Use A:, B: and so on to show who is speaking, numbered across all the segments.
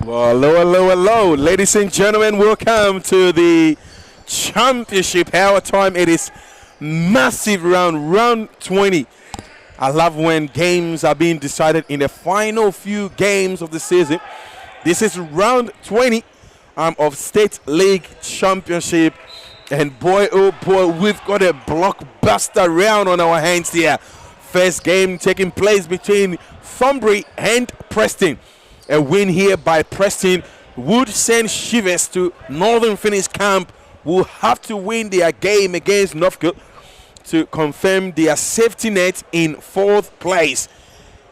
A: Well, hello, hello, hello. Ladies and gentlemen, welcome to the championship hour time. It is massive round 20. I love when games are being decided in the final few games of the season. This is round 20 of State League Championship. And boy, oh boy, we've got a blockbuster round on our hands here. First game taking place between Thornbury and Preston. A win here by Preston would send shivers to Northern Finnish camp, who have to win their game against Northcote to confirm their safety net in 4th place.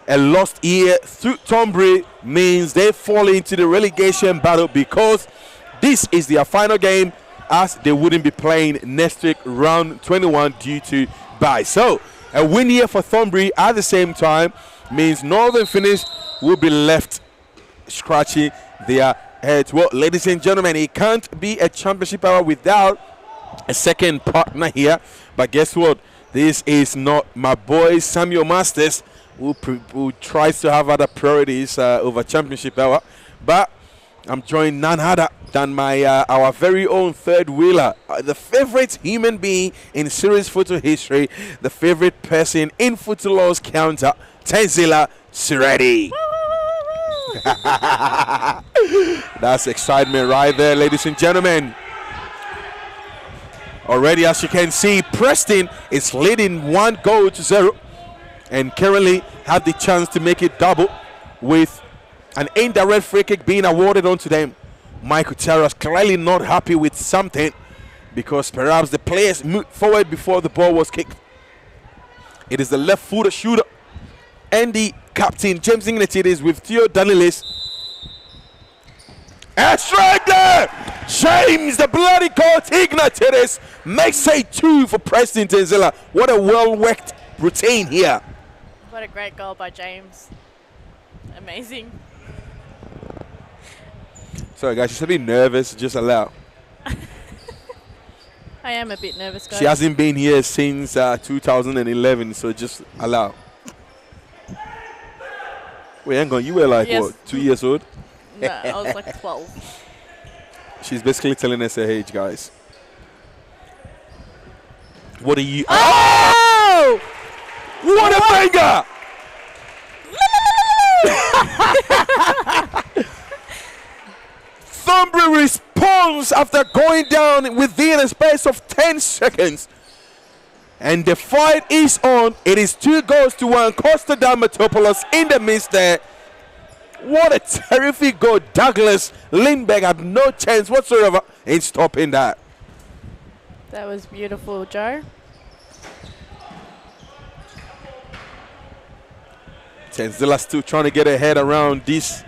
A: A lost here through Thornbury means they fall into the relegation battle because this is their final game, as they wouldn't be playing next week, round 21, due to bye. So a win here for Thornbury at the same time means Northern Finnish will be left scratching their heads. Well, ladies and gentlemen, it can't be a championship hour without a second partner here. But guess what? This is not my boy Samuel Masters, who tries to have other priorities over championship hour. But I'm joined none other than our very own third wheeler, the favorite human being in series photo history, the favorite person in Futsalaw's counter, Tenzila Suredi. That's excitement right there, ladies and gentlemen. Already, as you can see, Preston is leading 1-0 and currently have the chance to make it double with an indirect free kick being awarded onto them. Michael Terrace clearly not happy with something because perhaps the players moved forward before the ball was kicked. It is the left-footed shooter and the captain, James Ignatides, with Theo Danilis. And straight there! James, the bloody coach, Ignatides, makes a 2 for Preston Tenzila. What a well-worked routine here.
B: What a great goal by James. Amazing.
A: Sorry, guys, she's a bit nervous. Just allow.
B: I am a bit nervous, guys.
A: She hasn't been here since 2011, so just allow. Wait, hang on. You were like, what, 2 years old?
B: No, I was like 12.
A: She's basically telling us her age, guys. What are you... Oh! What a banger! Thornbury responds after going down within a space of 10 seconds. And the fight is on. It is 2-1. Costa Dalmatopoulos in the midst there. What a terrific goal. Douglas Lindbergh had no chance whatsoever in stopping that.
B: That was beautiful, Joe.
A: Tenzila still trying to get her head around this.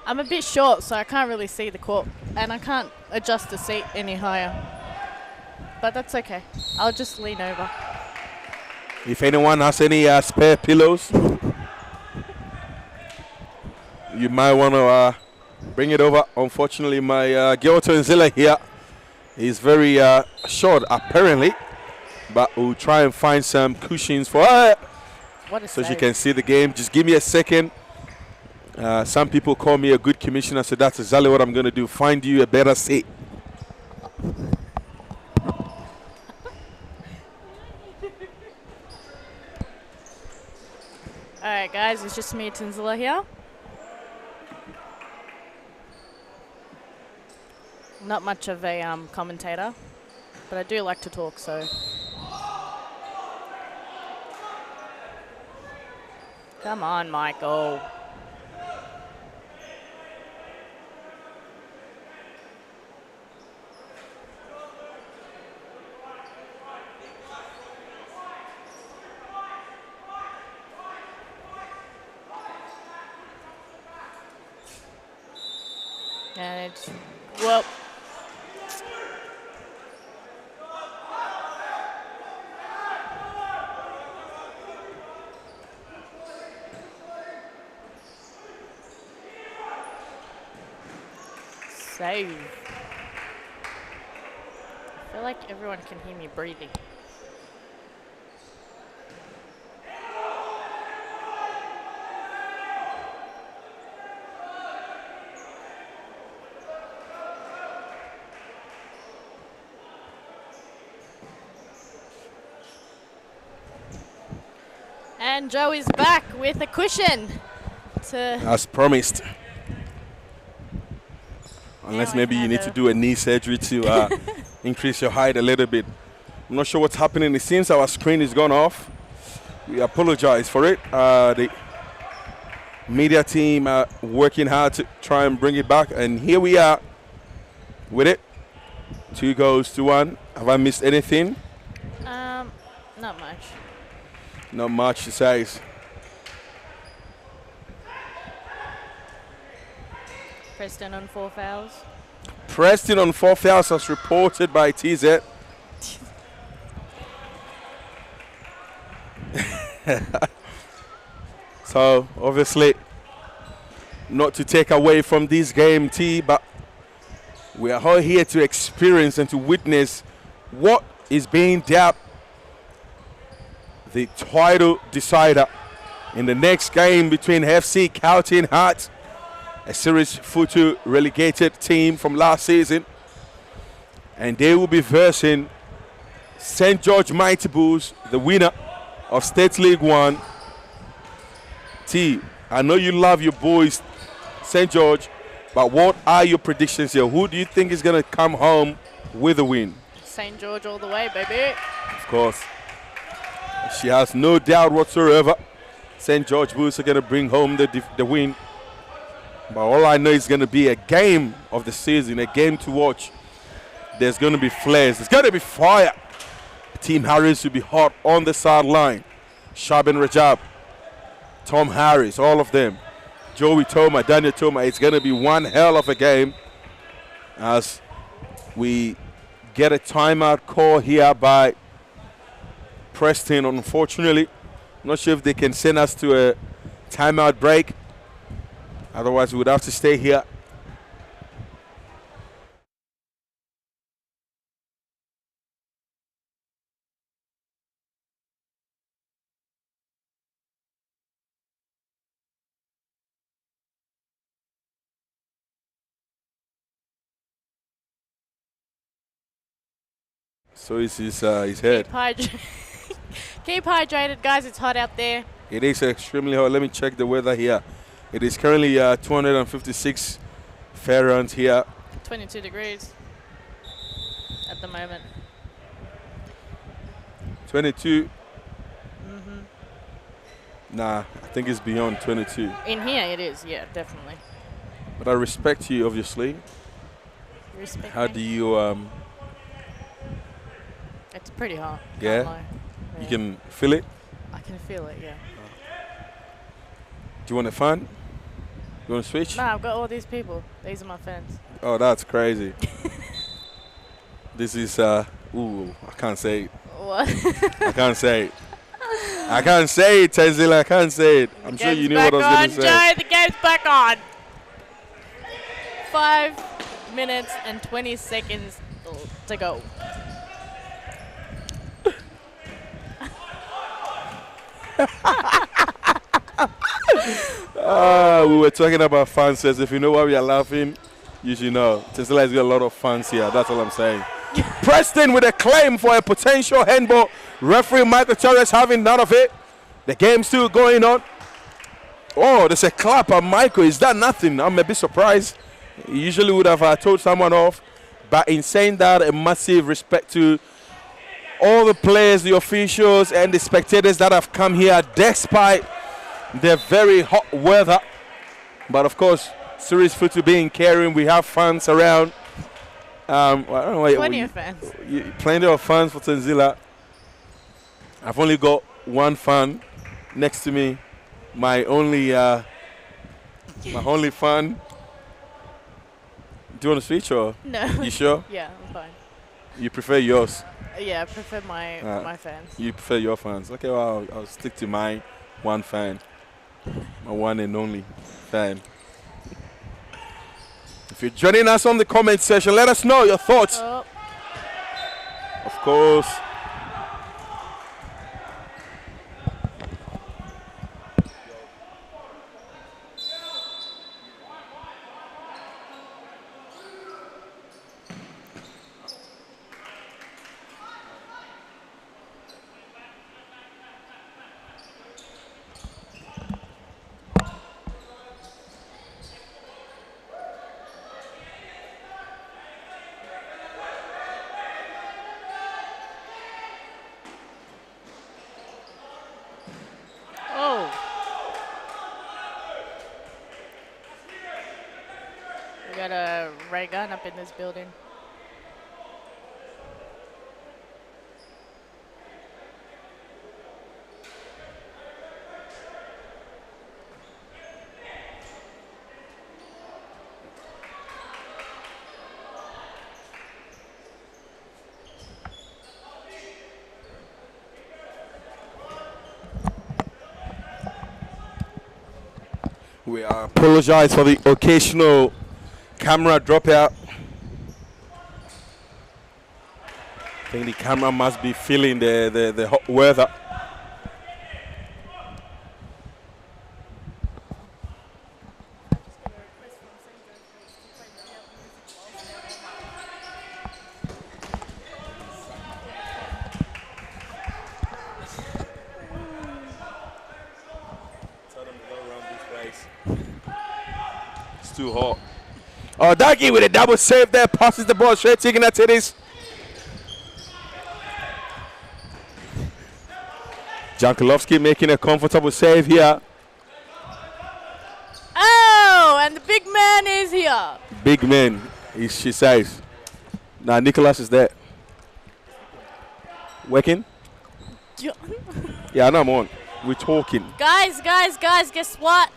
B: I'm a bit short, so I can't really see the court, and I can't adjust the seat any higher. But that's okay. I'll just lean over.
A: If anyone has any spare pillows, you might want to bring it over. Unfortunately, my girl Tenzila here is very short, apparently. But we'll try and find some cushions for her so she can see the game. Just give me a second. Some people call me a good commissioner, so that's exactly what I'm going to do. Find you a better seat.
B: Alright, guys, it's just me, Tenzila, here. Not much of a commentator, but I do like to talk, so. Come on, Michael. And it's, well. Save. I feel like everyone can hear me breathing. And Joe is back with a cushion to
A: As promised. Unless maybe you need to do a knee surgery to increase your height a little bit. I'm not sure what's happening. It seems our screen is gone off. We apologize for it. The media team are working hard to try and bring it back. And here we are with it. 2 goals to 1. Have I missed anything?
B: Not much.
A: Not much to say.
B: Preston on 4 fouls.
A: Preston on 4 fouls as reported by TZ. So obviously not to take away from this game, T, but we are all here to experience and to witness what is being dubbed the title decider in the next game between FC Carlton Hearts, a Series Futu relegated team from last season, and they will be versing St. George Mighty Bulls, the winner of State League 1. T, I know you love your boys, St. George, but what are your predictions here? Who do you think is going to come home with a win?
B: St. George all the way, baby.
A: Of course. She has no doubt whatsoever. St. George Bulls are going to bring home the win. But all I know is going to be a game of the season, a game to watch. There's going to be flares. There's going to be fire. Team Harris will be hot on the sideline. Shaban Rajab, Tom Harris, all of them. Joey Toma, Daniel Toma. It's going to be one hell of a game as we get a timeout call here by Preston. Unfortunately, I'm not sure if they can send us to a timeout break. Otherwise, we would have to stay here. So it's his head.
B: Keep hydrated, guys. It's hot out there.
A: It is extremely hot. Let me check the weather here. It is currently 256 Fahrenheit here.
B: 22 degrees at the moment.
A: 22. Nah, I think it's beyond 22.
B: In here it is, yeah, definitely.
A: But I respect you, obviously.
B: Respect
A: How
B: me.
A: do you
B: It's pretty hot.
A: Yeah?
B: Can't lie.
A: You can feel it?
B: I can feel it, yeah.
A: Do you want a fan? You want to switch?
B: No, I've got all these people. These are my fans.
A: Oh, that's crazy. This is ooh, I can't say it.
B: What?
A: I can't say it. I can't say it, Tenzila. I can't say it. I'm sure you knew what I was going to say.
B: Joe, the game's back on. 5 minutes and 20 seconds to go.
A: We were talking about fans. If you know why we are laughing, you should know. Tenzila has got a lot of fans here. That's all I'm saying. Preston with a claim for a potential handball. Referee Michael Torres having none of it. The game's still going on. Oh, there's a clap on Michael. Is that nothing? I'm a bit surprised. He usually would have told someone off. But in saying that, a massive respect to all the players, the officials, and the spectators that have come here despite the very hot weather. But of course, Series Futu being caring, we have fans around. I don't know,
B: Plenty of fans.
A: Plenty of fans for Tenzila. I've only got one fan next to me. My only fan. Do you want to switch or?
B: No.
A: You sure?
B: Yeah, I'm fine.
A: You prefer yours?
B: Yeah, I prefer my fans.
A: You prefer your fans? Okay, well, I'll stick to my one fan. My one and only fan. If you're joining us on the comment section, let us know your thoughts.
B: Oh.
A: Of course.
B: in this building.
A: We apologize for the occasional camera dropout. I think the camera must be feeling the hot weather. It's too hot. Oh, Daggy with a double save there. Passes the ball straight, taking that to this. Jankulovski making a comfortable save here.
B: Oh, and the big man is here.
A: Big man, she says. Now Nicholas is there. Working? Yeah, I know I'm on. We're talking.
B: Guys, guess what?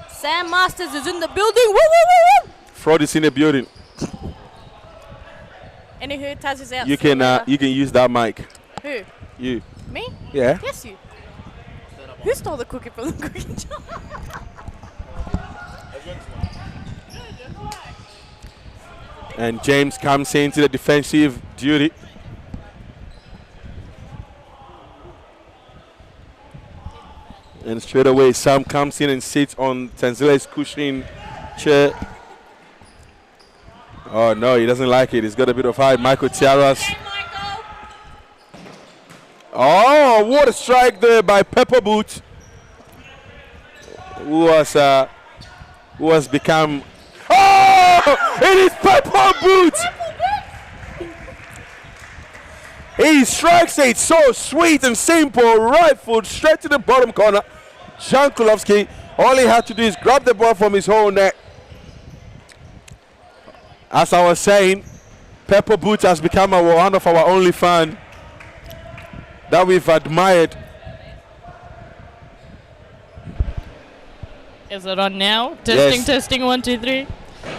B: Sam Masters is in the building. Woo, woo, woo, woo.
A: Fraud is in the building.
B: Anywho, Taz is out.
A: You can use that mic.
B: Who?
A: You.
B: Me?
A: Yeah.
B: Yes, you. Who stole the cookie from the cookie jar?
A: And James comes into the defensive duty. And straight away, Sam comes in and sits on Tanzila's cushion chair. Oh no, he doesn't like it. He's got a bit of height. Michael Tiaras. Oh, what a strike there by Pepper Boot, who has become. Oh, it is Pepper Boot. He strikes it so sweet and simple, right foot straight to the bottom corner. Jankulovski, all he had to do is grab the ball from his whole neck. As I was saying, Pepper Boot has become one of our only fans that we've admired.
B: Is it on now?
A: Yes.
B: Testing, 1, 2, 3.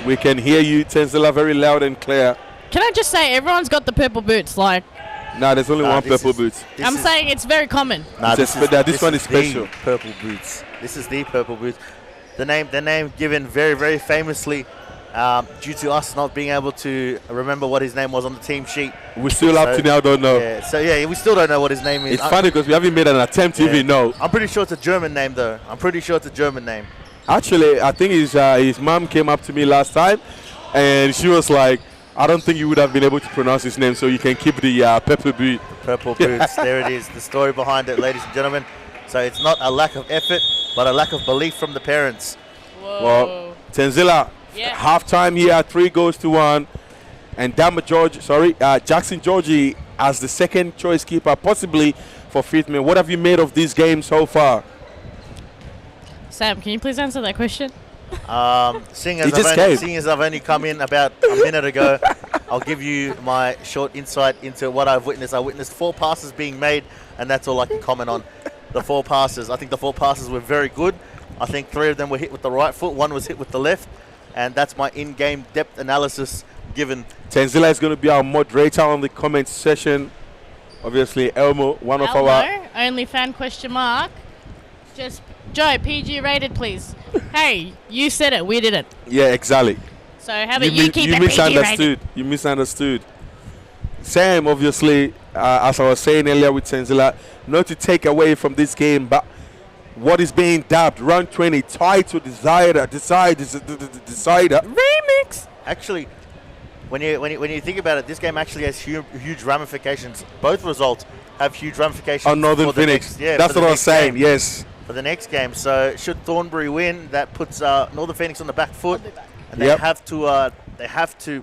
A: We can hear you, Tenzila, very loud and clear.
B: Can I just say, everyone's got the purple boots, like.
A: Nah, there's only one Purple Boots.
B: I'm saying it's very common.
C: Nah,
A: this one is special.
C: The Purple Boots. This is the Purple Boots. The name given very, very famously due to us not being able to remember what his name was on the team sheet.
A: We still up to now don't know.
C: Yeah, we still don't know what his name is.
A: It's funny because we haven't made an attempt to even know.
C: I'm pretty sure it's a German name, though.
A: Actually, I think his mom came up to me last time, and she was like, I don't think you would have been able to pronounce his name, so you can keep the Pepper Boot.
C: Purple Boots. There it is. The story behind it, ladies and gentlemen. So it's not a lack of effort, but a lack of belief from the parents.
B: Whoa.
A: Well, Tenzila, halftime here, 3-1, and Jackson Georgie as the second choice keeper, possibly for fifth man. What have you made of this game so far?
B: Sam, can you please answer that question?
C: Seeing as I've only come in about a minute ago, I'll give you my short insight into what I've witnessed. I witnessed 4 passes being made, and that's all I can comment on. The 4 passes. I think the 4 passes were very good. I think 3 of them were hit with the right foot, 1 was hit with the left, and that's my in-game depth analysis given.
A: Tenzila is going to be our moderator on the comment session. Obviously, Elmo, one of our...
B: only fan question mark. Just Joe, PG rated, please. Hey, you said it, we didn't.
A: Yeah, exactly.
B: So how about you keep it PG rated?
A: You misunderstood. Sam, obviously, as I was saying earlier with Tenzila, not to take away from this game, but what is being dubbed round 20 title decider.
B: Remix.
C: Actually, when you think about it, this game actually has huge ramifications. Both results have huge ramifications
A: on Northern Phoenix. That's what I was saying. Yes.
C: For the next game, so should Thornbury win, that puts Northern Phoenix on the back foot, and they have to.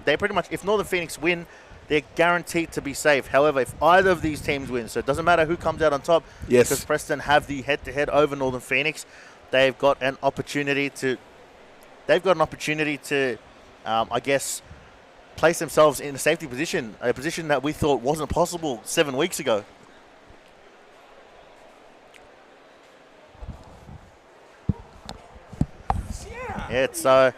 C: They pretty much, if Northern Phoenix win, they're guaranteed to be safe. However, if either of these teams win, so it doesn't matter who comes out on top, because Preston have the head-to-head over Northern Phoenix, they've got an opportunity to. I guess, place themselves in a safety position, a position that we thought wasn't possible 7 weeks ago. Yeah, it's a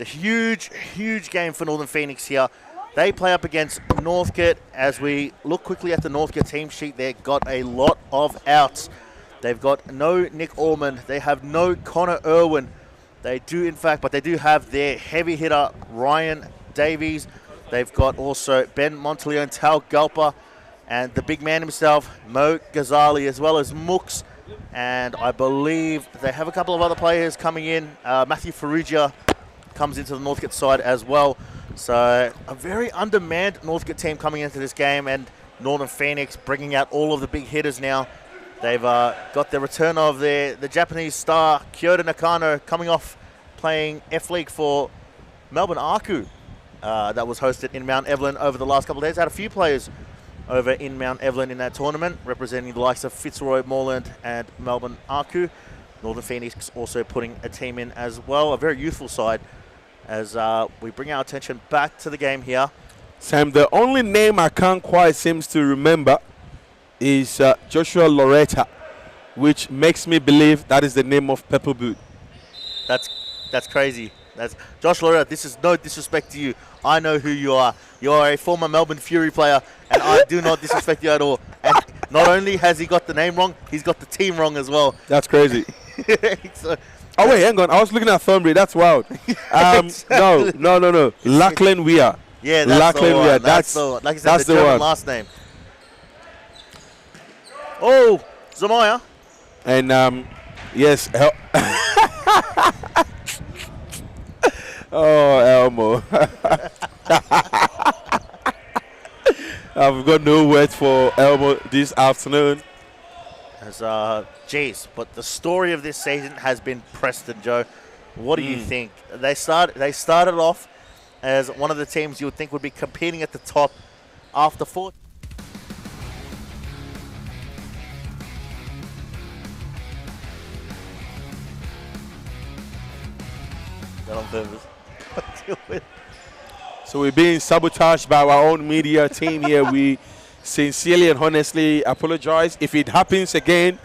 C: huge, huge game for Northern Phoenix here. They play up against Northcote. As we look quickly at the Northcote team sheet, they've got a lot of outs. They've got no Nick Ormond. They have no Connor Irwin. They do, in fact, but they do have their heavy hitter, Ryan Davies. They've got also Ben Monteleone, Tal Galpa, and the big man himself, Mo Ghazali, as well as Mooks. And I believe they have a couple of other players coming in. Matthew Ferrugia comes into the Northcote side as well. So a very undermanned Northcote team coming into this game, and Northern Phoenix bringing out all of the big hitters now. They've got the return of the Japanese star, Kyoto Nakano, coming off playing F-League for Melbourne Aku. That was hosted in Mount Evelyn over the last couple of days. Had a few players over in Mount Evelyn in that tournament, representing the likes of Fitzroy, Moreland, and Melbourne Aku. Northern Phoenix also putting a team in as well, a very youthful side, as we bring our attention back to the game here.
A: Sam, the only name I can't quite seem to remember is Joshua Loretta, which makes me believe that is the name of Pepper Boot.
C: That's crazy. That's Josh Loretta. This is no disrespect to you. I know who you are. You are a former Melbourne Fury player, and I do not disrespect you at all. And not only has he got the name wrong, he's got the team wrong as well.
A: That's crazy.
C: So,
A: oh, wait, hang on. I was looking at Thornbury. That's wild. No. Lachlan Weir.
C: Yeah, that's
A: Lachlan
C: the one.
A: Weir.
C: That's the one. Like I said,
A: that's
C: the
A: the
C: German
A: one.
C: last name. Oh, Zamaya.
A: And, yes. Oh, Elmo. I've got no words for Elmo this afternoon.
C: Jeez, but the story of this season has been Preston, Joe. What do you think? They started off as one of the teams you would think would be competing at the top after 4. That on purpose.
A: So we're being sabotaged by our own media team here. We sincerely and honestly apologize. If it happens again,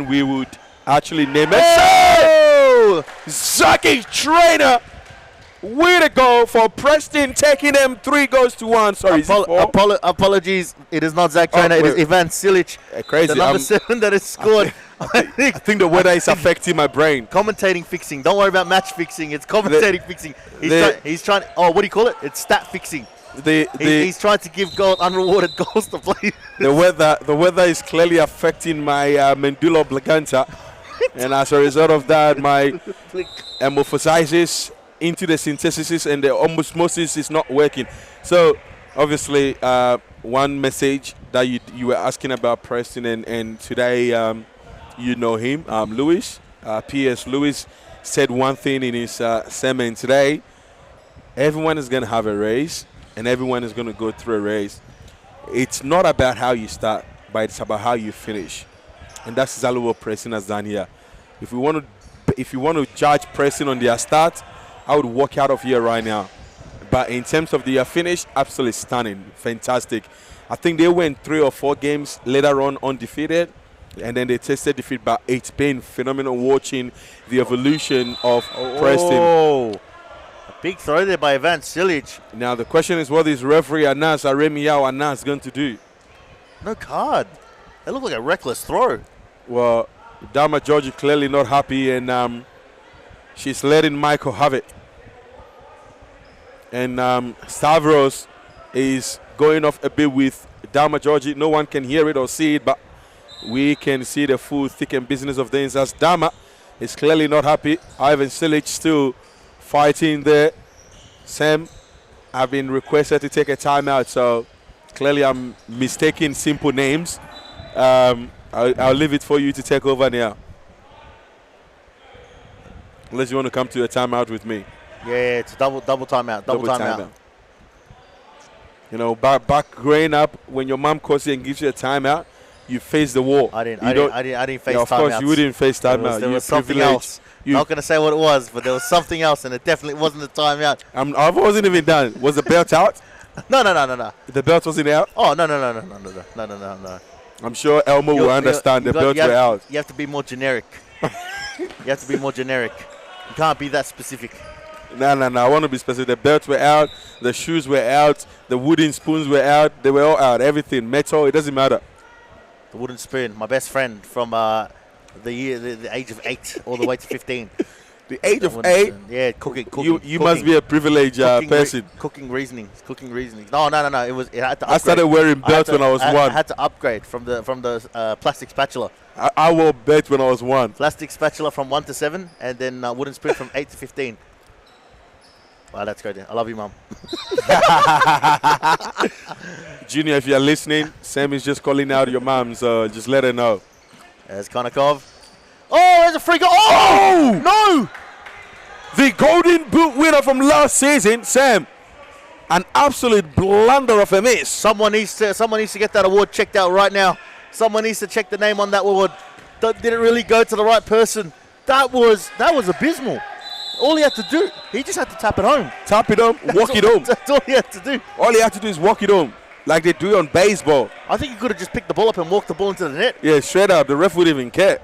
A: we would actually name it. Oh! Zaki Trainer! Way to go for Preston, taking them 3 goes to 1. Sorry,
C: apologies. It is not Zach Trainer. It is Ivan Silic.
A: Crazy.
C: The number 7 that has scored.
A: I think the weather is affecting my brain.
C: Commentating fixing. Don't worry about match fixing. It's commentating fixing. He's trying. Oh, what do you call it? It's stat fixing. He's trying to give unrewarded goals to play.
A: The weather is clearly affecting my medulla oblongata, and as a result of that, my hemophysis into the synthesis and the osmosis is not working. So obviously, one message that you were asking about Preston, and today you know him, Lewis, P.S. Lewis said one thing in his sermon today. Everyone is going to have a race, and everyone is going to go through a race. It's not about how you start, but it's about how you finish. And that's exactly what Preston has done here. If you want to judge Preston on their start, I would walk out of here right now. But in terms of their finish, absolutely stunning, fantastic. I think they went 3 or 4 games later on undefeated, and then they tasted defeat, but it's been phenomenal watching the evolution of Preston.
C: Oh, a big throw there by Ivan Silic.
A: Now the question is, what is referee Anas Aremiao Anas going to do?
C: No card. That looked like a reckless throw.
A: Well, Dama Georgie clearly not happy, and she's letting Michael have it. And Stavros is going off a bit with Dama Georgie. No one can hear it or see it, but we can see the full thick and business of things as Dama is clearly not happy. Ivan Silic still fighting there. Sam, I've been requested to take a timeout, so clearly I'm mistaking simple names. I'll leave it for you to take over now. Unless you want to come to a timeout with me.
C: Yeah, it's a double timeout. Double timeout.
A: You know, back growing up, when your mom calls you and gives you a timeout, you face the wall.
C: I didn't face timeouts.
A: Of course, you wouldn't face timeout.
C: There was something else. Not going to say what it was, but there was something else, and it definitely wasn't a timeout.
A: I wasn't even done. Was the belt out?
C: No.
A: The belt wasn't out?
C: Oh, no.
A: I'm sure Elmo will understand the belts were out.
C: You have to be more generic. You can't be that specific.
A: No. I want to be specific. The belts were out. The shoes were out. The wooden spoons were out. They were all out. Everything. Metal. It doesn't matter.
C: The wooden spoon. My best friend from the age of 8 all the way to 15.
A: The age of 8?
C: Yeah, cooking.
A: You must be a privileged person.
C: Cooking reasonings. No. It had to upgrade.
A: I started wearing belts when I was 1.
C: I had to upgrade from the plastic spatula.
A: I wore belts when I was 1.
C: Plastic spatula from 1 to 7, and then wooden spoon from 8 to 15. Wow, that's great. I love you, Mum.
A: Junior, if you're listening, Sam is just calling out your mum, so just let her know.
C: There's Konakov. Oh, there's a free goal. Oh, no!
A: The Golden Boot winner from last season, Sam. An absolute blunder of a miss.
C: Someone needs to get that award checked out right now. Someone needs to check the name on that award. Did it really go to the right person? That was abysmal. All he had to do, he just had to tap it home.
A: Tap it home, walk it home.
C: That's all he had to do.
A: All he had to do is walk it home, like they do on baseball.
C: I think he could have just picked the ball up and walked the ball into the net.
A: Yeah, straight up. The ref wouldn't even care.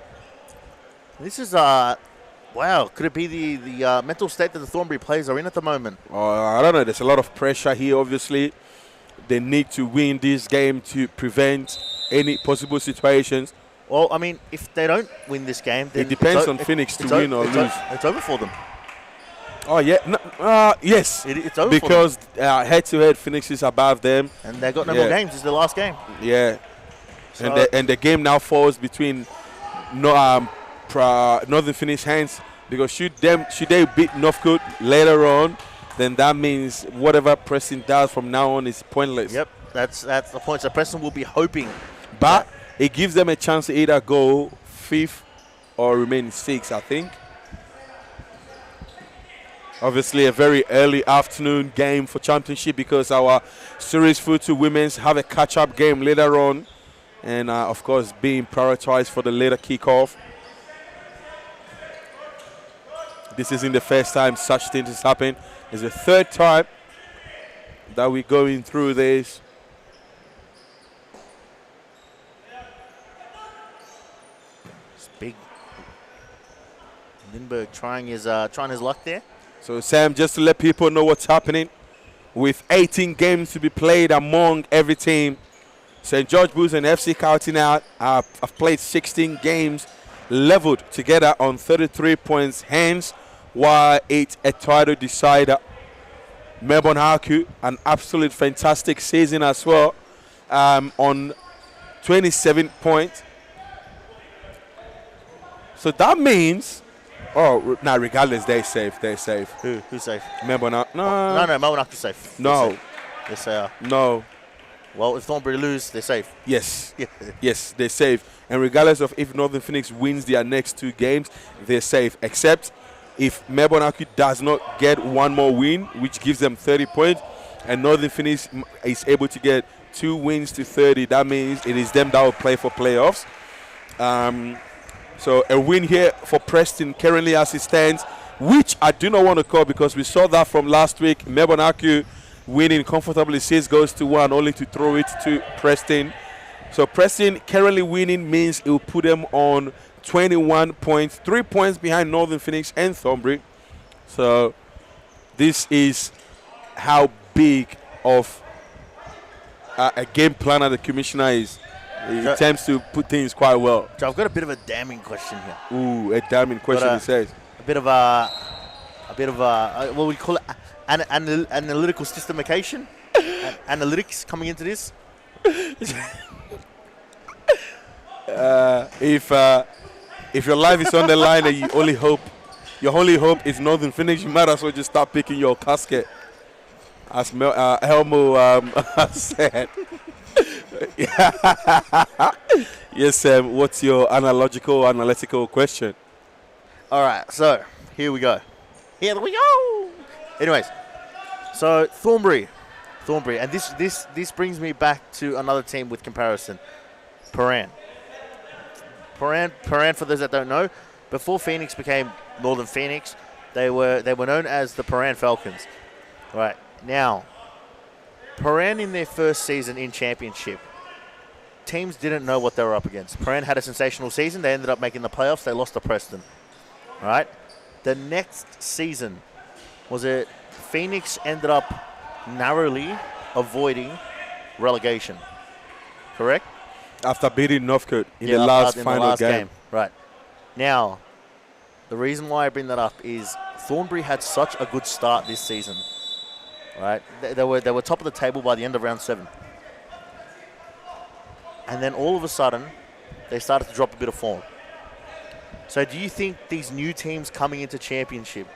C: This is, wow. Could it be the mental state that the Thornbury players are in at the moment?
A: I don't know. There's a lot of pressure here, obviously. They need to win this game to prevent any possible situations.
C: Well, I mean, if they don't win this game, then
A: it depends on Phoenix to win or lose.
C: It's over for them.
A: Oh, yeah. Yes.
C: It's over
A: because head-to-head, Phoenix is above them.
C: And they've got no more games. It's their last game.
A: Yeah. So and the game now falls between Northern Phoenix hands, because should they beat Northcote later on, then that means whatever Preston does from now on is pointless.
C: Yep, that's the point. So Preston will be hoping.
A: But it gives them a chance to either go 5th or remain 6th, I think. Obviously, a very early afternoon game for championship, because our Series 4-2 women's have a catch-up game later on. And, of course, being prioritized for the later kickoff. This isn't the first time such things has happened. It's the 3rd time that we're going through this.
C: It's big. Lindbergh trying his luck there.
A: So, Sam, just to let people know what's happening, with 18 games to be played among every team, St. George Bulls and FC Carlton out have played 16 games, leveled together on 33 points, hence why it's a title decider. Melbourne Haku, an absolute fantastic season as well, on 27 points. So that means, regardless, they're safe.
C: Who's safe?
A: Melbourne Haku.
C: No, Melbourne Haku's safe.
A: No.
C: Yes, they are.
A: No.
C: Well, if Thornbury lose, they're safe.
A: Yes. Yes, they're safe. And regardless of if Northern Phoenix wins their next 2 games, they're safe. Except if Melbourne Haku does not get one more win, which gives them 30 points, and Northern Phoenix is able to get 2 wins to 30, that means it is them that will play for playoffs. So a win here for Preston currently as it stands, which I do not want to call, because we saw that from last week. Melbourne Haku winning comfortably 6-1, only to throw it to Preston. So Preston currently winning means it will put them on 21 points, 3 points behind Northern Phoenix and Thornbury. So this is how big of a game planner the commissioner is. He attempts to put things quite well.
C: So I've got a bit of a damning question here.
A: Ooh, a damning question, he says.
C: A bit of a what we call it, analytical systemication. Analytics coming into this.
A: If your life is on the line and your only hope is Northern Phoenix, you might as well just start picking your casket, as Helmo said. Yes, Sam. What's your analytical question?
C: All right, so here we go. Anyways, so Thornbury, and this brings me back to another team with comparison, Paran. For those that don't know, before Phoenix became Northern Phoenix. They were known as the Paran Falcons. Right, now, Paran in their first season in championship, teams didn't know what they were up against. Paran had a sensational season. They ended up making the playoffs. They lost to Preston. Right? The next season, was it Phoenix ended up narrowly avoiding relegation. Correct?
A: After beating Northcote in the last final game.
C: Right. Now, the reason why I bring that up is Thornbury had such a good start this season. Right? They were top of the table by the end of round 7. And then all of a sudden, they started to drop a bit of form. So do you think these new teams coming into championship,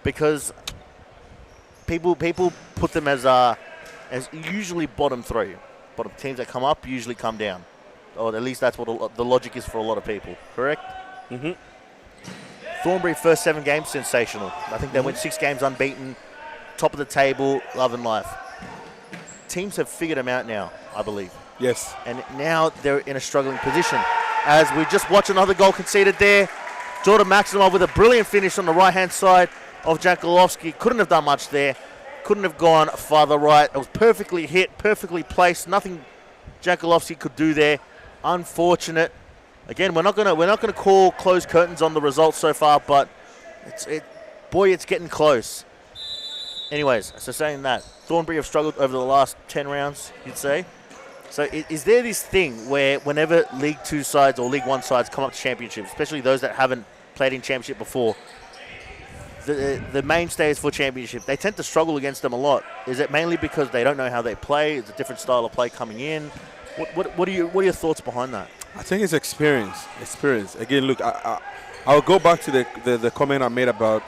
C: because people put them as usually bottom 3. Bottom teams that come up usually come down. Or at least that's what the logic is for a lot of people. Correct?
A: Mm-hmm.
C: Thornbury first 7 games, sensational. I think they went 6 games unbeaten, top of the table, love and life. Teams have figured them out now, I believe.
A: Yes.
C: And now they're in a struggling position. As we just watch another goal conceded there. Jordan Maximov with a brilliant finish on the right-hand side of Jankulovski. Couldn't have done much there. Couldn't have gone farther right. It was perfectly hit, perfectly placed. Nothing Jankulovski could do there. Unfortunate. Again, we're not gonna call closed curtains on the results so far, but it's getting close. Anyways, so saying that, Thornbury have struggled over the last 10 rounds, you'd say. So is there this thing where whenever League 2 sides or League 1 sides come up to championship, especially those that haven't played in championship before, the mainstays for championship, they tend to struggle against them a lot? Is it mainly because they don't know how they play? Is it a different style of play coming in? What are your thoughts behind that?
A: I think it's experience. Again, look, I'll go back to the comment I made about,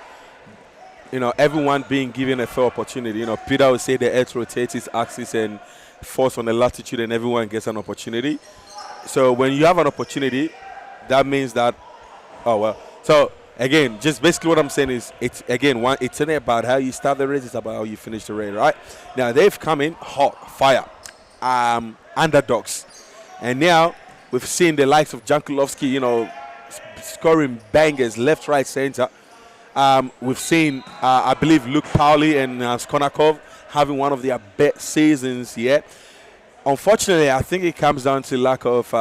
A: everyone being given a fair opportunity. Peter would say the earth rotates its axis and force on the latitude and everyone gets an opportunity. So when you have an opportunity, that means that, So again, just basically what I'm saying is, it's not about how you start the race, it's about how you finish the race, right? Now they've come in hot, fire, underdogs. And now we've seen the likes of Jankulovski, scoring bangers left, right, center. We've seen, I believe, Luke Powley and Skonakov having one of their best seasons yet. Unfortunately, I think it comes down to lack of,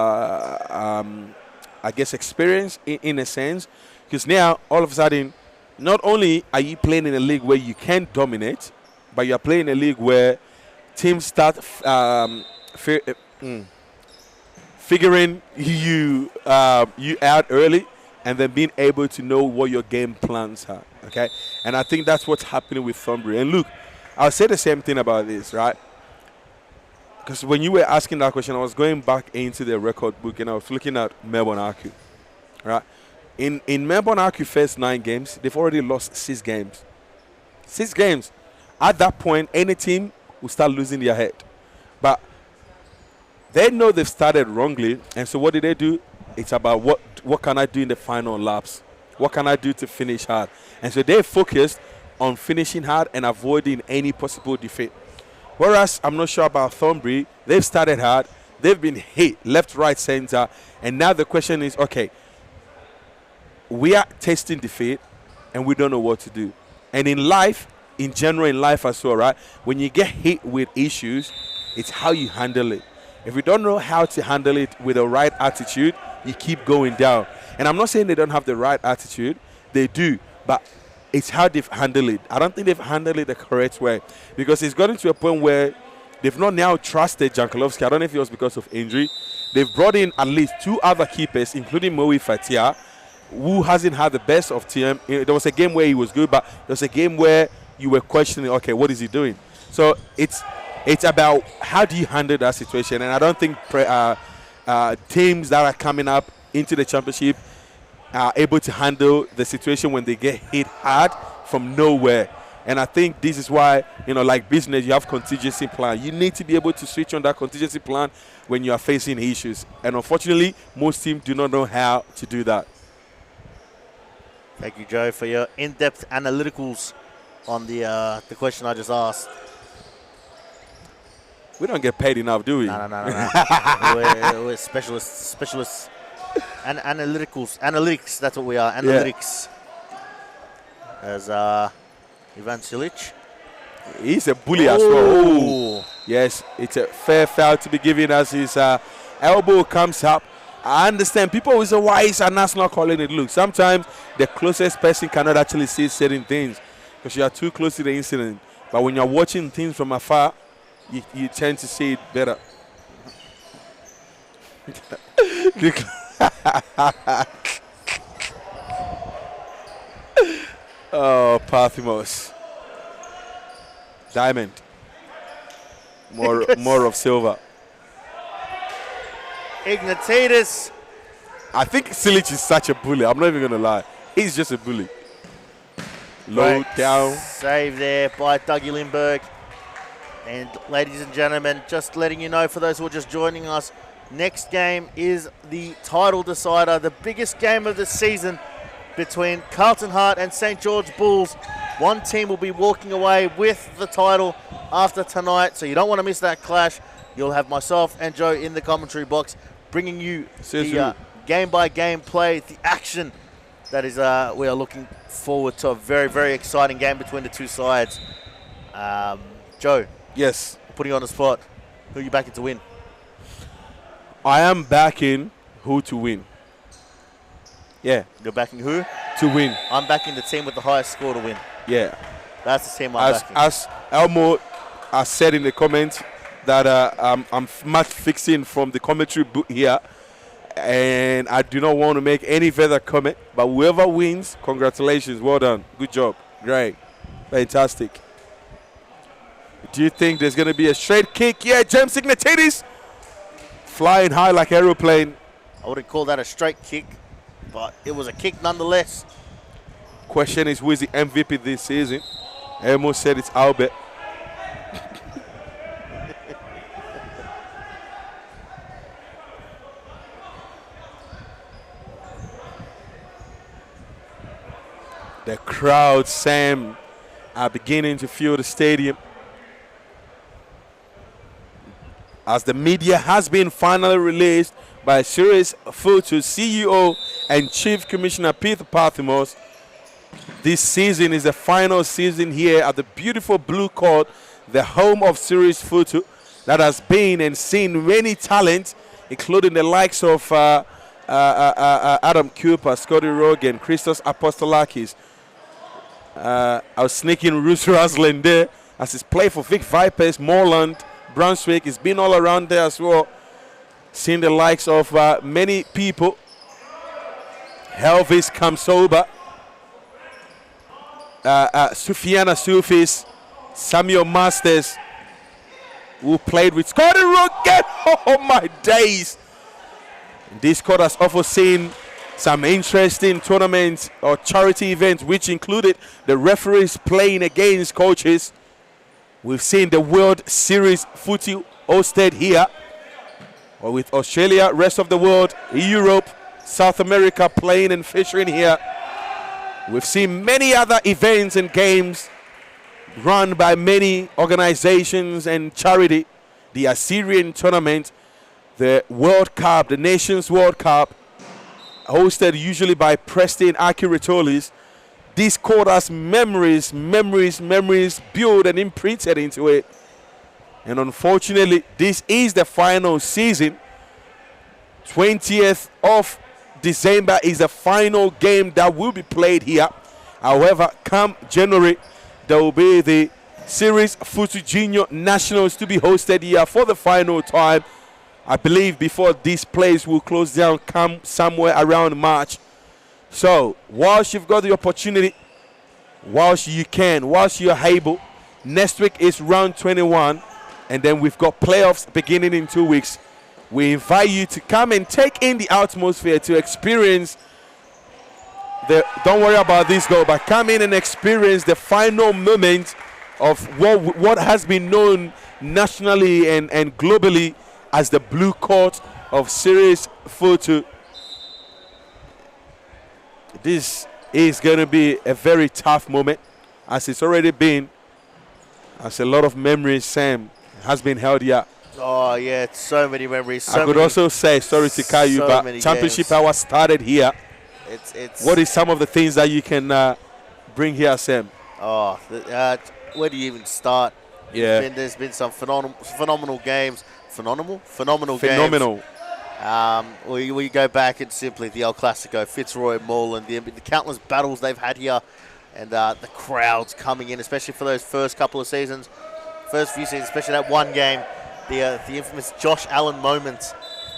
A: experience in a sense. Because now, all of a sudden, not only are you playing in a league where you can dominate, but you're playing in a league where teams start figuring you out early and then being able to know what your game plans are, okay? And I think that's what's happening with Thornbury. And look, I'll say the same thing about this, right? Because when you were asking that question, I was going back into the record book and I was looking at Melbourne Arcu, right? In Melbourne Arcu first 9 games, they've already lost 6 games. 6 games. At that point, any team will start losing their head. But they know they've started wrongly, and so what did they do? It's about what can I do in the final laps? What can I do to finish hard? And so they focused on finishing hard and avoiding any possible defeat. Whereas I'm not sure about Thornbury. They've started hard. They've been hit left, right, center. And now the question is, okay, we are tasting defeat and we don't know what to do. And in life, in general in life as well, right? When you get hit with issues, it's how you handle it. If you don't know how to handle it with the right attitude, you keep going down. And I'm not saying they don't have the right attitude. They do. But it's how they've handled it. I don't think they've handled it the correct way. Because it's gotten to a point where they've not now trusted Jankulovski. I don't know if it was because of injury. They've brought in at least 2 other keepers, including Moe Fatia, who hasn't had the best of TM. There was a game where he was good, but there was a game where you were questioning, okay, what is he doing? So it's about how do you handle that situation. And I don't think teams that are coming up into the championship are able to handle the situation when they get hit hard from nowhere. And I think this is why, like business, you have contingency plan. You need to be able to switch on that contingency plan when you are facing issues. And unfortunately, most teams do not know how to do that.
C: Thank you, Joe, for your in-depth analyticals on the question I just asked.
A: We don't get paid enough, do we?
C: No. we're specialists. And analytics, that's what we are, analytics. as Ivan Silic.
A: He's a bully as well. Ooh. Yes, it's a fair foul to be given as his elbow comes up. I understand people will say, why is Anas not calling it? Look, sometimes the closest person cannot actually see certain things because you are too close to the incident. But when you're watching things from afar, you tend to see it better. Oh, Parthimos. Diamond. More of silver.
C: Ignatius.
A: I think Silic is such a bully. I'm not even going to lie. He's just a bully. Low down.
C: Save there by Dougie Lindbergh. And ladies and gentlemen, just letting you know for those who are just joining us, next game is the title decider, the biggest game of the season between Carlton Heart and St. George Bulls. One team will be walking away with the title after tonight, so you don't want to miss that clash. You'll have myself and Joe in the commentary box bringing you the game-by-game play, the action that is we are looking forward to a very, very exciting game between the two sides. Joe.
A: Yes.
C: Putting you on the spot. Who are you backing to win?
A: I am backing who to win. Yeah.
C: You're backing who?
A: To win.
C: I'm backing the team with the highest score to win.
A: Yeah.
C: That's the team I'm backing.
A: As Elmo has said in the comments that I'm match fixing from the commentary book here. And I do not want to make any further comment. But whoever wins, congratulations. Well done. Good job. Great. Fantastic. Do you think there's going to be a straight kick? Yeah, James Ignatius. Flying high like aeroplane.
C: I wouldn't call that a straight kick, but it was a kick nonetheless.
A: Question is, who is the MVP this season? Elmo said it's Albert. The crowd, Sam, are beginning to fill the stadium. As the media has been finally released by Series Futu CEO and Chief Commissioner Peter Parthimos, this season is the final season here at the beautiful Blue Court, the home of Series Futu, that has been and seen many talents, including the likes of Adam Cooper, Scotty Rogan, Christos Apostolakis. I was sneaking Bruce Roslin there as he's played for Vic Vipers, Moreland, Brunswick. He's been all around there as well. Seen the likes of many people. Helvis Kamsoba, Sufiana Sufis, Samuel Masters, who played with Scotty Rogan. Oh my days. This court has also seen some interesting tournaments or charity events, which included the referees playing against coaches. We've seen the World Series footy hosted here, or with Australia, rest of the world, Europe, South America playing and featuring here. We've seen many other events and games run by many organizations and charity. The Assyrian tournament, the World Cup, the Nations World Cup, hosted usually by Preston Akiritolis. This court has memories built and imprinted into it. And unfortunately, this is the final season. 20th of December is the final game that will be played here. However, come January, there will be the Series Futu Junior Nationals to be hosted here for the final time. I believe before this place will close down, come somewhere around March. So, whilst you've got the opportunity, whilst you can, whilst you're able, next week is round 21, and then we've got playoffs beginning in 2 weeks. We invite you to come and take in the atmosphere to experience don't worry about this goal, but come in and experience the final moment of what has been known nationally and globally as the Blue Court of Series Futu. This is going to be a very tough moment, as it's already been, as a lot of memories, Sam, has been held here.
C: Oh, yeah, it's so many memories.
A: I could also say, sorry to call you, but Championship Hour started here. What is some of the things that you can bring here, Sam?
C: Oh, where do you even start?
A: Yeah.
C: There's been some phenomenal games. Phenomenal games. We go back and simply the El Clasico, Fitzroy Mall, and the countless battles they've had here, and the crowds coming in, especially for those first few seasons, especially that one game, the infamous Josh Allen moments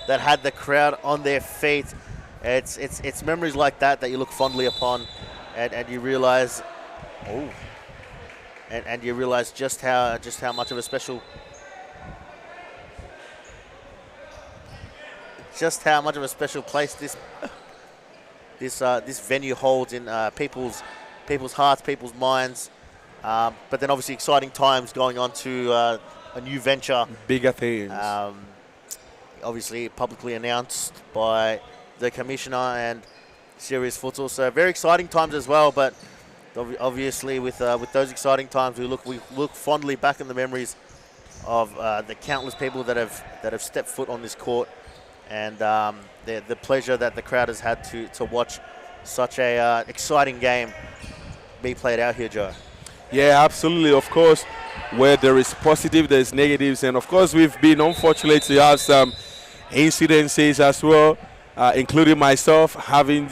C: that had the crowd on their feet. It's memories like that you look fondly upon, and you realize, and you realize just how much of a special. Just how much of a special place this venue holds in people's hearts, people's minds. But then obviously exciting times going on to a new venture.
A: Bigger things.
C: Obviously publicly announced by the commissioner and Serious Futsal. So very exciting times as well. But obviously with those exciting times, we look fondly back in the memories of the countless people that have stepped foot on this court. And the pleasure that the crowd has had to watch such a exciting game be played out here, Joe.
A: Yeah, absolutely. Of course, where there is positive, there's negatives. And, of course, we've been unfortunate to have some incidences as well, including myself having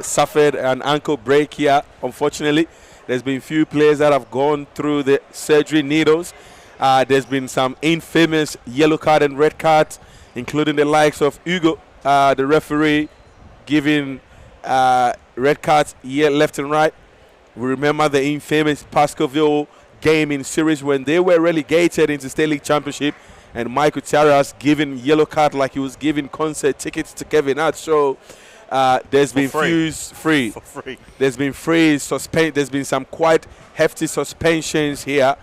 A: suffered an ankle break here, unfortunately. There's been few players that have gone through the surgery needles. There's been some infamous yellow card and red cards, including the likes of Hugo, the referee, giving red cards here, left and right. We remember the infamous Pascoville game in series when they were relegated into State League Championship, and Michael Taras giving yellow card like he was giving concert tickets to Kevin Hart. So there's been free. There's been there's been some quite hefty suspensions here.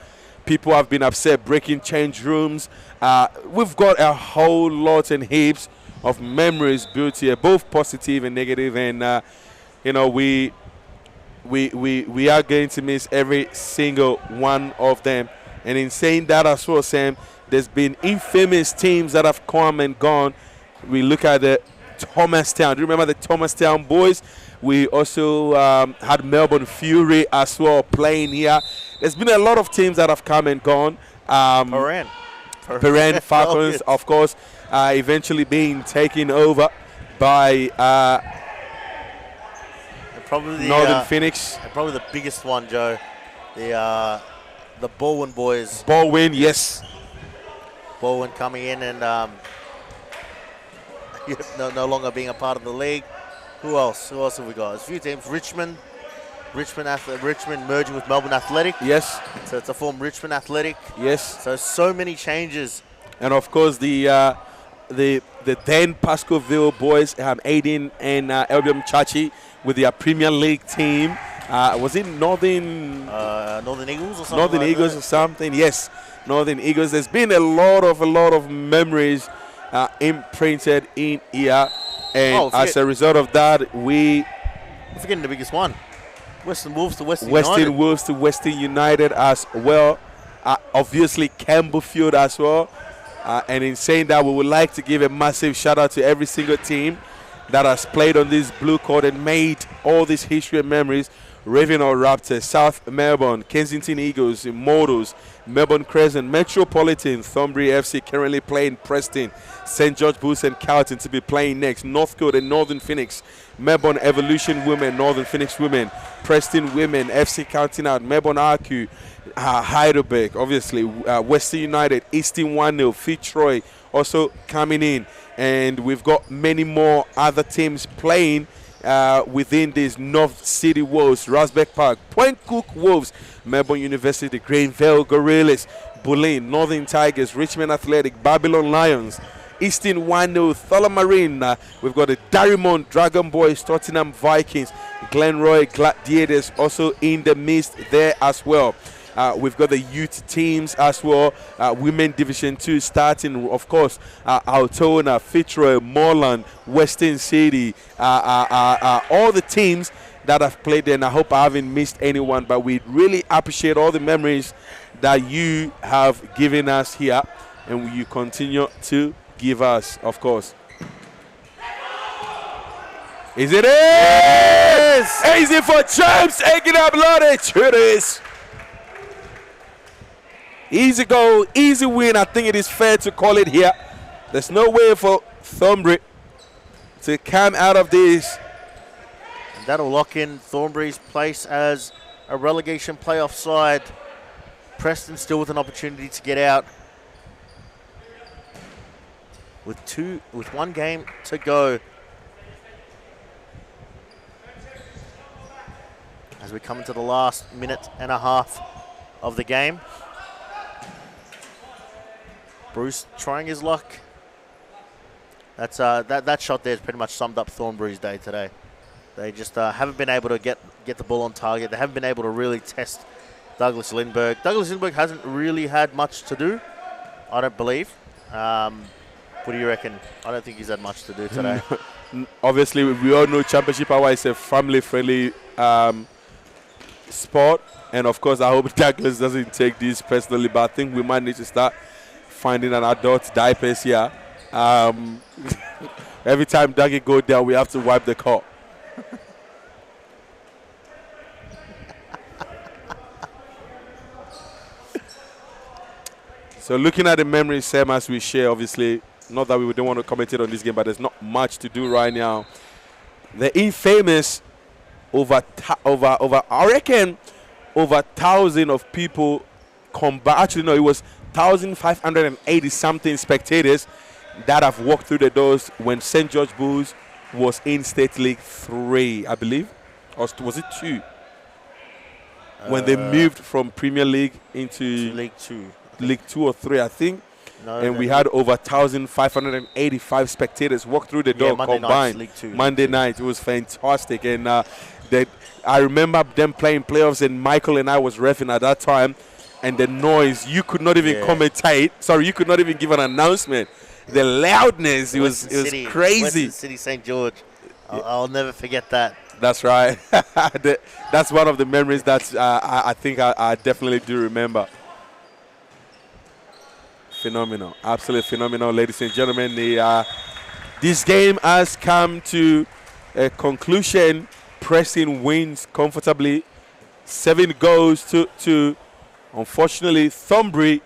A: People have been upset, breaking change rooms. We've got a whole lot and heaps of memories built here, both positive and negative. And we are going to miss every single one of them. And in saying that as well, Sam, there's been infamous teams that have come and gone. We look at the Thomastown. Do you remember the Thomastown boys? We also had Melbourne Fury as well playing here. There's been a lot of teams that have come and gone. Perrin Falcons, of course, eventually being taken over by Northern Phoenix.
C: Probably the biggest one, Joe. The Baldwin boys.
A: Baldwin, yes.
C: Baldwin coming in and no longer being a part of the league. Who else? Who else have we got? There's a few teams. Richmond merging with Melbourne Athletic.
A: Yes.
C: So it's a form Richmond Athletic.
A: Yes.
C: So many changes.
A: And of course the then Pascoville boys, Aiden and Albion Chachi with their Premier League team. Was it Northern
C: Eagles or something?
A: Northern Eagles or something? Yes, Northern Eagles. There's been a lot of memories imprinted in here, and as a result of that, we're
C: forgetting the biggest one. Western Wolves to Western
A: United as well. Obviously, Campbellfield as well. And in saying that, we would like to give a massive shout out to every single team that has played on this blue court and made all this history and memories. Ravenhall Raptors, South Melbourne, Kensington Eagles, Immortals, Melbourne Crescent, Metropolitan, Thornbury FC currently playing Preston, St. George Bulls and Carlton to be playing next, Northcote and Northern Phoenix, Melbourne Evolution Women, Northern Phoenix Women, Preston Women, FC counting out, Melbourne RQ, Heidelberg, obviously, Western United, Easton 1-0, Fitzroy also coming in. And we've got many more other teams playing within these North City Wolves, Rasbeck Park, Point Cook Wolves, Melbourne University, Greenvale Gorillas, Bulleen, Northern Tigers, Richmond Athletic, Babylon Lions, Easton 1-0, Thullamarine. We've got the Darrimont Dragon Boys, Tottenham Vikings, Glenroy Gladiators also in the midst there as well. We've got the youth teams as well. Women Division 2 starting, of course, Altona, Fitzroy, Moreland, Western City. All the teams that have played there, and I hope I haven't missed anyone, but we really appreciate all the memories that you have given us here, and you continue to give us, of course. Is it it?
C: is.
A: Easy for James. Egging up loaded. Here it is. Easy goal, easy win. I think it is fair to call it here. There's no way for Thornbury to come out of this.
C: And that'll lock in Thornbury's place as a relegation playoff side. Preston still with an opportunity to get out. With one game to go. As we come into the last minute and a half of the game. Bruce trying his luck. That's that shot there has pretty much summed up Thornbury's day today. They just haven't been able to get the ball on target. They haven't been able to really test Douglas Lindbergh. Douglas Lindbergh hasn't really had much to do, I don't believe. What do you reckon? I don't think he's had much to do today.
A: Obviously, we all know Championship Hour is a family-friendly sport. And, of course, I hope Douglas doesn't take this personally, but I think we might need to start finding an adult diapers here. Every time Dougie goes down, we have to wipe the court. So looking at the memories, same as we share, obviously, not that we don't want to commentate on this game, but there's not much to do right now. The infamous I reckon, over 1,000 of people combined. Actually, no, it was 1,580 something spectators that have walked through the doors when St. George Bulls was in State League 3, I believe. Or was it 2? When they moved from Premier League into League 2 or 3, I think. No, and we had over 1,585 spectators walk through the door combined. Monday night. It was fantastic. And I remember them playing playoffs, and Michael and I was reffing at that time. And the noise, you could not even commentate. Sorry, you could not even give an announcement. The loudness, it was crazy.
C: Western City, St. George. I'll never forget that.
A: That's right. That's one of the memories that I think I definitely do remember. Phenomenal. Absolutely phenomenal, ladies and gentlemen. This game has come to a conclusion. Preston wins comfortably. 7 goals to 2. Unfortunately, Thornbury,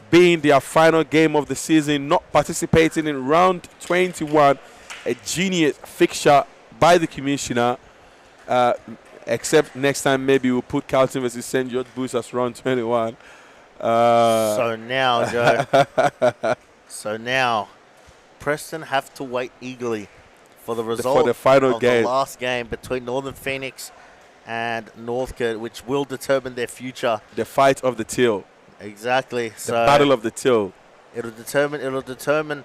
A: being their final game of the season, not participating in round 21, a genius fixture by the commissioner. Except next time maybe we'll put Carlton versus St. George Bulls as round 21.
C: So now, Joe. So now, Preston have to wait eagerly for the result
A: for the final game.
C: The last game between Northern Phoenix and Northcote, which will determine their future.
A: The fight of the till.
C: Exactly.
A: The battle of the till.
C: It'll determine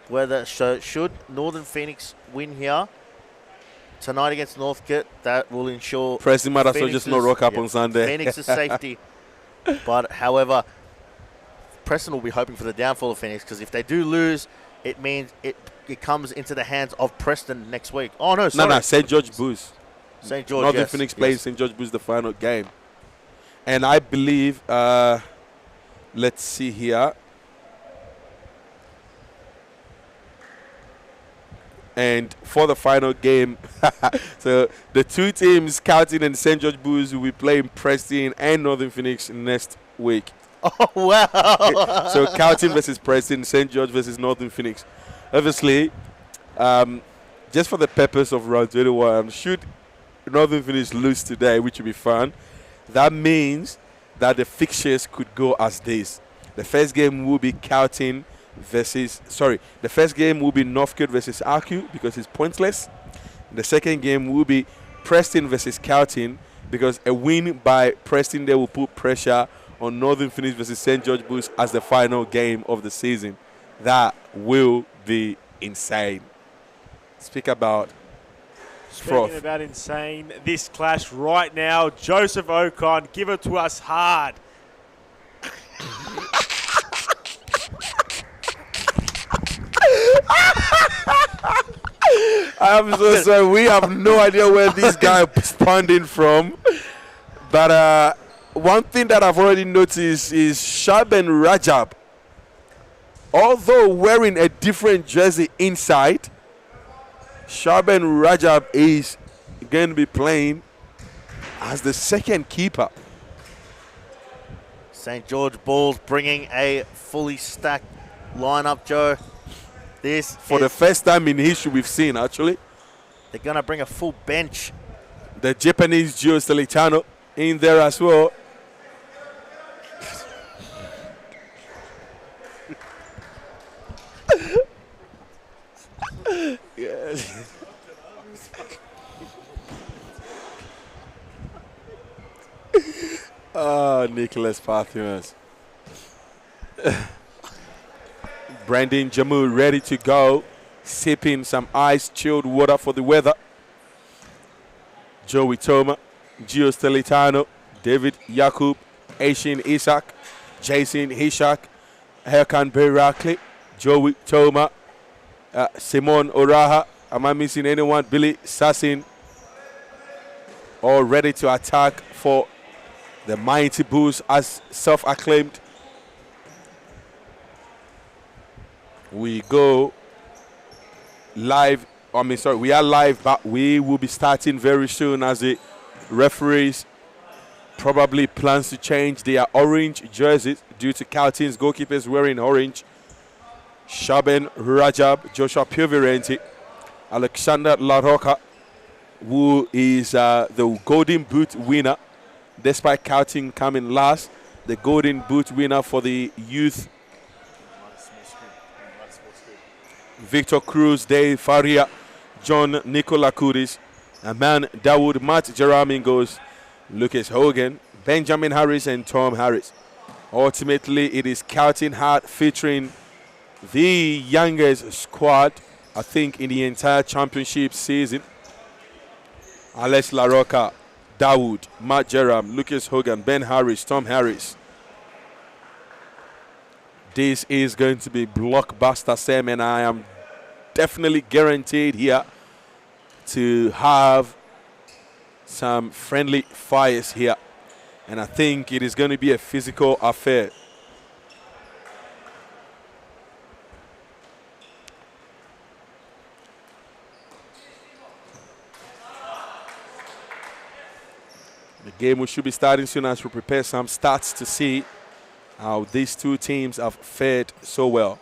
C: whether should Northern Phoenix win here tonight against Northcote. That will ensure
A: Preston might as well just not rock up on Sunday.
C: Phoenix's safety. But however, Preston will be hoping for the downfall of Phoenix, because if they do lose, it means it comes into the hands of Preston next week. Oh no, sorry.
A: No, St. George Bulls.
C: St. George.
A: Northern Phoenix plays St. George Bulls the final game, and I believe. Let's see here. And for the final game, so the two teams, Carlton and St. George Bulls, will be playing Preston and Northern Phoenix next week.
C: Oh, wow.
A: So Carlton versus Preston, St. George versus Northern Phoenix. Obviously, just for the purpose of round 21, should Northern Phoenix lose today, which will be fun, that means that the fixtures could go as this. The first game will be Carlton the first game will be Northcote versus RQ because it's pointless. The second game will be Preston versus Carlton because a win by Preston there will put pressure on Northern Phoenix versus St. George Bulls as the final game of the season. That will be insane. Speaking about
D: insane, this clash right now, Joseph Ocon, give it to us hard.
A: I'm so sorry. We have no idea where this guy spawned in from. But one thing that I've already noticed is Shaban Rajab, although wearing a different jersey inside, Shaban Rajab is going to be playing as the second keeper.
C: St. George Bulls bringing a fully stacked lineup, Joe. This
A: For the first time in history we've seen, actually.
C: They're going to bring a full bench.
A: The Japanese Gio Stelitano in there as well. Yes. Nicholas Pathias. Brandon Jamu ready to go. Sipping some ice chilled water for the weather. Joey Toma, Gio Stelitano, David Yakub, Ashin Isak, Jason Hishak, Herkan Berakli, Joey Toma, Simon Oraha. Am I missing anyone? Billy Sassin. All ready to attack for the mighty Bulls as self-acclaimed. We go live. We are live, but we will be starting very soon as the referees probably plans to change their orange jerseys due to Calton's goalkeepers wearing orange. Shaben Rajab, Joshua Piovirenti, Alexander LaRocca, who is the Golden Boot winner, despite Calton coming last. The Golden Boot winner for the youth. Victor Cruz, Dave Faria, John Nicola Kudis, Aman Dawood, Matt Jeramingos, Lucas Hogan, Benjamin Harris, and Tom Harris. Ultimately, it is Calton Hart featuring the youngest squad, I think, in the entire championship season. Alex LaRocca, Dawood, Matt Jeram, Lucas Hogan, Ben Harris, Tom Harris. This is going to be blockbuster, Sam, and I am definitely guaranteed here to have some friendly fires here. And I think it is going to be a physical affair. The game should be starting soon as we prepare some stats to see how these two teams have fared so well.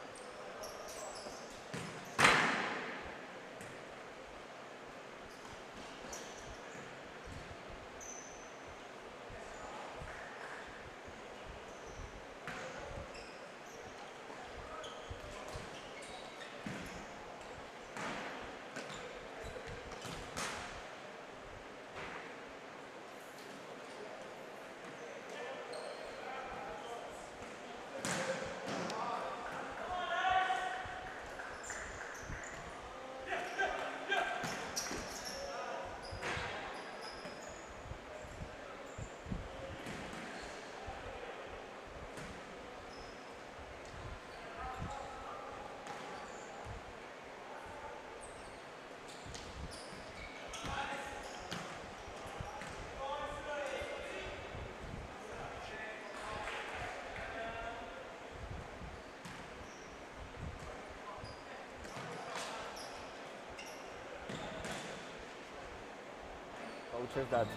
E: Coaches that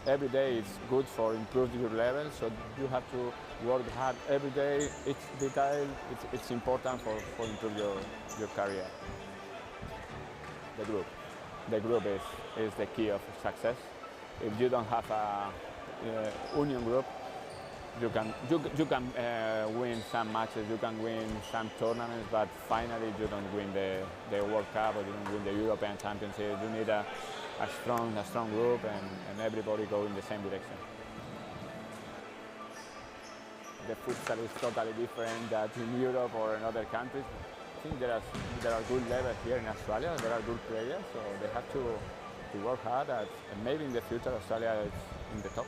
E: every day is good for improving your level, so you have to work hard every day. Each detail, it's important for improve your career. The group is the key of success. If you don't have a union group, you can win some matches, you can win some tournaments, but finally you don't win the World Cup or you don't win the European Championship. You need a strong group and everybody go in the same direction. The futsal is totally different than in Europe or in other countries. I think there are good levels here in Australia. There are good players, so they have to work hard. And maybe in the future Australia is in the top.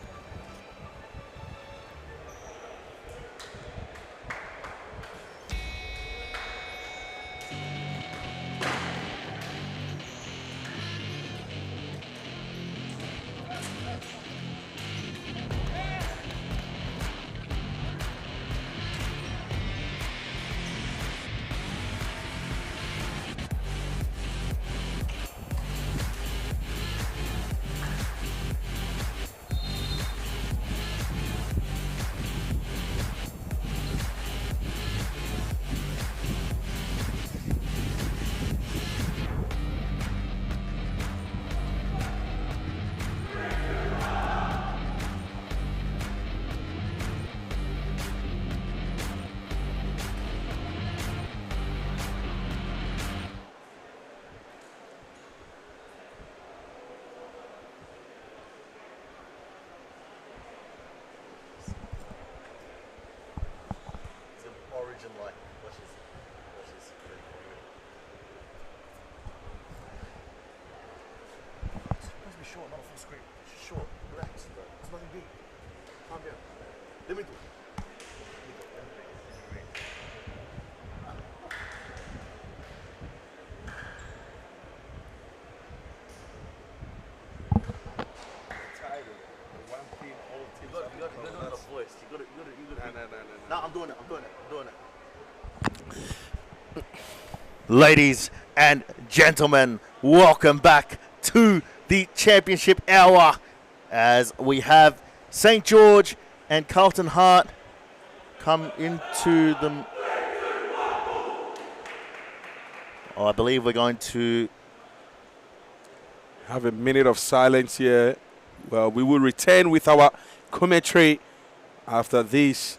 C: No, I'm doing it. Ladies and gentlemen, welcome back to the Championship Hour as we have St. George and Carlton Hart come into the... I believe we're going to
A: have a minute of silence here. Well, we will return with our commentary after this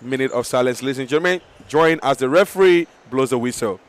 A: minute of silence. Ladies and gentlemen, join as the referee blows the whistle.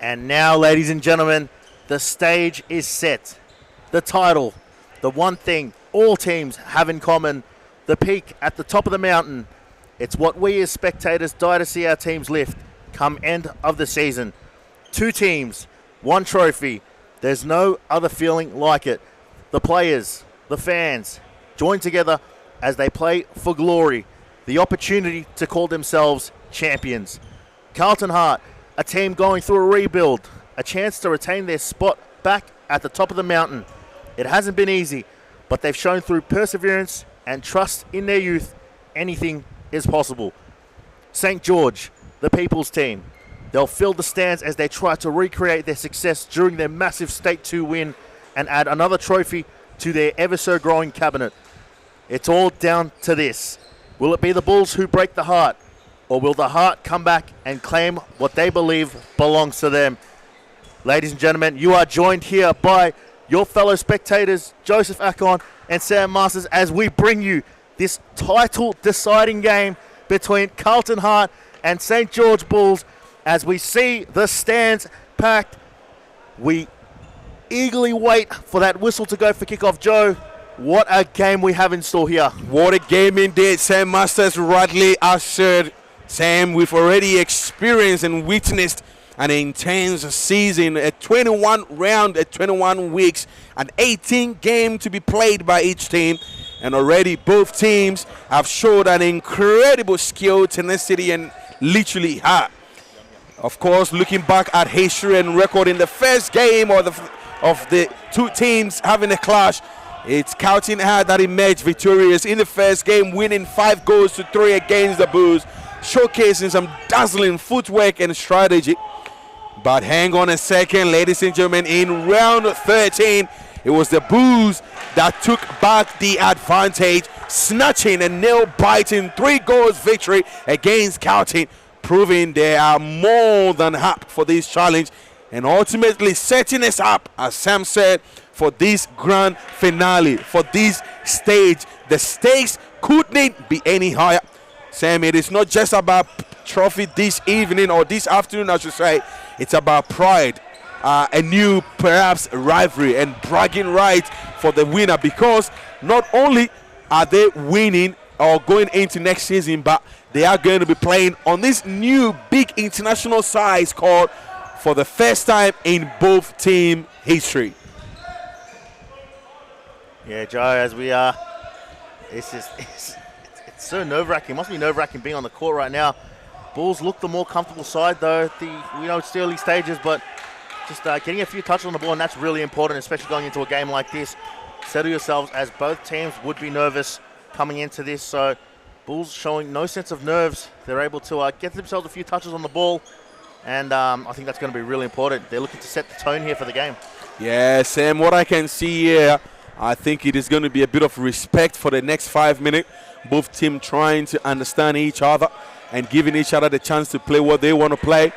C: And now, ladies and gentlemen, the stage is set. The title, the one thing all teams have in common, the peak at the top of the mountain. It's what we as spectators die to see our teams lift come end of the season. 2 teams, 1 trophy. There's no other feeling like it. The players, the fans, join together as they play for glory, the opportunity to call themselves champions. Carlton Hart, a team going through a rebuild, a chance to retain their spot back at the top of the mountain. It hasn't been easy, but they've shown through perseverance and trust in their youth, anything is possible. St. George, the people's team. They'll fill the stands as they try to recreate their success during their massive State 2 win and add another trophy to their ever-so-growing cabinet. It's all down to this. Will it be the Bulls who break the heart? Or will the Heart come back and claim what they believe belongs to them? Ladies and gentlemen, you are joined here by your fellow spectators, Joseph Akon and Sam Masters, as we bring you this title-deciding game between Carlton Hart and St. George Bulls. As we see the stands packed, we eagerly wait for that whistle to go for kickoff. Joe, what a game we have in store here.
A: What a game indeed, Sam Masters rightly ushered. Sam, we've already experienced and witnessed an intense season, a 21 round, a 21 weeks, an 18 game to be played by each team. And already both teams have showed an incredible skill, tenacity, and literally heart. Of course, looking back at history and record in the first game of the 2 teams having a clash, it's Carlton Hart that emerged victorious in the first game, winning 5-3 against the Bulls, showcasing some dazzling footwork and strategy. But hang on a second, ladies and gentlemen, in round 13, it was the Bulls that took back the advantage, snatching a nail-biting 3 victory against Carlton, proving they are more than up for this challenge and ultimately setting us up, as Sam said, for this grand finale, for this stage. The stakes couldn't be any higher. Sam, it is not just about trophy this evening or this afternoon, I should say. It's about pride, a new perhaps rivalry and bragging rights for the winner, because not only are they winning or going into next season, but they are going to be playing on this new big international size called for the first time in both team history.
C: Yeah, Joe, as we are, it's so nerve-wracking. It must be nerve-wracking being on the court right now. Bulls look the more comfortable side, though. We know it's the early stages, but just getting a few touches on the ball, and that's really important, especially going into a game like this. Settle yourselves, as both teams would be nervous coming into this. So Bulls showing no sense of nerves. They're able to get themselves a few touches on the ball, and I think that's going to be really important. They're looking to set the tone here for the game.
A: Yeah, Sam, what I can see here, I think it is going to be a bit of respect for the next 5 minutes. Both teams trying to understand each other and giving each other the chance to play what they want to play.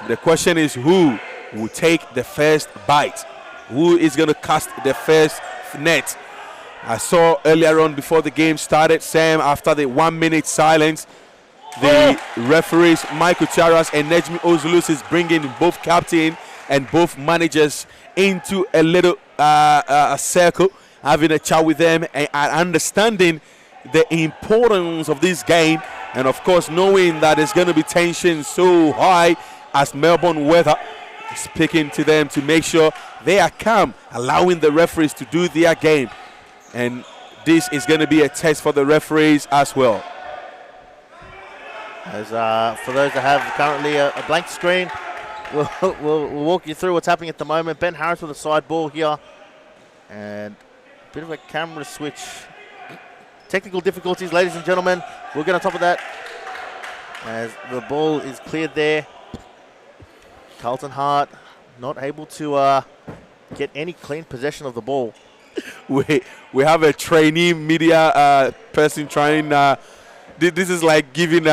A: The question is, who will take the first bite? Who is going to cast the first net? I saw earlier on before the game started, Sam, after the 1 minute silence, the referees, Michael Charas and Nejmi Ozulus, is bringing both captain and both managers into a little a circle, having a chat with them and understanding the importance of this game, and of course knowing that there's going to be tension so high as Melbourne weather, speaking to them to make sure they are calm, allowing the referees to do their game. And this is going to be a test for the referees as well.
C: As for those that have currently a blank screen, we'll walk you through what's happening at the moment. Ben Harris with a side ball here, and a bit of a camera switch. Technical difficulties, ladies and gentlemen. We'll get on top of that as the ball is cleared there. Carlton Hart not able to get any clean possession of the ball.
A: We have a trainee media person trying. This is like giving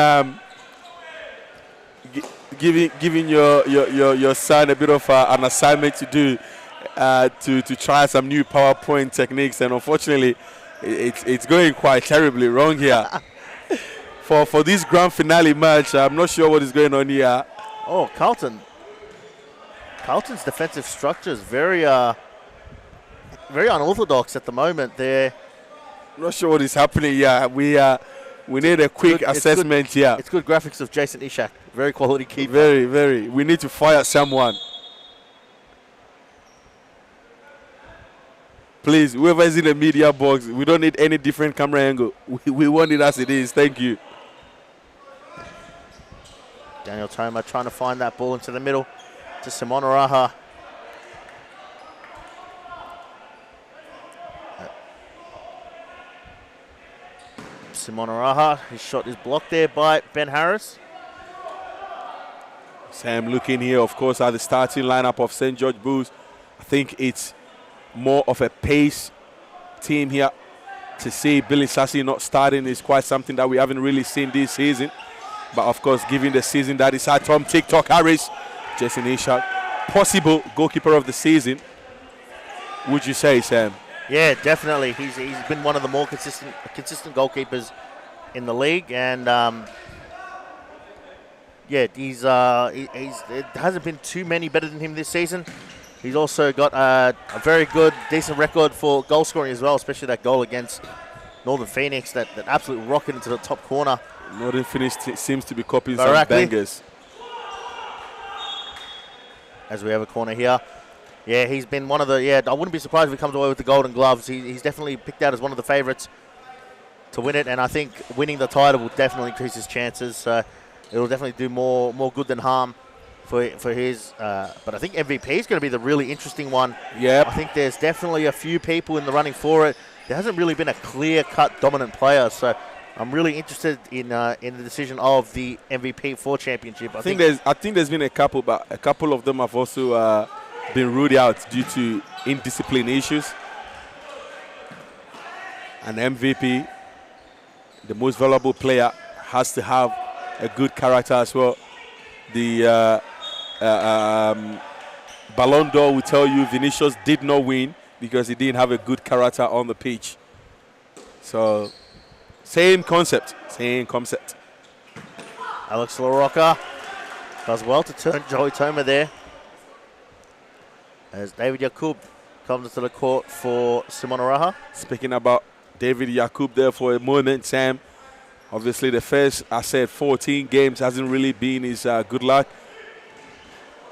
A: giving your son a bit of an assignment to do to try some new PowerPoint techniques, and unfortunately, it's going quite terribly wrong here. for this grand finale match, I'm not sure what is going on here.
C: Oh, Carlton's defensive structure is very unorthodox at the moment. They're
A: not sure what is happening here. We need a quick assessment here.
C: It's good graphics of Jason Ishak. Very quality keeper.
A: Very, very. We need to fire someone. Please, whoever is in the media box, we don't need any different camera angle. We want it as it is. Thank you.
C: Daniel Toma trying to find that ball into the middle to Simon Araha. Simon Araha, his shot is blocked there by Ben Harris.
A: Sam looking here, of course, at the starting lineup of St. George Bulls. I think it's more of a pace team here. To see Billy Sassy not starting is quite something that we haven't really seen this season. But of course, given the season that is at Tom TikTok Harris, Jason Ishak, possible goalkeeper of the season, would you say, Sam?
C: Yeah, definitely. He's been one of the more consistent goalkeepers in the league, and yeah, it hasn't been too many better than him this season. He's also got a very good, decent record for goal scoring as well, especially that goal against Northern Phoenix, that absolute rocket into the top corner.
A: Northern Phoenix seems to be copying some bangers.
C: As we have a corner here. Yeah, he's been one of the, I wouldn't be surprised if he comes away with the Golden Gloves. He's definitely picked out as one of the favourites to win it, and I think winning the title will definitely increase his chances. So it will definitely do more good than harm for his. But I think MVP is going to be the really interesting one.
A: Yeah,
C: I think there's definitely a few people in the running for it. There hasn't really been a clear-cut dominant player, so I'm really interested in the decision of the MVP for championship. I think
A: there's been a couple, but a couple of them have also been ruled out due to indiscipline issues. An MVP, the most valuable player, has to have a good character as well. The Ballon d'Or will tell you Vinicius did not win because he didn't have a good character on the pitch. So, same concept.
C: Alex LaRocca does well to turn Joey Toma there. As David Yakub comes to the court for Simon Araha.
A: Speaking about David Yakub there for a moment, Sam. Obviously, the first, 14 games hasn't really been his good luck.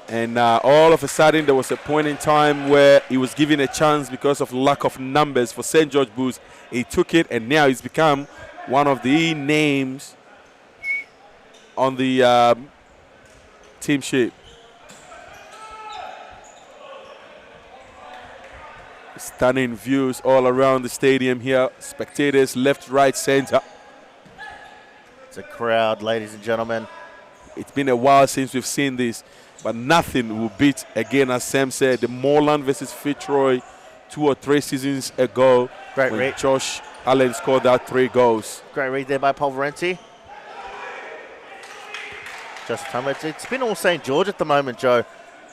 A: And all of a sudden, there was a point in time where he was given a chance because of lack of numbers for St. George Bulls. He took it, and now he's become one of the names on the team sheet. Stunning views all around the stadium here. Spectators left, right, center.
C: It's a crowd, ladies and gentlemen.
A: It's been a while since we've seen this, but nothing will beat, again, as Sam said, the Moreland versus Fitzroy 2 or 3 seasons ago.
C: Great
A: when
C: read.
A: Josh Allen scored that 3 goals.
C: Great read there by Polverenti. Just it's been all St. George at the moment, Joe.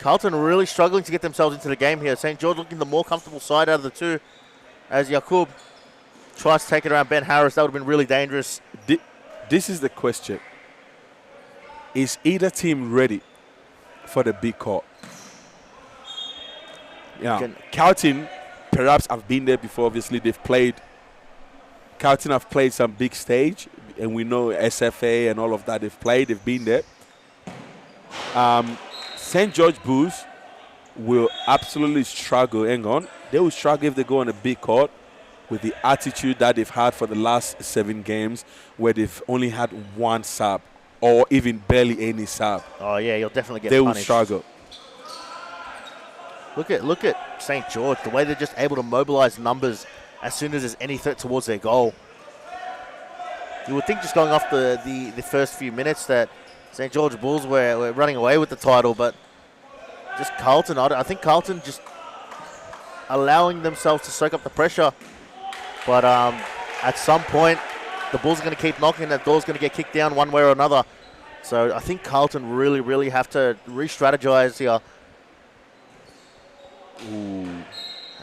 C: Carlton really struggling to get themselves into the game here. St. George looking the more comfortable side out of the two. As Yakub tries to take it around Ben Harris, that would have been really dangerous.
A: This is the question. Is either team ready for the big court? Yeah. Carlton, perhaps have been there before. Obviously, they've played. Carlton have played some big stage, and we know SFA and all of that. They've been there. St. George Bulls will absolutely struggle. Hang on. They will struggle if they go on a big court with the attitude that they've had for the last 7 games, where they've only had 1 sub or even barely any sub.
C: Oh, yeah, you'll definitely get
A: punished. They
C: will
A: struggle.
C: Look at St. George, the way they're just able to mobilize numbers as soon as there's any threat towards their goal. You would think just going off the first few minutes that St. George Bulls were running away with the title, but just Carlton, I think Carlton just allowing themselves to soak up the pressure. But at some point, the Bulls are going to keep knocking, that door's going to get kicked down one way or another. So I think Carlton really, really have to re-strategize here.
A: Ooh.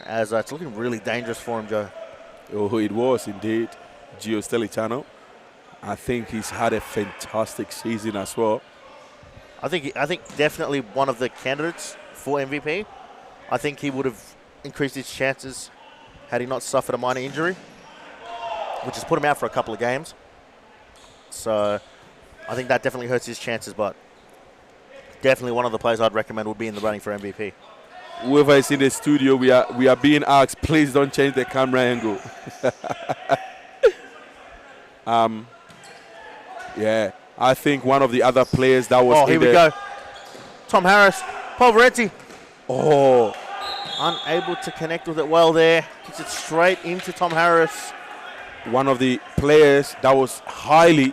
C: As it's looking really dangerous for him, Joe.
A: Oh, it was indeed. Gio Stelitano. I think he's had a fantastic season as well.
C: I think definitely one of the candidates for MVP. I think he would have increased his chances had he not suffered a minor injury, which has put him out for a couple of games. So I think that definitely hurts his chances, but definitely one of the players I'd recommend would be in the running for MVP.
A: Whoever is in the studio, we are being asked, please don't change the camera angle. Yeah, I think one of the other players that was
C: here we go. Tom Harris, Polverenti.
A: Oh,
C: unable to connect with it well there. Kicks it straight into Tom Harris.
A: One of the players that was highly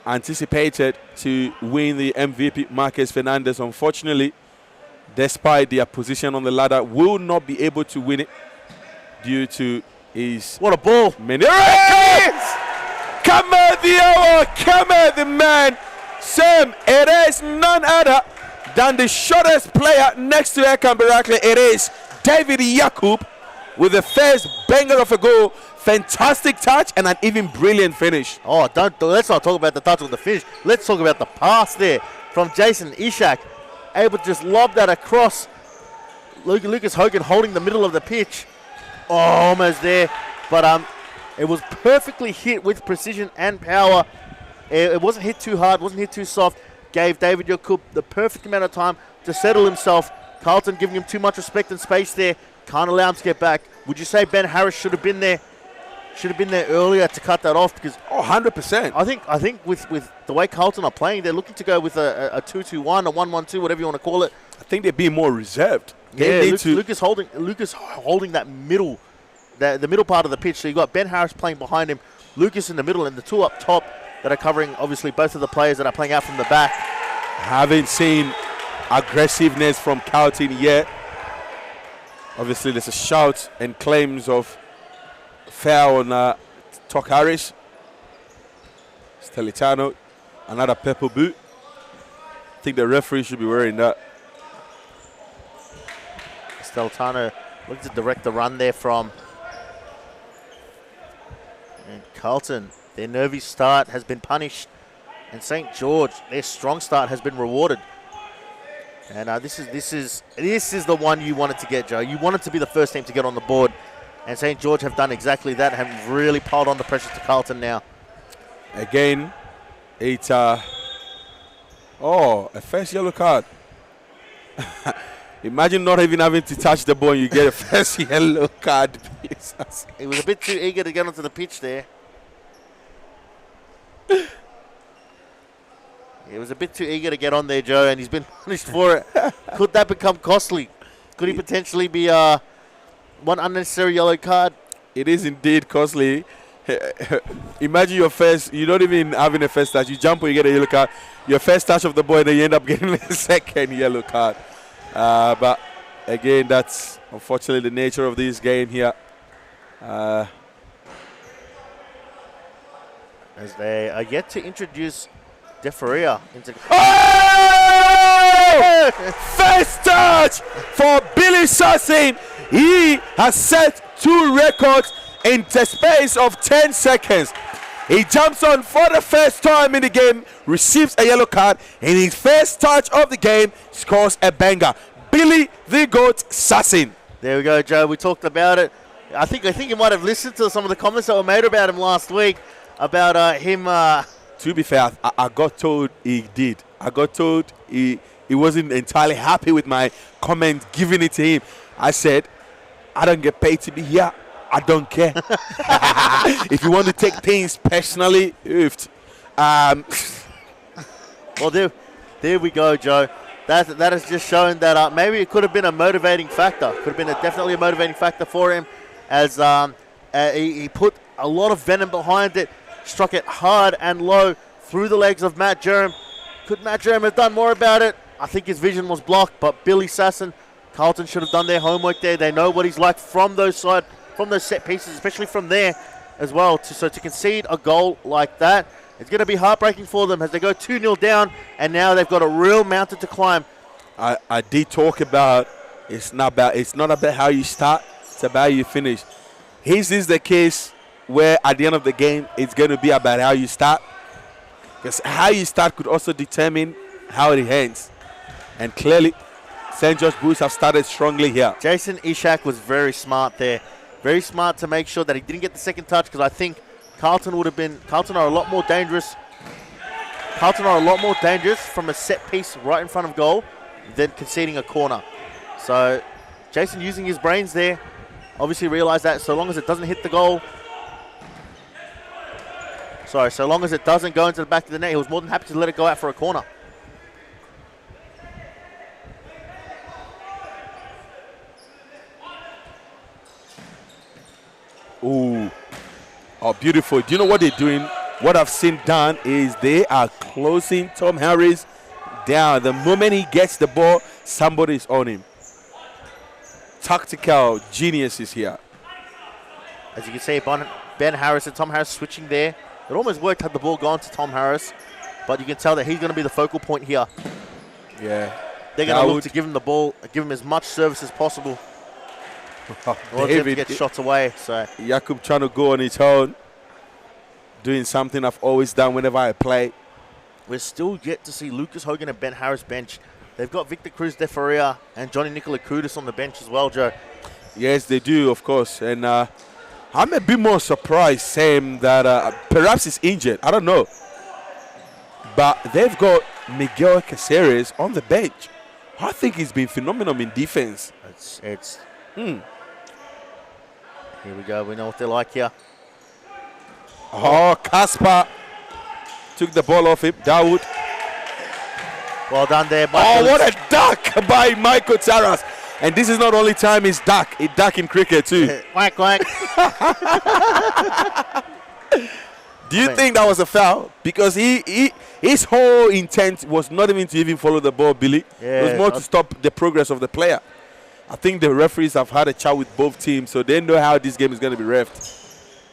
A: anticipated to win the MVP, Marcus Fernandez, unfortunately, despite their position on the ladder, will not be able to win it due to his...
C: What a ball.
A: Come at the hour, come at the man. Sam, it is none other than the shortest player next to Ekan Barakli. It is David Yakub with the first banger of a goal. Fantastic touch and an even brilliant finish.
C: Oh, let's not talk about the touch of the finish. Let's talk about the pass there from Jason Ishak. Able to just lob that across. Lucas Hogan holding the middle of the pitch. Oh, almost there. But it was perfectly hit with precision and power. It wasn't hit too hard, wasn't hit too soft. Gave David Yakub the perfect amount of time to settle himself. Carlton giving him too much respect and space there. Can't allow him to get back. Would you say Ben Harris should have been there? Should have been there earlier to cut that off? Because
A: 100%.
C: I think with the way Carlton are playing, they're looking to go with a 2-2-1, a 1-1-2, whatever you want to call it.
A: I think they're being more reserved.
C: Lucas holding that middle, the middle part of the pitch. So you got Ben Harris playing behind him, Lucas in the middle, and the two up top that are covering obviously both of the players that are playing out from the back.
A: Haven't seen aggressiveness from Carlton yet. Obviously, there's a shout and claims of foul on Tok Harris. Stelitano, another purple boot. I think the referee should be wearing that.
C: Stelitano looks to direct the run there from and Carlton. Their nervy start has been punished, and St. George, their strong start has been rewarded. And this is the one you wanted to get, Joe. You wanted to be the first team to get on the board, and St. George have done exactly that. Have really piled on the pressure to Carlton now.
A: Again, it's a first yellow card. Imagine not even having to touch the ball, you get a first yellow card.
C: He was a bit too eager to get onto the pitch there. He was a bit too eager to get on there, Joe, and he's been punished for it. Could that become costly? Could he potentially be one unnecessary yellow card?
A: It is indeed costly. Imagine your first, you're not even having a first touch. You jump and you get a yellow card. Your first touch of the ball, and then you end up getting a second yellow card. But again, that's unfortunately the nature of this game here.
C: As they are yet to introduce De Faria into...
A: Oh! First touch for Billy Sassin. He has set 2 records in the space of 10 seconds. He jumps on for the first time in the game, receives a yellow card, and his first touch of the game scores a banger. Billy the Goat Sassin.
C: There we go, Joe. We talked about it. I think you might have listened to some of the comments that were made about him last week, about him...
A: To be fair, I got told he did. I got told he wasn't entirely happy with my comment, giving it to him. I said, I don't get paid to be here. I don't care. If you want to take things personally,
C: well, there we go, Joe. That has just shown that maybe it could have been a motivating factor. Could have been definitely a motivating factor for him, as he put a lot of venom behind it, struck it hard and low through the legs of Matt Jerem. Could Matt Jerem have done more about it? I think his vision was blocked, but Billy Sassin, Carlton should have done their homework there. They know what he's like from those set pieces, especially from there as well. So to concede a goal like that, it's going to be heartbreaking for them as they go 2-0 down, and now they've got a real mountain to climb.
A: I did talk about it's not about how you start, it's about how you finish. His is the case where at the end of the game it's going to be about how you start, because how you start could also determine how it ends. And clearly St. George Bulls have started strongly here.
C: Jason Ishak was very smart there. Very smart to make sure that he didn't get the second touch, because I think Carlton are a lot more dangerous. Carlton are a lot more dangerous from a set piece right in front of goal than conceding a corner. So Jason using his brains there, obviously realized that so long as it doesn't hit the goal, so long as it doesn't go into the back of the net, he was more than happy to let it go out for a corner.
A: Ooh. Oh, beautiful. Do you know what they're doing? What I've seen done is they are closing Tom Harris down. The moment he gets the ball, somebody's on him. Tactical genius is here.
C: As you can see, Ben Harris and Tom Harris switching there. It almost worked had the ball gone to Tom Harris, but you can tell that he's going to be the focal point here.
A: Yeah.
C: They're going to look to give him the ball, give him as much service as possible. Or to get shots away. So
A: Jakub trying to go on his own, doing something I've always done whenever I play.
C: We're still yet to see Lucas Hogan and Ben Harris bench. They've got Victor Cruz de Faria and Johnny Nicola Kudus on the bench as well, Joe.
A: Yes, they do, of course. And I'm a bit more surprised, Sam, that perhaps he's injured. I don't know. But they've got Miguel Caceres on the bench. I think he's been phenomenal in defense.
C: Here we go. We know what they're like here.
A: Oh, Kasper took the ball off him. Dawood.
C: Well done there,
A: Michael. Oh, what a duck by Michael Taras. And this is not only time he's duck. He duck in cricket too.
C: Quack, quack.
A: Do you think that was a foul? Because his whole intent was not even to follow the ball, Billy.
C: Yeah,
A: it was more to stop the progress of the player. I think the referees have had a chat with both teams, so they know how this game is going to be reffed.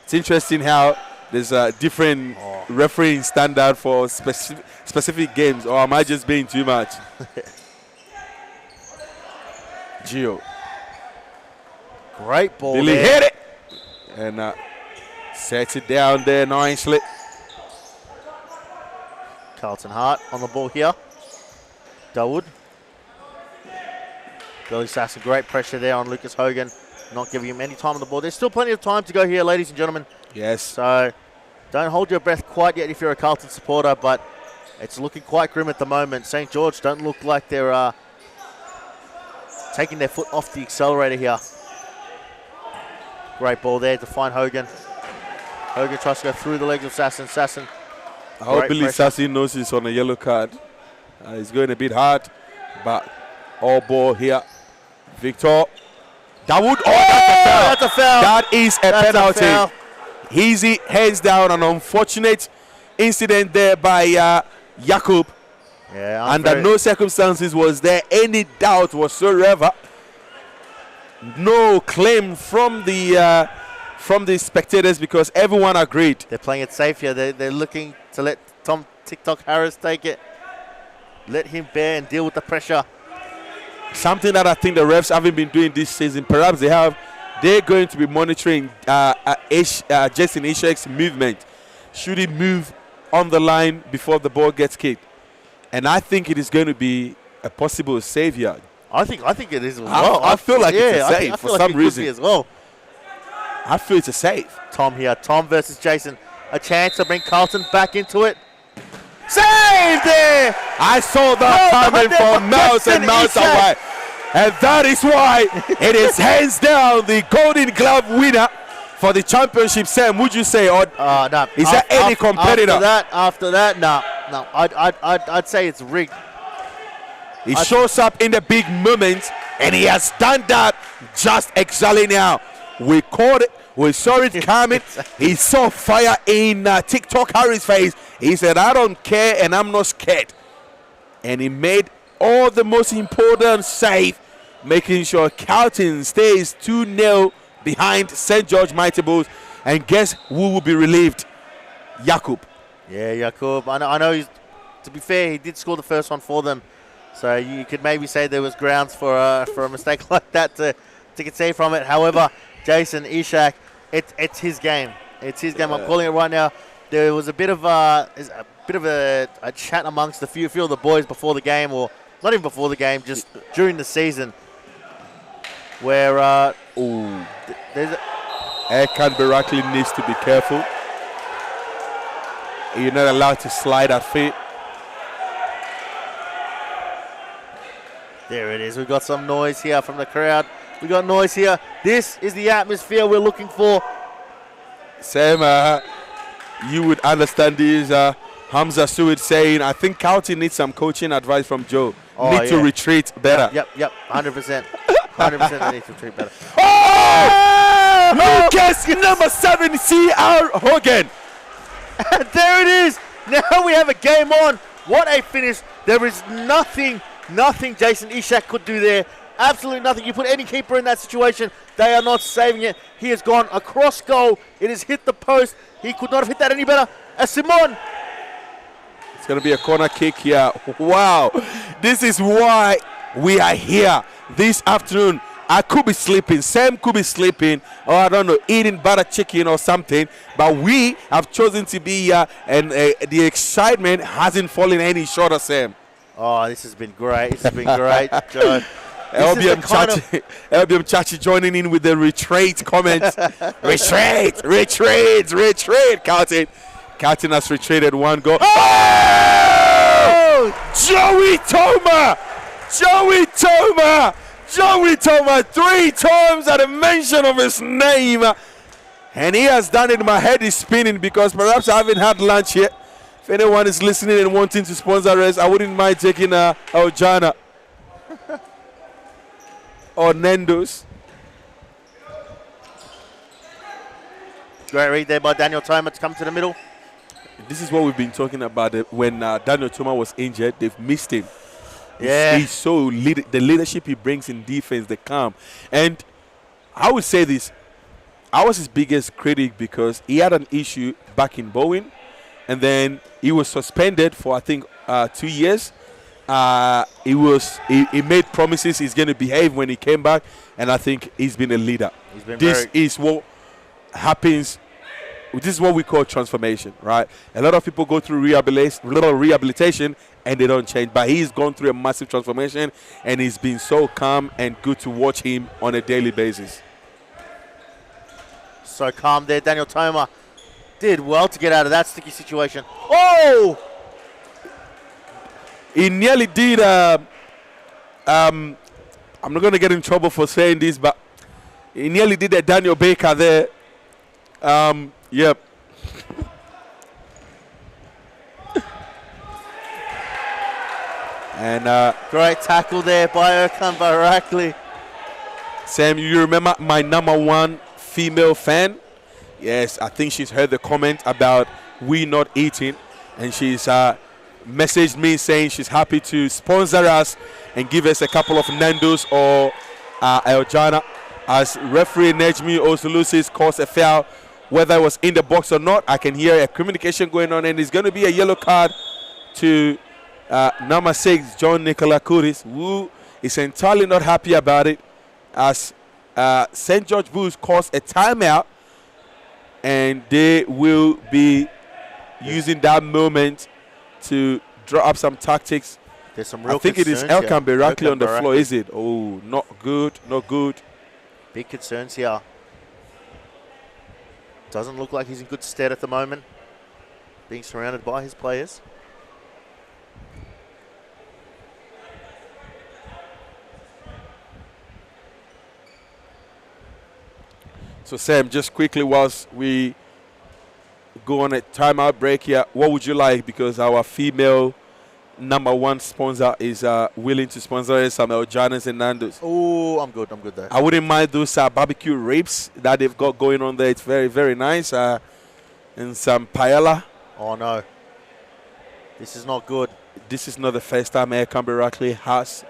A: It's interesting how there's a different refereeing standard for specific games. Or am I just being too much? Gio.
C: Great ball
A: Billy
C: there.
A: hit it. And sets it down there nicely.
C: Carlton Hart on the ball here. Dawood. Billy Sasson, great pressure there on Lucas Hogan, not giving him any time on the ball. There's still plenty of time to go here, ladies and gentlemen.
A: Yes.
C: So don't hold your breath quite yet if you're a Carlton supporter, but it's looking quite grim at the moment. St. George don't look like they're taking their foot off the accelerator here. Great ball there to find Hogan. Hogan tries to go through the legs of Sasson. Sasson
A: I hope
C: Great
A: Billy
C: pressure.
A: Sassi knows he's on a yellow card. He's going a bit hard, but all ball here. Victor. That would. Oh,
C: That's a foul.
A: That is a
C: That's
A: penalty.
C: foul.
A: Easy, hands down. An unfortunate incident there by Jakub.
C: Yeah,
A: Under no circumstances was there any doubt whatsoever. No claim from the spectators because everyone agreed.
C: They're playing it safe here. They're looking to let Tom TikTok Harris take it. Let him bear and deal with the pressure.
A: Something that I think the refs haven't been doing this season. Perhaps they have. They're going to be monitoring Jason Ishak's movement. Should he move on the line before the ball gets kicked? And I think it is going to be a possible save here.
C: I think it is as well.
A: I feel like it's a
C: I
A: save
C: feel
A: for
C: like
A: some
C: it could
A: reason.
C: be as well.
A: I feel it's a save.
C: Tom here. Tom versus Jason. A chance to bring Carlton back into it. Save there!
A: I saw that coming from miles and miles away. And that is why it is hands down the Golden Glove winner for the championship. Sam, would you say? Or
C: No.
A: is there any competitor?
C: After that, no. I'd say it's rigged.
A: He shows up in the big moments, and he has done that just exactly now. We caught it. We saw it coming. He saw fire in TikTok Harry's face. He said, I don't care, and I'm not scared. And he made all the most important save, making sure Carlton stays 2-0 behind St. George Mighty Bulls. And guess who will be relieved? Jakub.
C: Yeah, Jakub. I know to be fair, he did score the first one for them. So you could maybe say there was grounds for a mistake like that to get saved from it. However, Jason Ishak, it's his game. It's his game. I'm calling it right now. There was a bit of a chat amongst a few of the boys before the game, or not even before the game, just during the season, where there's
A: Erkan Barakli needs to be careful. You're not allowed to slide at feet.
C: There it is. We've got some noise here from the crowd. We got noise here. This is the atmosphere we're looking for.
A: Sam, you would understand this. Hamza Suid saying, I think Carlton needs some coaching advice from Joe. Need to retreat better.
C: Yep. 100%. 100% they need to retreat better.
A: Lucas, number 7, C.R. Hogan.
C: And there it is. Now we have a game on. What a finish. There is nothing Jason Ishak could do there. Absolutely nothing. You put any keeper in that situation, they are not saving it. He has gone across goal. It has hit the post. He could not have hit that any better. Simon.
A: It's going to be a corner kick here. Wow. This is why we are here this afternoon. I could be sleeping. Sam could be sleeping. Or I don't know, eating butter chicken or something. But we have chosen to be here. And the excitement hasn't fallen any shorter, Sam.
C: Oh, this has been great. This has been great, Joe.
A: LBM Chachi joining in with the retreat comments. retreat, Carlton. Carlton has retreated 1 goal. Oh! Joey Toma 3 times at the mention of his name. And he has done it. My head is spinning because perhaps I haven't had lunch yet. If anyone is listening and wanting to sponsor us, I wouldn't mind taking Aljana or Nando's.
C: Great read there by Daniel Toma to come to the middle.
A: This is what we've been talking about. When Daniel Toma was injured, they've missed him.
C: Yeah.
A: He's so the leadership he brings in defense, the calm. And I would say this. I was his biggest critic because he had an issue back in Bowen. And then he was suspended for, I think, 2 years. He made promises he's going to behave when he came back. And I think he's been a leader. This is what happens. This is what we call transformation, right? A lot of people go through rehabilitation and they don't change. But he's gone through a massive transformation. And he's been so calm and good to watch him on a daily basis.
C: So calm there. Daniel Toma did well to get out of that sticky situation. Oh!
A: He nearly did. I'm not going to get in trouble for saying this, but he nearly did a Daniel Baker there. Yep. And
C: great tackle there by Okan Barakli.
A: Sam, you remember my #1 female fan? Yes, I think she's heard the comment about we not eating, and she's messaged me saying she's happy to sponsor us and give us a couple of Nando's or Eljana, as referee Nejmi Osulusis calls a foul. Whether it was in the box or not, I can hear a communication going on, and it's going to be a yellow card to number 6, John Nicola Kuris, who is entirely not happy about it, as St. George Bulls calls a timeout, and they will be using that moment to draw up some tactics.
C: There's some real
A: I think it is Elkan Barakli on the floor, is it? Oh, not good, not good.
C: Big concerns here. Doesn't look like he's in good stead at the moment, being surrounded by his players.
A: So Sam, just quickly whilst we go on a timeout break here, what would you like? Because our female #1 sponsor is willing to sponsor us some Eljanas and Nando's.
C: Oh, I'm good there.
A: I wouldn't mind those barbecue ribs that they've got going on there. It's very, very nice. And some paella.
C: Oh no, this is not good.
A: This is not the first time Elkan Barakli has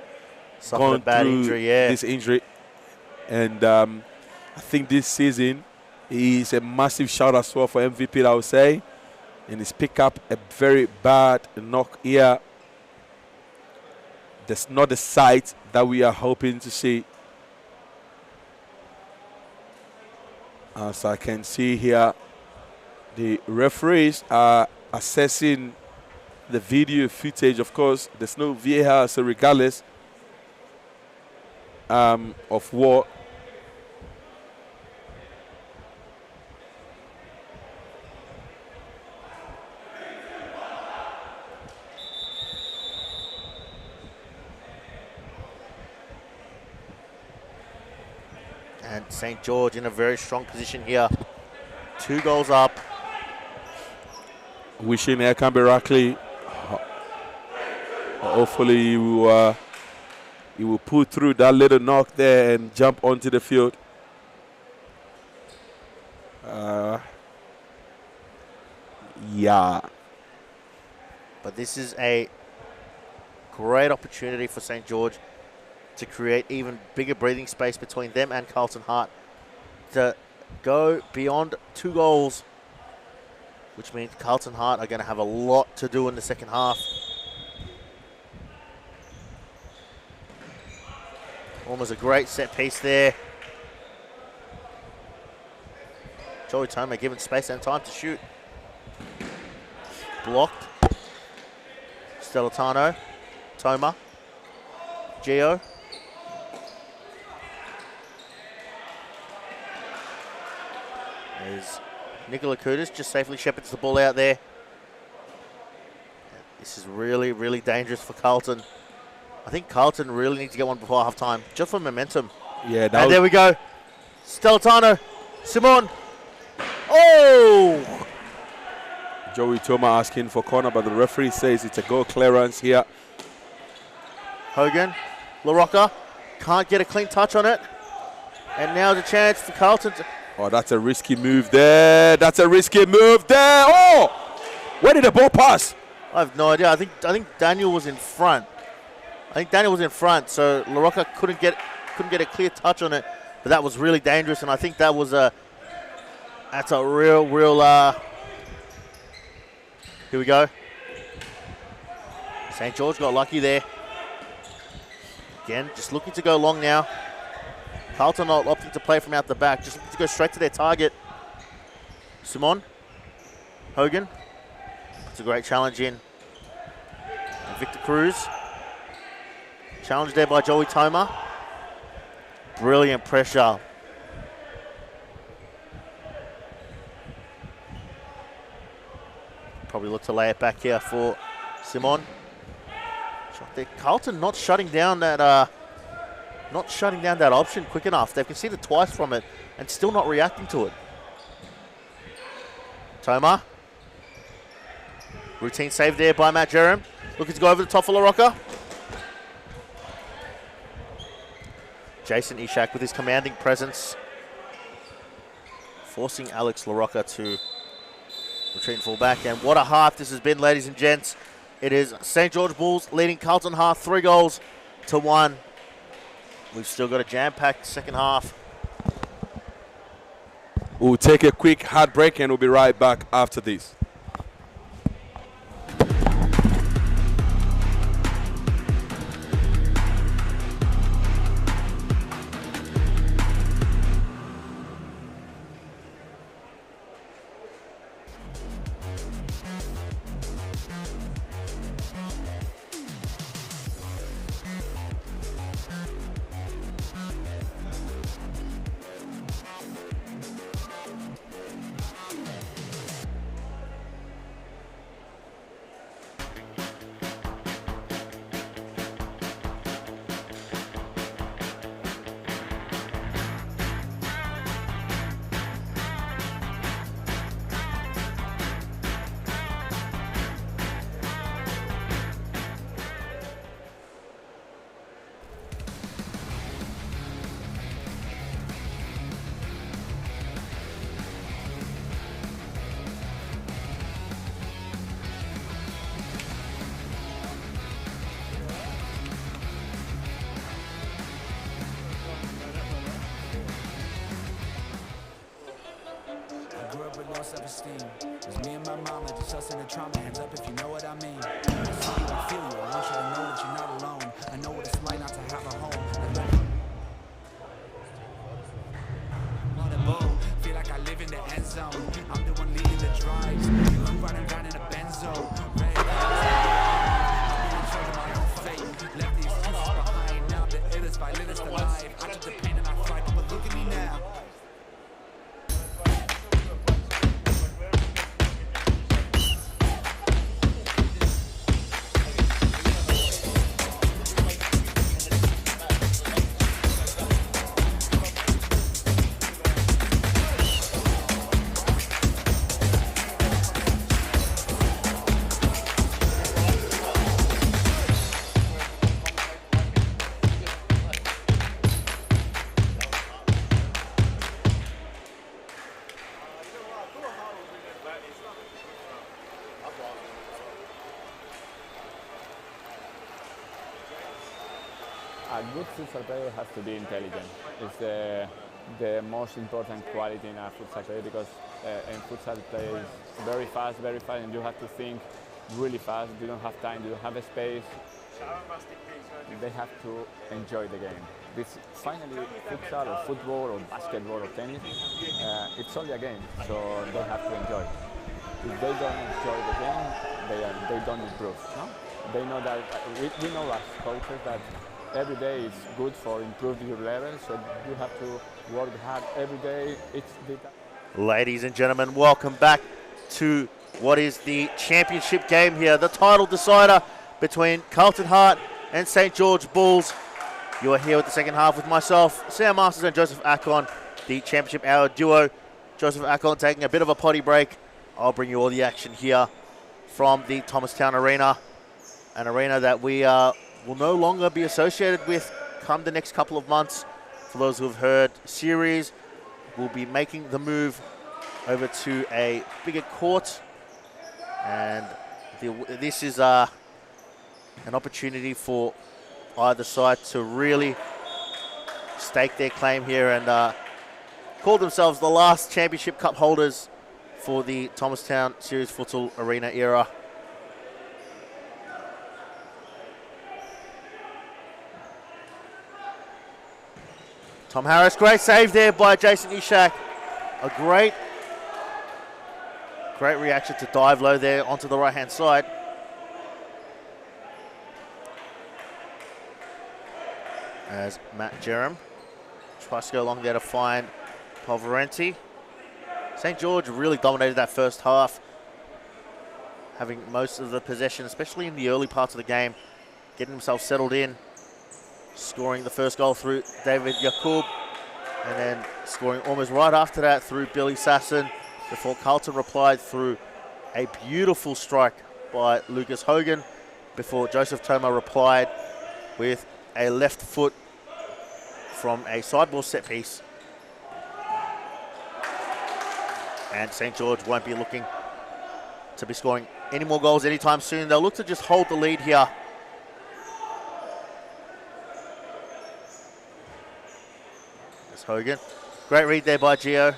C: Suffered
A: gone
C: a bad
A: through
C: injury, yeah.
A: this injury. And I think this season he's a massive shout as well for MVP, I would say. And he's picked up a very bad knock here. That's not the sight that we are hoping to see. As I can see here, the referees are assessing the video footage. Of course, there's no VAR, so regardless of what
C: And St. George in a very strong position here. 2 goals up.
A: wishing Elkan Barakli, hopefully he will pull through that little knock there and jump onto the field. Yeah.
C: But this is a great opportunity for St. George to create even bigger breathing space between them and Carlton Hart to go beyond 2 goals, which means Carlton Hart are going to have a lot to do in the second half. Almost a great set piece there. Joey Toma given space and time to shoot. Blocked. Stellatano. Toma. Gio. There's Nicola Kudas, just safely shepherds the ball out there. This is really, really dangerous for Carlton. I think Carlton really need to get one before half-time, just for momentum.
A: Yeah,
C: and there we go. Stellatano. Simon. Oh!
A: Joey Toma asking for corner, but the referee says it's a goal clearance here.
C: Hogan. LaRocca. Can't get a clean touch on it. And now the chance for Carlton to...
A: Oh, that's a risky move there. That's a risky move there. Oh! Where did the ball pass?
C: I have no idea. I think Daniel was in front. So LaRocca couldn't get a clear touch on it. But that was really dangerous, and I think that was that's a real here we go. St. George got lucky there. Again, just looking to go long now. Carlton not opting to play from out the back, just looking to go straight to their target. Simon. Hogan. It's a great challenge in. And Victor Cruz. Challenge there by Joey Toma. Brilliant pressure. Probably look to lay it back here for Simon. Shot there. Carlton not shutting down that option quick enough. They've conceded twice from it and still not reacting to it. Toma. Routine save there by Matt Jerem. Looking to go over the top for LaRocca. Jason Ishak with his commanding presence, forcing Alex LaRocca to retreat and fall back. And what a half this has been, ladies and gents. It is St. George Bulls leading Carlton Hearth 3-1. We've still got a jam-packed second half.
A: We'll take a quick hard break and we'll be right back after this.
F: Self-esteem. It's me and my mama, just us in the trauma. Hands up if you know what I mean. I see you, I feel you. I want you to know that you're not alone. I know what it's like not to have a home. On the boat, feel like I live in the end zone. I'm the one leading the drives. I'm riding down in a benzo. Red, I'm being charged of my own fate. Left the excuses behind. Now the illest, violentest alive. I took the pain and I fight, but look at me now.
E: A good futsal player has to be intelligent. It's the most important quality in a futsal player because in futsal play is very fast, and you have to think really fast. You don't have time, you don't have a space. They have to enjoy the game. This finally futsal or football or basketball or tennis, it's only a game, so they have to enjoy. If they don't enjoy the game, they don't improve. No? They know that we know as coaches that every day is good for improving your level, so you have to work hard every day.
C: Ladies and gentlemen, welcome back to what is the championship game here, the title decider between Carlton Hearth and St. George Bulls. You are here with the second half with myself, Sam Masters and Joseph Akon, the championship hour duo. Joseph Akon taking a bit of a potty break. I'll bring you all the action here from the Thomastown Arena, an arena that we will no longer be associated with come the next couple of months. For those who have heard, series will be making the move over to a bigger court, and this is an opportunity for either side to really stake their claim here and call themselves the last championship cup holders for the Thomastown Series Futsal Arena era. Tom Harris, great save there by Jason Ishak. A great reaction to dive low there onto the right-hand side. As Matt Jerem tries to go along there to find Poverenti. St. George really dominated that first half, having most of the possession, especially in the early parts of the game, getting himself settled in, scoring the first goal through David Yacoub, and then scoring almost right after that through Billy Sasson, before Carlton replied through a beautiful strike by Lucas Hogan, before Joseph Toma replied with a left foot from a sideball set piece. And St. George won't be looking to be scoring any more goals anytime soon. They'll look to just hold the lead here. There's Hogan. Great read there by Gio.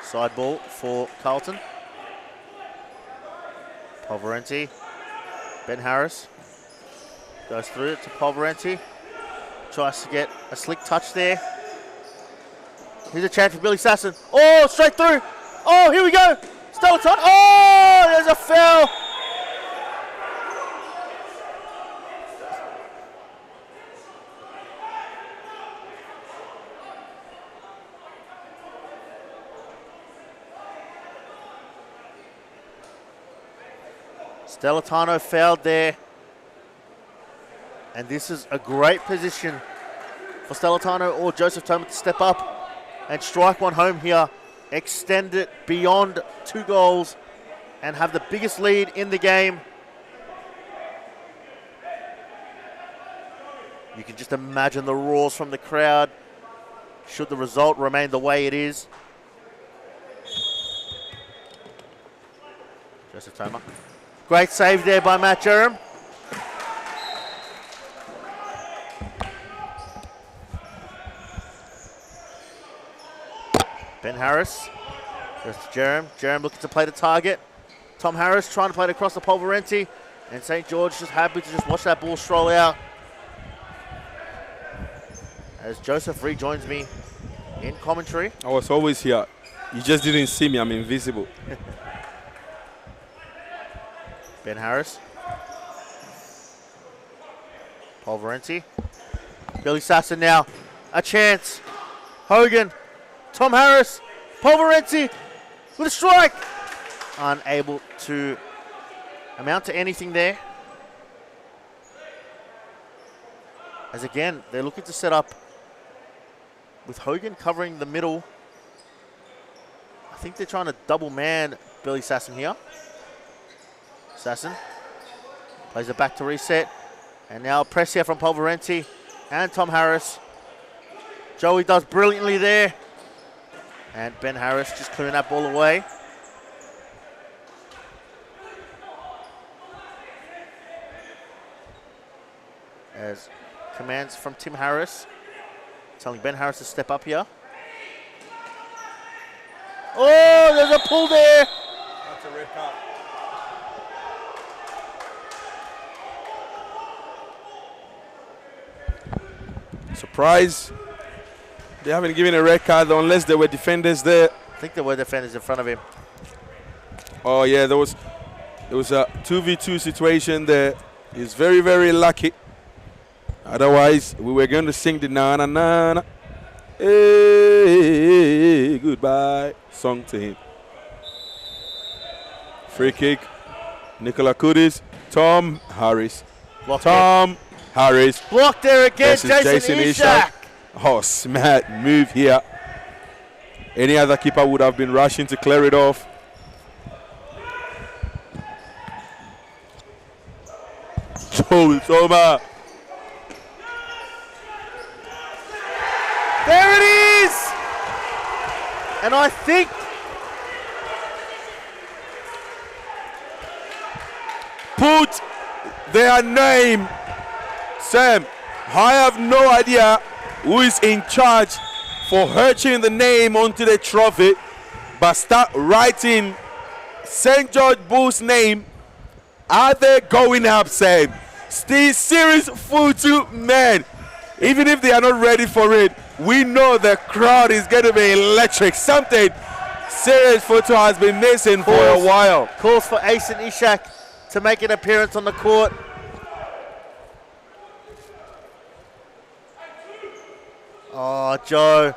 C: Side ball for Carlton. Polverenti. Ben Harris goes through it to Polverenti. Tries to get a slick touch there. Here's a chance for Billy Sasson. Oh, straight through. Oh, here we go. Stellaton. Oh, there's a foul. Stellatano fouled there. And this is a great position for Stellatano or Joseph Toma to step up and strike one home here. Extend it beyond 2 goals and have the biggest lead in the game. You can just imagine the roars from the crowd should the result remain the way it is. Joseph Toma. Great save there by Matt Jerem. Ben Harris goes to Jerem. Jerem looking to play the target. Tom Harris trying to play it across the Polverenti. And St. George just happy to just watch that ball stroll out. As Joseph rejoins me in commentary.
A: I was always here. You just didn't see me. I'm invisible.
C: Ben Harris. Polverenti. Billy Sasson now. A chance. Hogan. Tom Harris. Polverenti with a strike. Unable to amount to anything there. As again, they're looking to set up with Hogan covering the middle. I think they're trying to double man Billy Sasson here. Sasson plays it back to reset. And now press here from Polverenti and Tom Harris. Joey does brilliantly there. And Ben Harris just clearing that ball away. As commands from Tim Harris, telling Ben Harris to step up here. Oh, there's a pull there.
A: That's a red card. Surprise. They haven't given a red card unless there were defenders there.
C: I think there were defenders in front of him.
A: Oh, yeah, there was a 2v2 situation there. He's very, very lucky. Otherwise, we were going to sing the na-na-na-na. Hey, goodbye song to him. Free kick. Nicola Kudis. Tom Harris.
C: Blocked
A: Tom Harris.
C: Blocked there again,
A: versus
C: Jason Ishak.
A: Oh, smart move here. Any other keeper would have been rushing to clear it off. Joel Toma.
C: There it is! And I think
A: Put their name. Sam, I have no idea who is in charge for etching the name onto the trophy, but start writing St. George Bull's name. Are they going up, Sam? Still series photo, man. Even if they are not ready for it, we know the crowd is going to be electric. Something serious photo has been missing for a while.
C: calls for Asen Ishak to make an appearance on the court. Oh, Joe,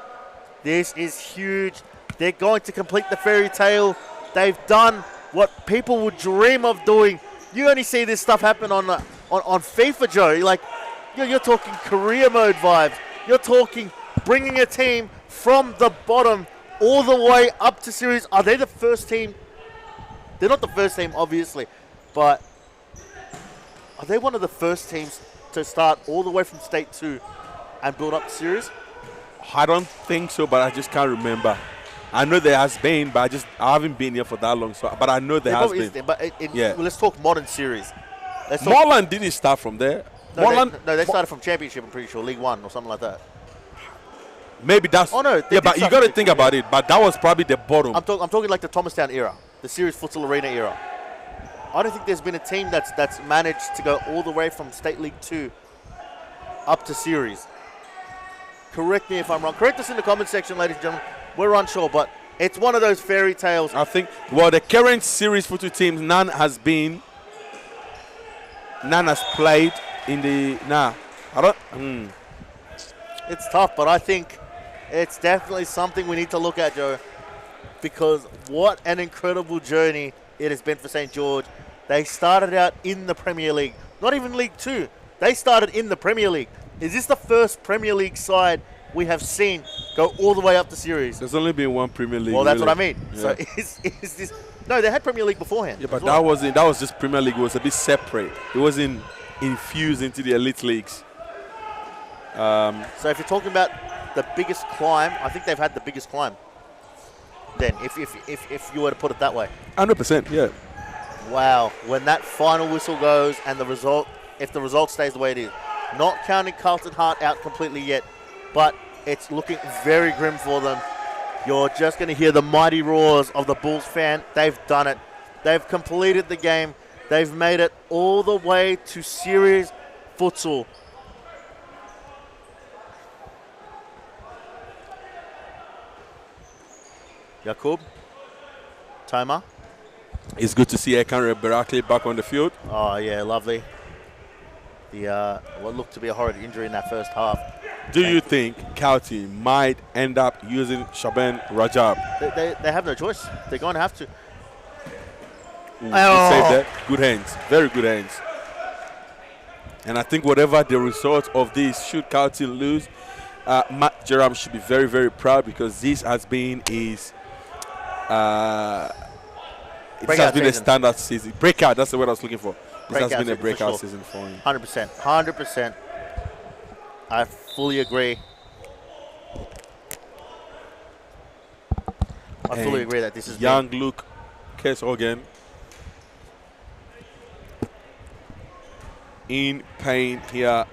C: this is huge. They're going to complete the fairy tale. They've done what people would dream of doing. You only see this stuff happen on FIFA, Joe. You're talking career mode vibes. You're talking bringing a team from the bottom all the way up to series. Are they the first team? They're not the first team, obviously, but are they one of the first teams to start all the way from state 2 and build up the series?
A: I don't think so, but I just can't remember. I know there has been, but I haven't been here for that long. So, but I know there has been.
C: But well, let's talk modern series.
A: Moreland didn't start from there.
C: No, they started from Championship, I'm pretty sure, League One or something like that.
A: Maybe that's.
C: Oh no,
A: yeah, but you got to think about it. But that was probably the bottom.
C: I'm talking like the Thomastown era, the Series Futsal Arena era. I don't think there's been a team that's managed to go all the way from State League 2 up to Series. Correct me if I'm wrong. Correct us in the comment section, ladies and gentlemen. We're unsure, but it's one of those fairy tales.
A: I think, well, the current Series Futsal teams, none has played in the,
C: It's tough, but I think it's definitely something we need to look at, Joe, because what an incredible journey it has been for St. George. They started out in the Premier League, not even League 2. They started in the Premier League. Is this the first Premier League side we have seen go all the way up the series?
A: There's only been one Premier League.
C: Well, that's
A: really.
C: what I mean. Yeah. So is this... No, they had Premier League beforehand.
A: Yeah, but that was just Premier League. It was a bit separate. It wasn't infused into the elite leagues.
C: So if you're talking about the biggest climb, I think they've had the biggest climb. Then, if you were to put it that way.
A: 100%, yeah.
C: Wow, when that final whistle goes and the result, if the result stays the way it is, not counting Carlton Heart out completely yet, but it's looking very grim for them. You're just going to hear the mighty roars of the Bulls fan. They've done it. They've completed the game. They've made it all the way to Series Futsal. Jakub, Toma.
A: It's good to see Ekan Barakli back on the field.
C: Oh, yeah, lovely. The what looked to be a horrid injury in that first half.
A: Do you think County might end up using Shaban Rajab?
C: They have no choice. They're going to have to.
A: Good save there. Good hands. Very good hands. And I think whatever the result of this, should County lose, Matt Jerome should be very, very proud, because this has been his... it has been a standard season. Breakout, that's the word I was looking for. This has been a breakout season for him.
C: 100%. 100%. I fully agree. I fully agree that this is
A: young Luke Kesogan in pain here.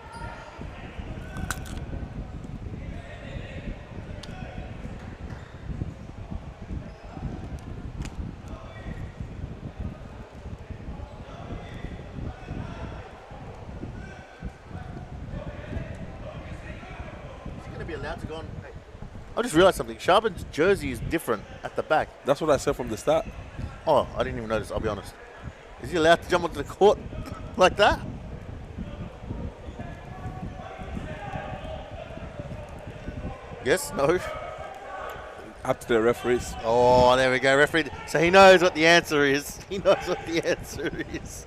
C: I just realized something. Sharpen's jersey is different at the back.
A: That's what I said from the start.
C: Oh, I didn't even notice, I'll be honest. Is he allowed to jump onto the court like that? Yes? No?
A: Up to the referees.
C: Oh, there we go, referee. So he knows what the answer is. He knows what the answer is.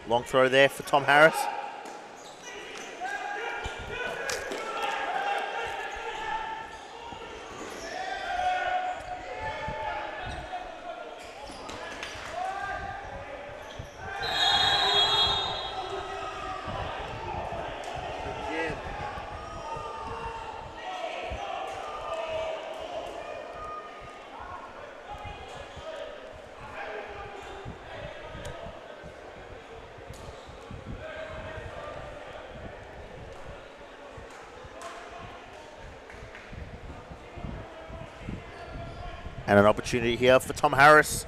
C: Long throw there for Tom Harris. And an opportunity here for Tom Harris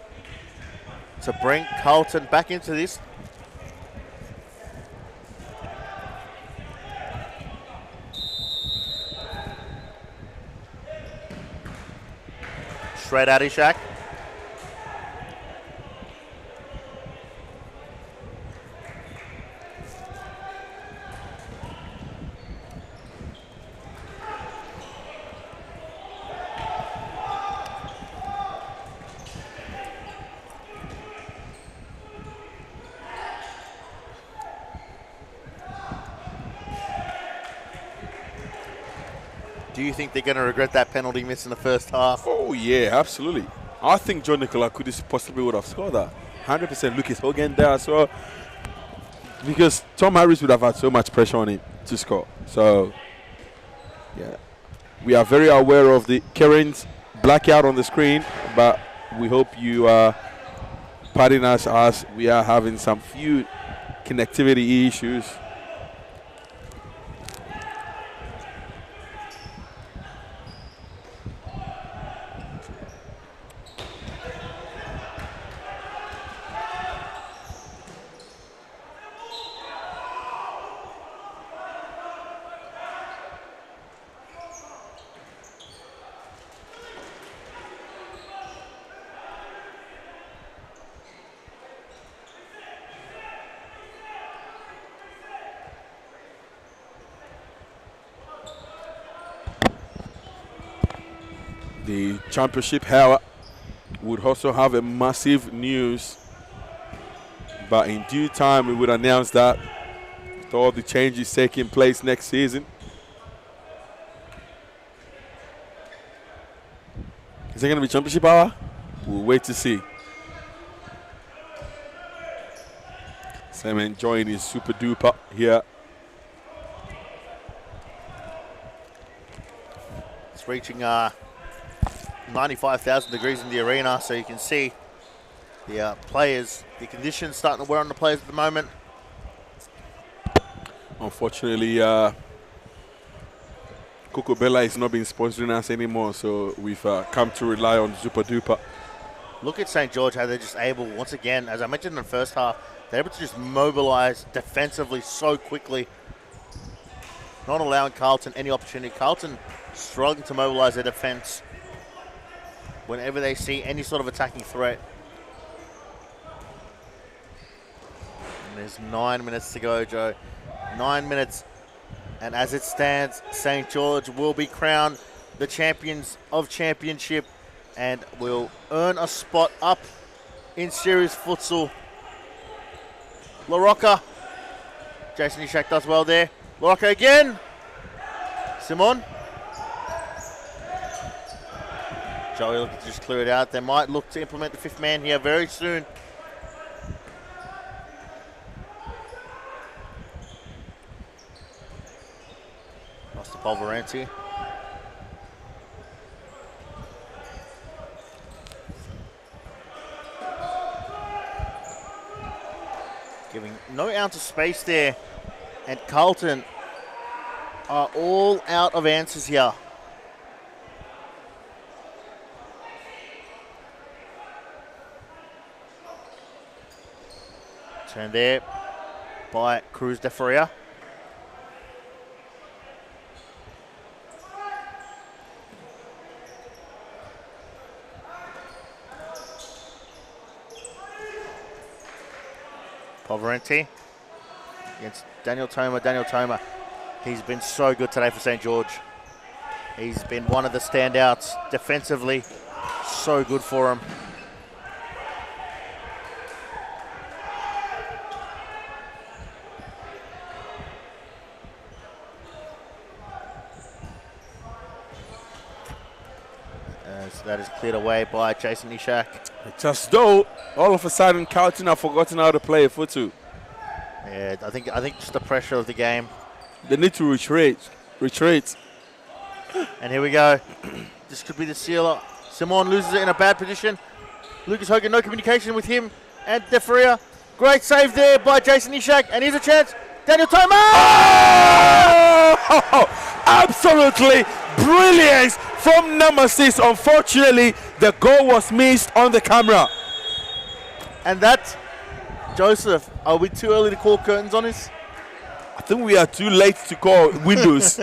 C: to bring Carlton back into this. Straight out Ishak. Do you think they're going to regret that penalty miss in the first half?
A: Oh, yeah, absolutely. I think John Nicola Kudus possibly would have scored that. 100% Lucas Hogan there as well. Because Tom Harris would have had so much pressure on him to score. So, yeah. We are very aware of the current blackout on the screen, but we hope you are pardon us as we are having some few connectivity issues. The championship, however, would also have a massive news, but in due time we would announce that with all the changes taking place next season. Is it going to be championship hour? We'll wait to see. Sam enjoying his super duper here.
C: It's reaching 95,000 degrees in the arena, so you can see the players, the conditions starting to wear on the players at the moment.
A: Unfortunately, Coco Bella is not being sponsoring us anymore, so we've come to rely on Super Duper.
C: Look at St. George, how they're just able, once again, as I mentioned in the first half, they're able to just mobilise defensively so quickly, not allowing Carlton any opportunity. Carlton struggling to mobilise their defence whenever they see any sort of attacking threat. And there's 9 minutes to go, Joe. 9 minutes. And as it stands, St. George will be crowned the champions of championship and will earn a spot up in series futsal. LaRocca. Jason Ishak does well there. LaRocca again. Simon. Joey looking to just clear it out. They might look to implement the fifth man here very soon. Lost to Polverenti. Giving no ounce of space there. And Carlton are all out of answers here. Turn there by Cruz de Feria. Poverenti against Daniel Toma. Daniel Toma, he's been so good today for St. George. He's been one of the standouts defensively. So good for him. That is cleared away by Jason Ishak.
A: Just though, all of a sudden, Carlton have forgotten how to play football.
C: Yeah, I think just the pressure of the game.
A: They need to retreat.
C: And here we go. This could be the sealer. Simon loses it in a bad position. Lucas Hogan, no communication with him and De Feria. Great save there by Jason Ishak. And here's a chance. Daniel Toma!
A: Oh! Absolutely brilliant from number 6. Unfortunately, the goal was missed on the camera.
C: And that, Joseph, are we too early to call curtains on this?
A: I think we are too late to call windows.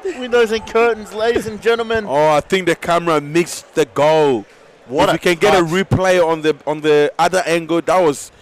C: Windows and curtains, ladies and gentlemen.
A: Oh, I think the camera mixed the goal.
C: What
A: if we can get a replay on the other angle, that was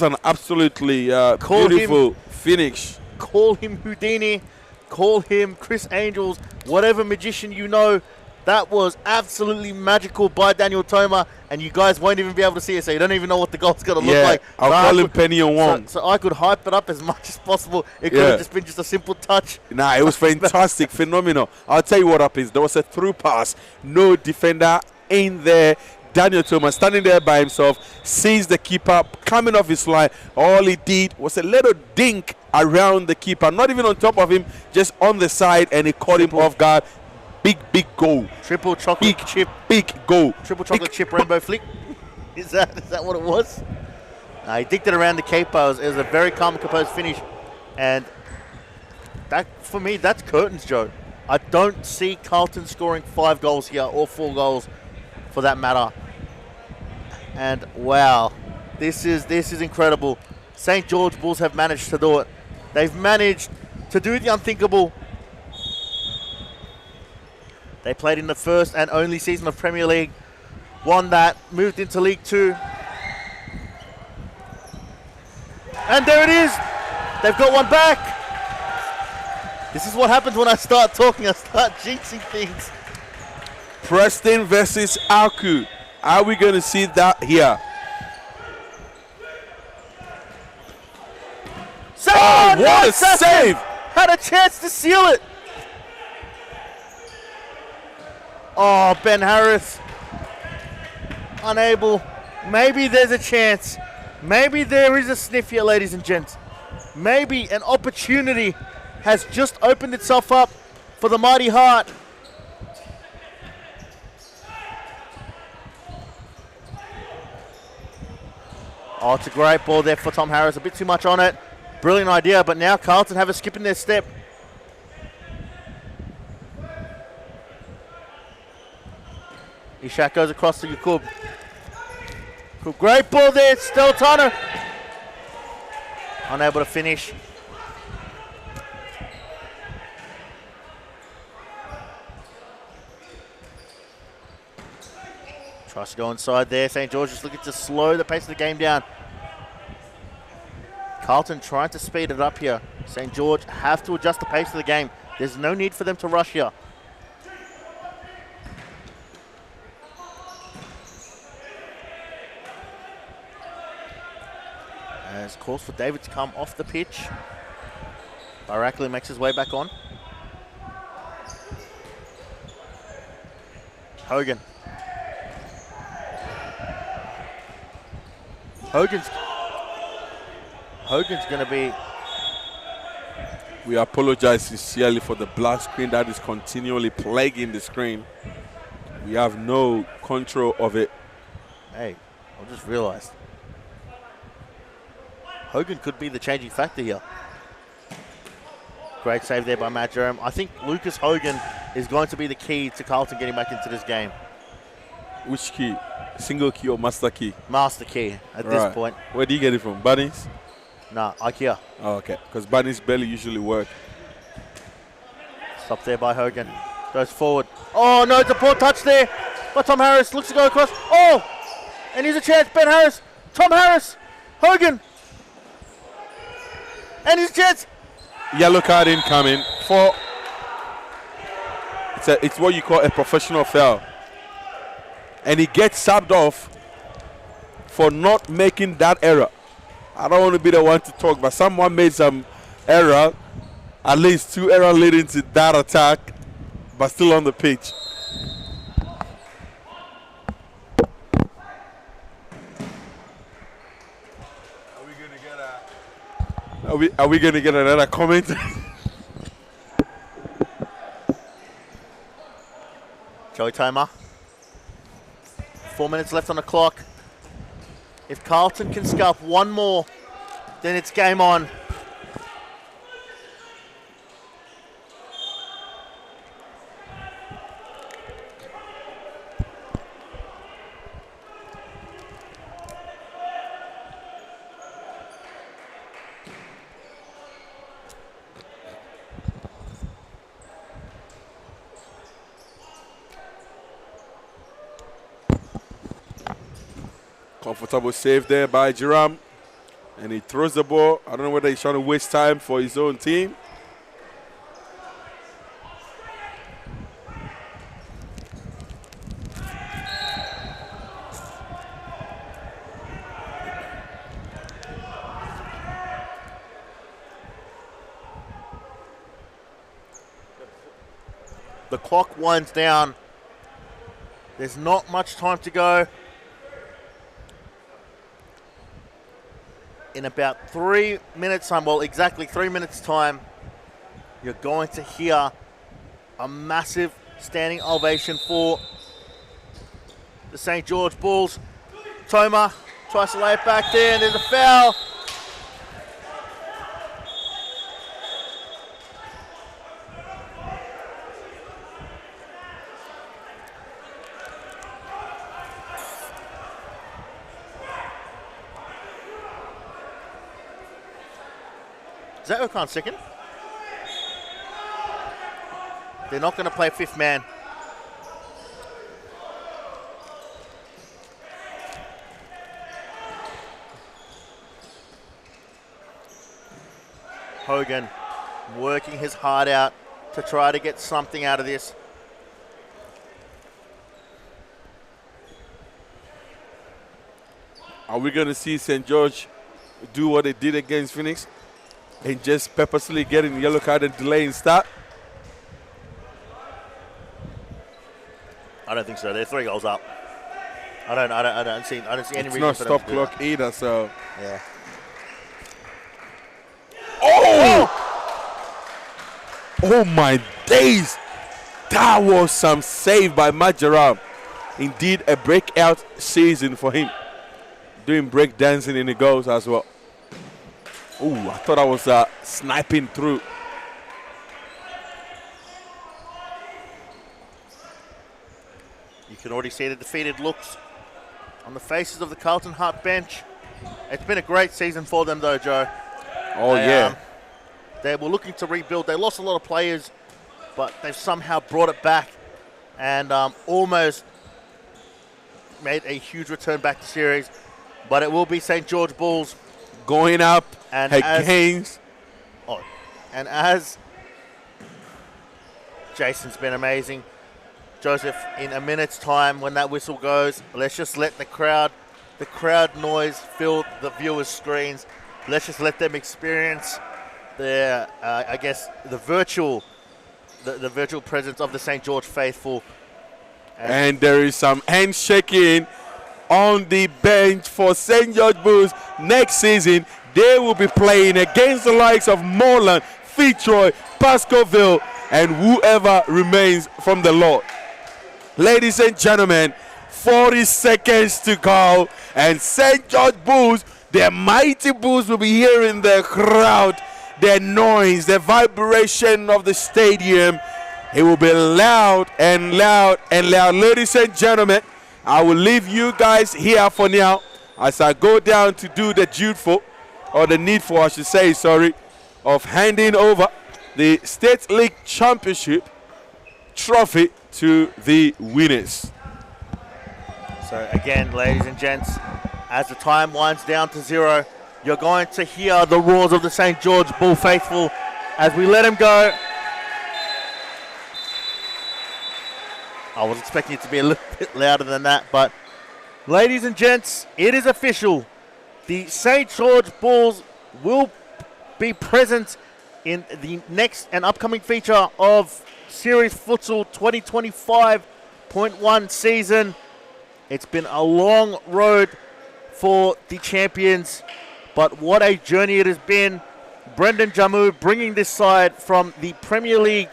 A: an absolutely beautiful finish.
C: Call him Houdini, call him Chris Angels, whatever magician you know. That was absolutely magical by Daniel Toma, and you guys won't even be able to see it, so you don't even know what the goal's going to look like.
A: I'll call him Penny on one.
C: So I could hype it up as much as possible. It could have just been just a simple touch.
A: Nah, it was fantastic, phenomenal. I'll tell you what happened. There was a through pass. No defender in there. Daniel Toma standing there by himself, sees the keeper coming off his line. All he did was a little dink around the keeper, not even on top of him, just on the side, and he caught him off guard. Big goal.
C: Triple chocolate chip.
A: Big goal.
C: Triple chocolate chip rainbow flick. Is that what it was? He dinked it around the keeper. It was a very calm and composed finish. And that, for me, that's curtains, Joe. I don't see Carlton scoring 5 goals here, or 4 goals for that matter. And wow, this is incredible. St. George Bulls have managed to do it. They've managed to do the unthinkable. They played in the first and only season of Premier League, won that, moved into League 2. And there it is. They've got one back. This is what happens when I start talking. I start jinxing things.
A: Preston versus Aku. Are we going to see that here?
C: Oh,
A: what a save!
C: Had a chance to seal it. Oh, Ben Harris. Unable. Maybe there's a chance. Maybe there is a sniff here, ladies and gents. Maybe an opportunity has just opened itself up for the Mighty Heart. Oh, it's a great ball there for Tom Harris. A bit too much on it. Brilliant idea, but now Carlton have a skip in their step. Ishak goes across to Yakub. Great ball there, Steltano. Unable to finish. Tries to go inside there. St. George just looking to slow the pace of the game down. Carlton trying to speed it up here. St. George have to adjust the pace of the game. There's no need for them to rush here. As calls for David to come off the pitch. Barakli makes his way back on. Hogan. Hogan's going to be...
A: We apologize sincerely for the black screen that is continually plaguing the screen. We have no control of it.
C: Hey, I just realized. Hogan could be the changing factor here. Great save there by Matt Jerome. I think Lucas Hogan is going to be the key to Carlton getting back into this game.
A: Which key? Single key or master key?
C: Master key at this point.
A: Where do you get it from? Bunnies?
C: Nah, IKEA.
A: Oh, okay. Because bunnies barely usually work.
C: Stop there by Hogan. Goes forward. Oh, no, it's a poor touch there. But Tom Harris looks to go across. Oh! And here's a chance. Ben Harris. Tom Harris. Hogan. And his chance.
A: Yellow card incoming for... It's what you call a professional foul. And he gets subbed off for not making that error. I don't want to be the one to talk, but someone made some error. At least 2 errors leading to that attack, but still on the pitch. Are we gonna get another comment?
C: Joey Toma. 4 minutes left on the clock. If Carlton can scalp one more, then it's game on.
A: Comfortable save there by Jerome. And he throws the ball. I don't know whether he's trying to waste time for his own team.
C: The clock winds down. There's not much time to go. In about 3 minutes time, well, exactly 3 minutes time, you're going to hear a massive standing ovation for the St. George Bulls. Toma tries to lay it back there, and there's a foul. Is that Okan's second? They're not going to play fifth man. Hogan working his heart out to try to get something out of this.
A: Are we going to see St. George do what they did against Phoenix and just purposely getting the yellow card and delaying start?
C: I don't think so. They're 3 goals up. I don't see any reason.
A: It's not
C: for them
A: stop
C: to do
A: clock
C: that.
A: either, so.
C: Yeah.
A: Oh my days! That was some save by Majoram. Indeed, a breakout season for him. Doing break dancing in the goals as well. Oh, I thought I was sniping through.
C: You can already see the defeated looks on the faces of the Carlton Hart bench. It's been a great season for them, though, Joe.
A: Oh, yeah.
C: They were looking to rebuild. They lost a lot of players, but they've somehow brought it back and almost made a huge return back to series. But it will be St. George Bulls
A: going up
C: and
A: against.
C: And as Jason's been amazing. Joseph, in a minute's time, when that whistle goes, let's just let the crowd noise fill the viewers' screens. Let's just let them experience the virtual presence of the St. George faithful.
A: And there is some handshaking on the bench for St. George Bulls next season. They will be playing against the likes of Moreland, Fitzroy, Pascoville, and whoever remains from the Lord. Ladies and gentlemen, 40 seconds to go, and St. George Bulls, their mighty Bulls, will be hearing the crowd, the noise, the vibration of the stadium. It will be loud and loud and loud. Ladies and gentlemen, I will leave you guys here for now as I go down to do the needful, I should say, of handing over the State League Championship trophy to the winners.
C: So again, ladies and gents, as the time winds down to 0, you're going to hear the roars of the St. George Bull faithful as we let him go. I was expecting it to be a little bit louder than that, but ladies and gents, it is official. The St. George Bulls will be present in the next and upcoming feature of Series Futsal 2025.1 season. It's been a long road for the champions, but what a journey it has been. Brendan Jamu bringing this side from the Premier League,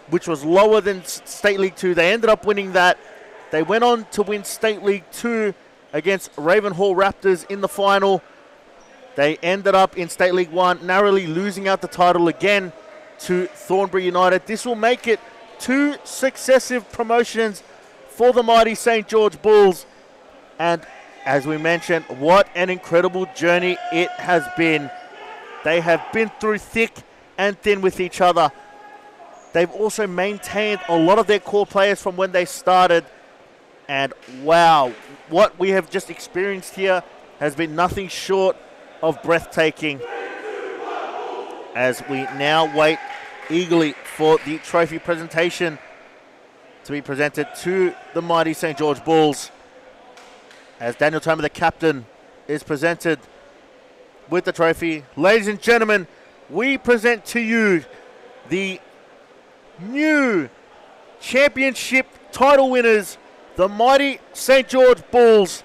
C: which was lower than State League 2. They ended up winning that. They went on to win State League 2 against Ravenhall Raptors in the final. They ended up in State League 1, narrowly losing out the title again to Thornbury United. This will make it 2 successive promotions for the mighty St. George Bulls. And as we mentioned, what an incredible journey it has been. They have been through thick and thin with each other. They've also maintained a lot of their core players from when they started. And wow, what we have just experienced here has been nothing short of breathtaking. As we now wait eagerly for the trophy presentation to be presented to the mighty St. George Bulls. As Daniel Toma, the captain, is presented with the trophy. Ladies and gentlemen, we present to you the new championship title winners, the mighty St. George Bulls,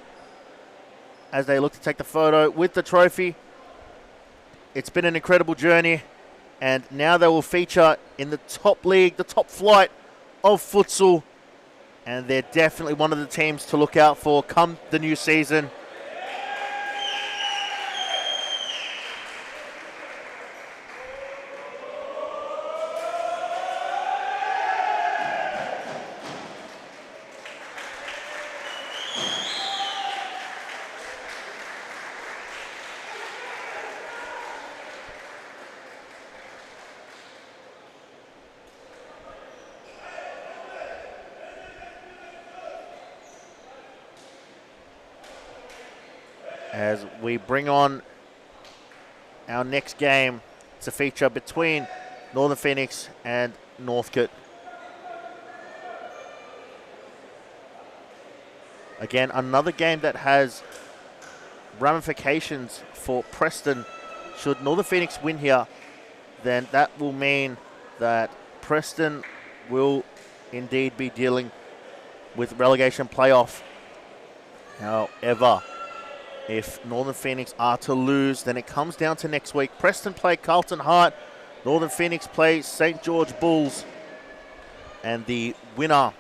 C: as they look to take the photo with the trophy. It's been an incredible journey, and now they will feature in the top league, the top flight of futsal, and they're definitely one of the teams to look out for come the new season. As we bring on our next game, it's a feature between Northern Phoenix and Northcote. Again, another game that has ramifications for Preston. Should Northern Phoenix win here, then that will mean that Preston will indeed be dealing with relegation playoff. However, if Northern Phoenix are to lose, then it comes down to next week. Preston play Carlton Hart. Northern Phoenix play St. George Bulls. And the winner,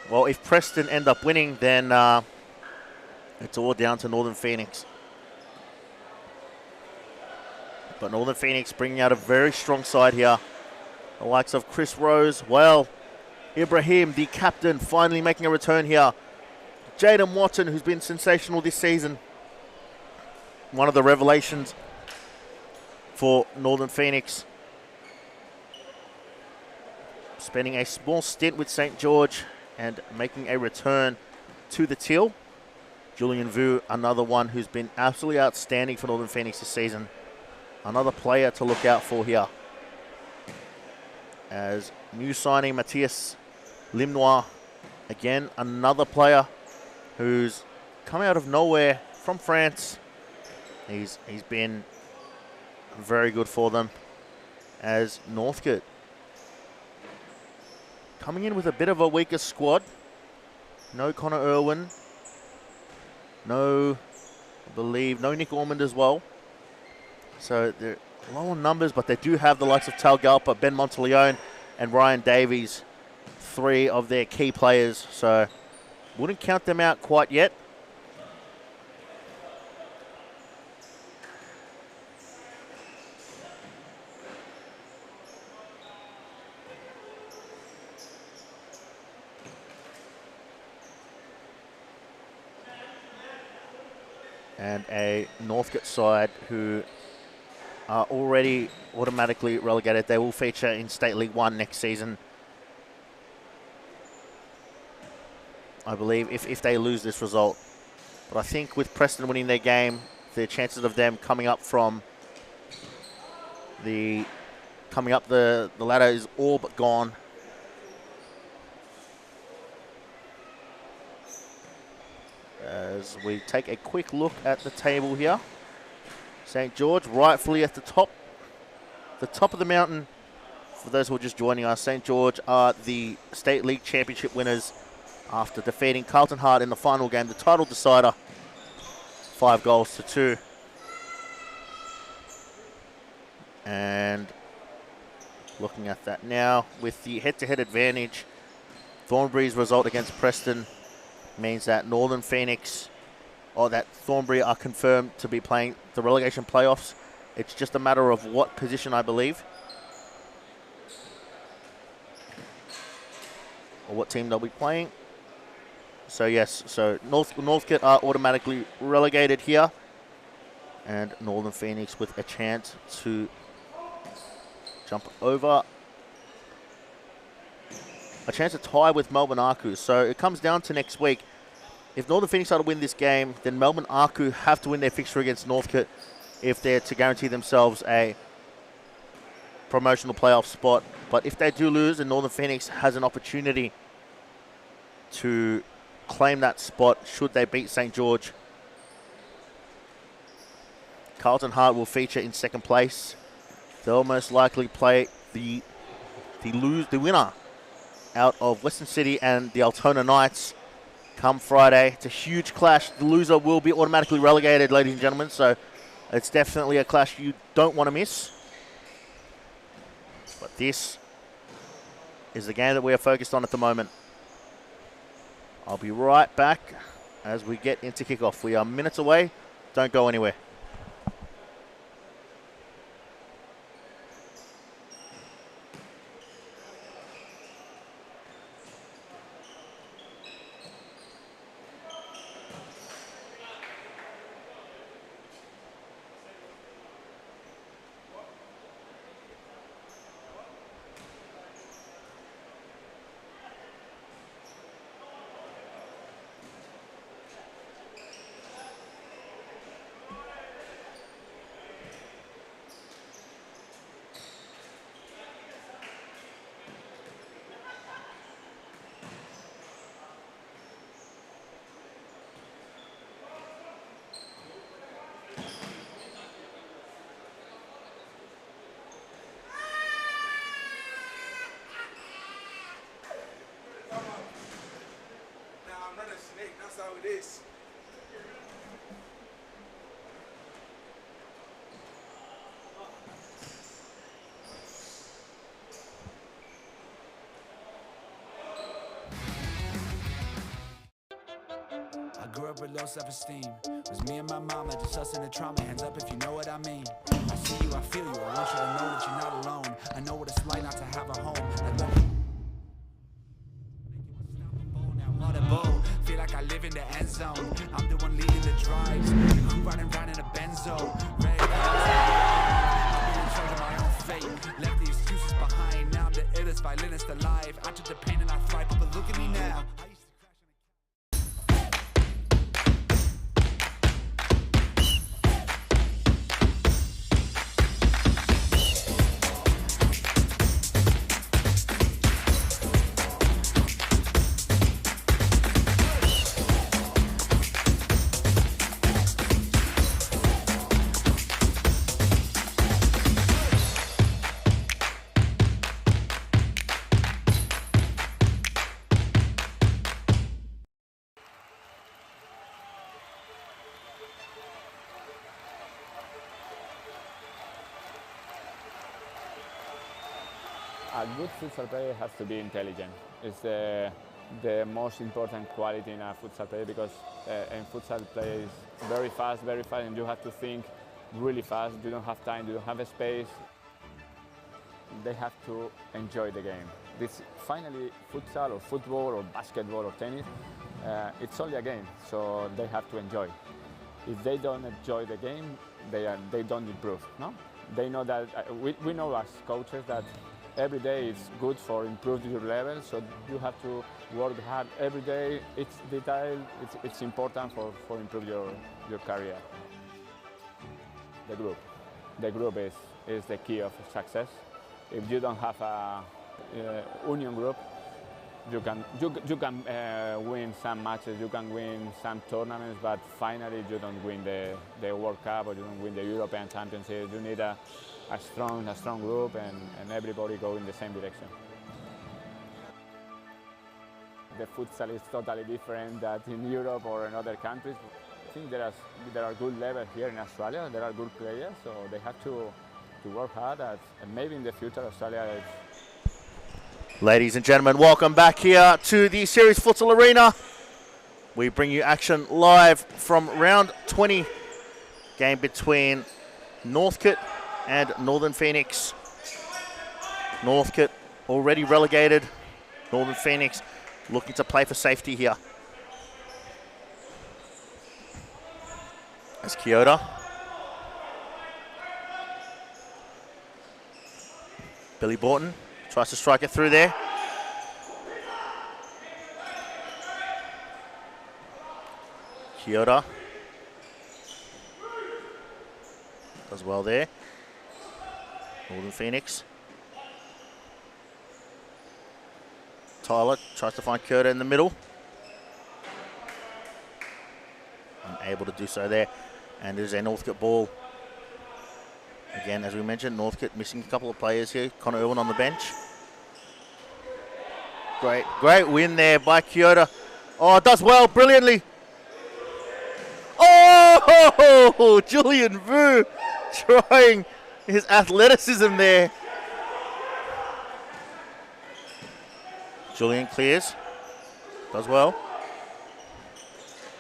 C: well, if Preston end up winning, then it's all down to Northern Phoenix. But Northern Phoenix bringing out a very strong side here. The likes of Chris Rose, well, Ibrahim, the captain, finally making a return here. Jaden Watson, who's been sensational this season. One of the revelations for Northern Phoenix. Spending a small stint with St. George and making a return to the Teal. Julian Vu, another one who's been absolutely outstanding for Northern Phoenix this season. Another player to look out for here. As new signing Matthias Limnoir. Again, another player who's come out of nowhere from France. He's been very good for them. As Northcote coming in with a bit of a weaker squad. No Connor Irwin. No, I believe, no Nick Ormond as well. So they're low on numbers, but they do have the likes of Tal Galpa, Ben Monteleone, and Ryan Davies. Three of their key players. So wouldn't count them out quite yet. And a Northcote side who are already automatically relegated. They will feature in State League 1 next season. I believe, if they lose this result. But I think with Preston winning their game, the chances of them coming up the ladder is all but gone. As we take a quick look at the table here. St. George rightfully at the top of the mountain. For those who are just joining us, St. George are the State League Championship winners after defeating Carlton Hart in the final game, the title decider, 5-2. And looking at that now, with the head-to-head advantage, Thornbury's result against Preston means that Northern Phoenix, or that Thornbury are confirmed to be playing the relegation playoffs. It's just a matter of what position, I believe, or what team they'll be playing. So yes, so Northcote are automatically relegated here, and Northern Phoenix with a chance to jump over, a chance to tie with Melbourne Arcu. So it comes down to next week. If Northern Phoenix are to win this game, then Melbourne Arcu have to win their fixture against Northcote if they're to guarantee themselves a promotional playoff spot. But if they do lose, then Northern Phoenix has an opportunity to claim that spot should they beat St. George. Carlton Hart will feature in second place. They'll most likely play the the winner out of Western City and the Altona Knights come Friday. It's a huge clash. The loser will be automatically relegated, ladies and gentlemen, so it's definitely a clash you don't want to miss. But this is the game that we are focused on at the moment. I'll be right back as we get into kickoff. We are minutes away. Don't go anywhere.
A: That's how it is.
F: I grew up with low self-esteem. It was me and my mama, just us in the trauma. Hands up if you know what I mean. I see you, I feel you. I want you to know that you're not alone. I know what it's like not to have a home. Feel like I live in the end zone. I'm the one leading the drives. I'm riding around in a Benzo. Red I'm in charge of my own fate. Left the excuses behind. Now I'm the illest violinist alive. I took the pain and I thrive, but look at me now.
E: A good futsal player has to be intelligent. It's the most important quality in a futsal player because in futsal play is very fast, and you have to think really fast. You don't have time, you don't have a space. They have to enjoy the game. This finally futsal or football or basketball or tennis, it's only a game, so they have to enjoy. If they don't enjoy the game, they don't improve. No, they know that we know as coaches that every day is good for improving your level, so you have to work hard every day. It's detail, it's important for improve your career. The group is the key of success. If you don't have a union group, you can win some matches, you can win some tournaments, but finally you don't win the World Cup or you don't win the European Championship. You need a strong group and everybody go in the same direction. The futsal is totally different than in Europe or in other countries. I think there are good levels here in Australia. There are good players, so they have to work hard and maybe in the future Australia is.
C: Ladies and gentlemen, welcome back here to the Series Futsal Arena. We bring you action live from round 20, game between Northcote and Northern Phoenix. Northcote already relegated. Northern Phoenix looking to play for safety here. As Kyoto. Billy Borton tries to strike it through there. Kyoto does well there. Northern Phoenix. Tyler tries to find Kyoto in the middle. Unable to do so there. And there's a Northcote ball. Again, as we mentioned, Northcote missing a couple of players here. Connor Irwin on the bench. Great win there by Kyoto. Oh, does well, brilliantly. Oh, Julian Vu trying his athleticism there. Julian clears. Does well.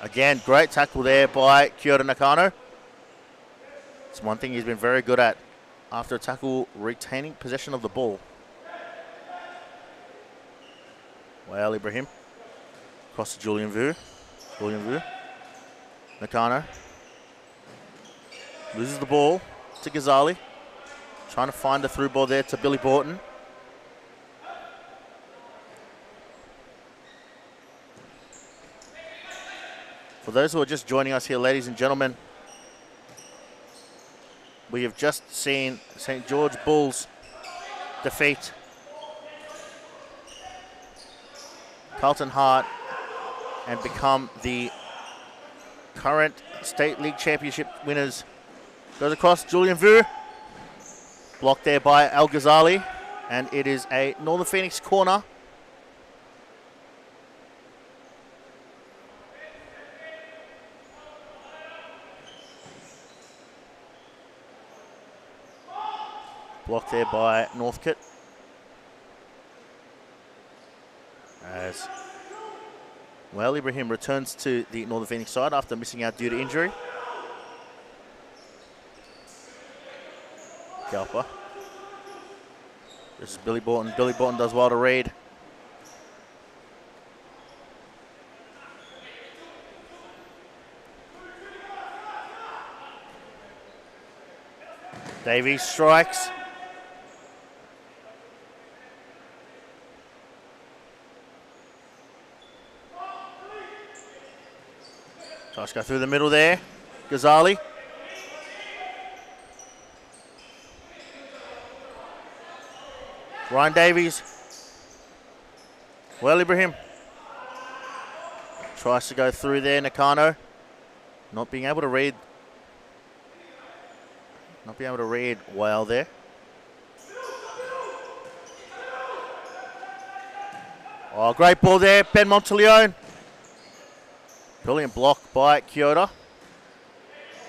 C: Again, great tackle there by Kyoto Nakano. It's one thing he's been very good at after a tackle, retaining possession of the ball. Well, Ibrahim. Across to Julian Vu. Nakano. Loses the ball to Ghazali. Trying to find a through ball there to Billy Borton. For those who are just joining us here, ladies and gentlemen, we have just seen St. George Bulls defeat Carlton Hart and become the current State League Championship winners. Goes across, Julian Vu. Blocked there by Al Ghazali. And it is a Northern Phoenix corner. Blocked there by Northcote. As well, Ibrahim returns to the Northern Phoenix side after missing out due to injury. Galpa. This is Billy Borton. Billy Borton does well to read. Davies strikes. Tries to go through the middle there. Ghazali. Ryan Davies. Well, Ibrahim. Tries to go through there. Nakano. Not being able to read. Not being able to read well there. Oh, great ball there. Ben Monteleone. Brilliant block by Kyoto.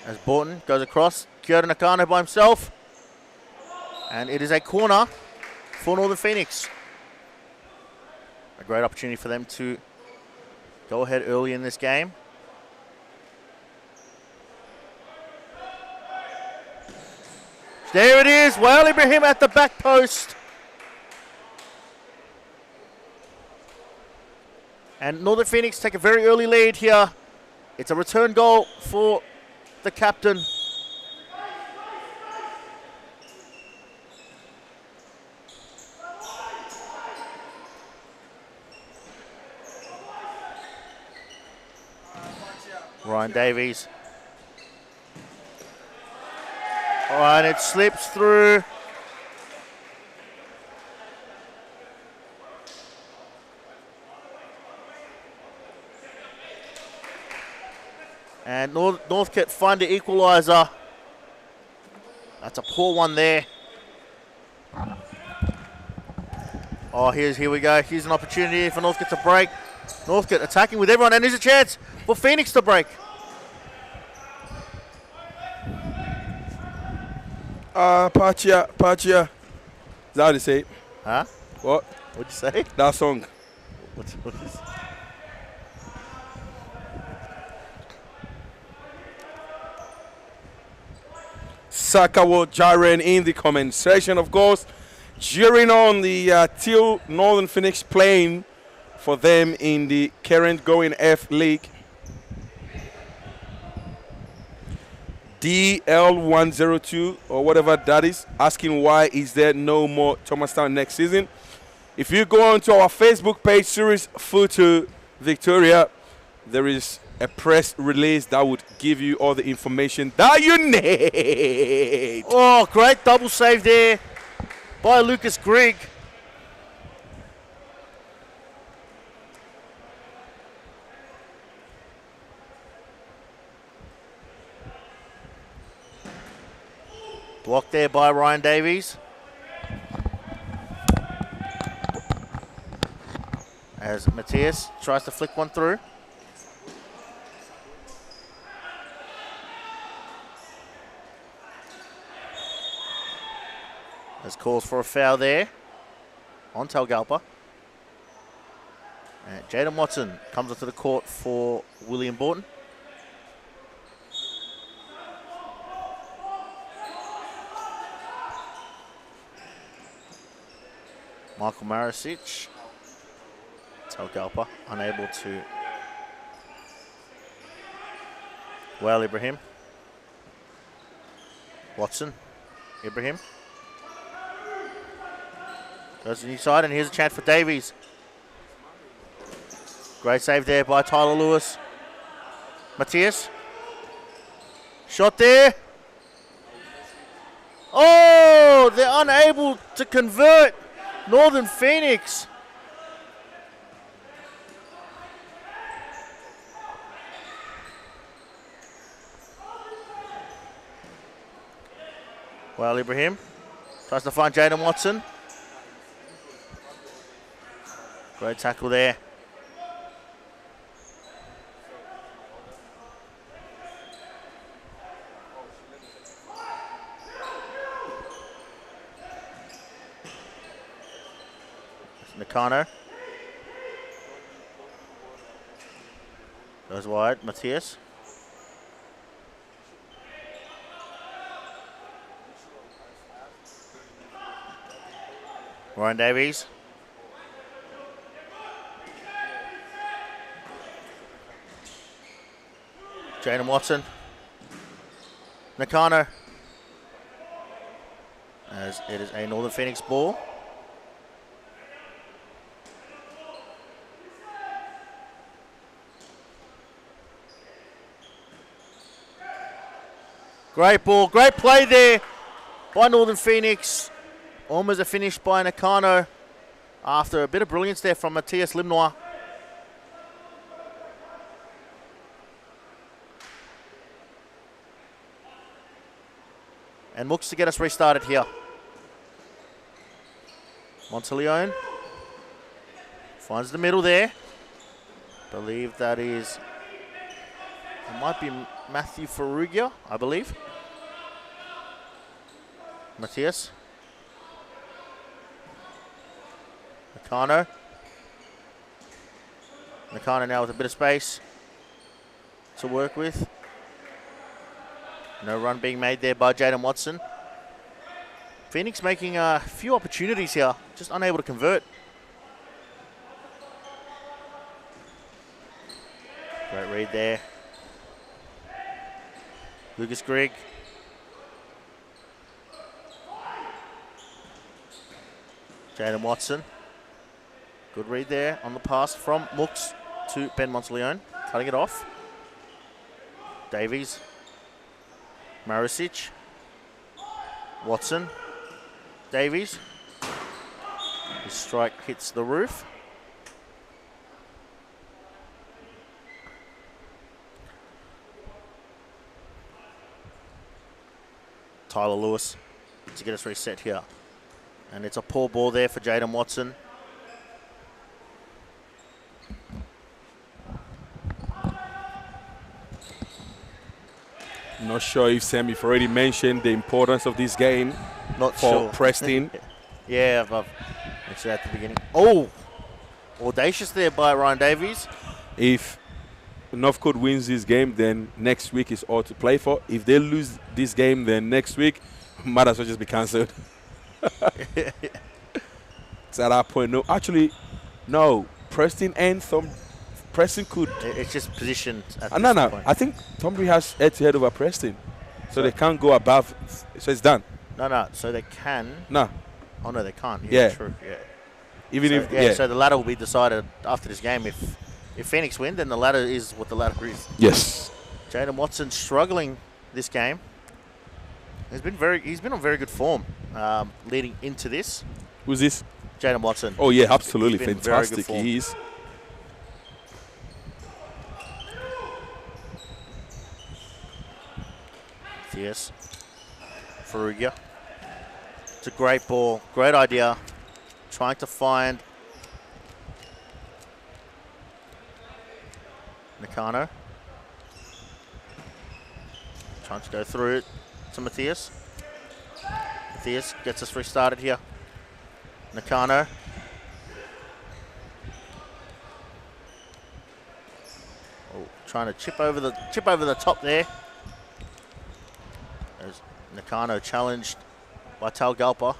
C: As Borton goes across. Kyoto Nakano by himself. And it is a corner for Northern Phoenix. A great opportunity for them to go ahead early in this game. There it is. Well, Ibrahim at the back post. And Northern Phoenix take a very early lead here. It's a return goal for the captain. Ryan Davies. All right, it slips through. And Northcote find the equaliser. That's a poor one there. Oh, here we go. Here's an opportunity for Northcote to break. Northcote attacking with everyone, and there's a chance for Phoenix to break.
A: Pachia. Is that how they say it?
C: Huh?
A: What?
C: What'd you say?
A: That song.
C: What is?
A: Sakawo Jaren in the comment section, of course. Cheering on the Teal Northern Phoenix playing for them in the current going F League. DL102 or whatever that is, asking why is there no more Thomastown next season. If you go onto our Facebook page, Series Photo Victoria, there is a press release that would give you all the information that you need.
C: Oh, great double save there by Lucas Grigg. Blocked there by Ryan Davies. As Matthias tries to flick one through. There's calls for a foul there on Talgalpa. And Jaden Watson comes onto the court for William Borton. Michael Marisic. Talgalpa unable to. Well, Ibrahim. Watson. Ibrahim. Goes to the inside, and here's a chance for Davies. Great save there by Tyler Lewis. Matthias. Shot there. Oh, they're unable to convert. Northern Phoenix. Well, Ibrahim tries to find Jaden Watson. Great tackle there. Nakano. Goes wide, Matthias. Ryan Davies. Jaden Watson. Nakano. As it is a Northern Phoenix ball. Great ball, great play there by Northern Phoenix. Almost a finish by Nakano after a bit of brilliance there from Matthias Limnoir. And looks to get us restarted here. Monteleone finds the middle there. Believe that is, it might be Matthew Ferrugia, I believe. Matthias. Nakano. Nakano now with a bit of space to work with. No run being made there by Jaden Watson. Phoenix making a few opportunities here, just unable to convert. Great read there. Lucas Grigg. Jaden Watson. Good read there on the pass from Mooks to Ben Monteleone. Cutting it off. Davies. Marisic. Watson. Davies. His strike hits the roof. Tyler Lewis to get us reset here. And it's a poor ball there for Jaden Watson.
A: Not sure if Sam, you've already mentioned the importance of this game
C: Not
A: for
C: sure.
A: Preston.
C: Yeah, I've mentioned at the beginning. Oh, audacious there by Ryan Davies.
A: If Northcote wins this game, then next week is all to play for. If they lose this game, then next week might as well just be cancelled. It's at that point. No, actually, no. Preston and Preston could.
C: It's just positioned at
A: No.
C: this point.
A: I think Thornbury has head-to-head over Preston, so they can't go above. So it's done.
C: No. So they can.
A: No.
C: Oh no, they can't.
A: Yeah.
C: True. Yeah.
A: Even
C: So,
A: if
C: yeah. So the ladder will be decided after this game. If Phoenix win, then the ladder is what the ladder is.
A: Yes.
C: Jaden Watson struggling this game. He's been on very good form leading into this.
A: Who's this?
C: Jaden Watson.
A: Oh yeah, absolutely
C: He's been in very good
A: fantastic.
C: form.
A: He is.
C: Yes. Ferrugia. It's a great ball, great idea. Trying to find Nakano. Trying to go through it to Matthias. Matthias gets us restarted here. Nakano. Oh, trying to chip over the top there. There's Nakano challenged by Talgalpa.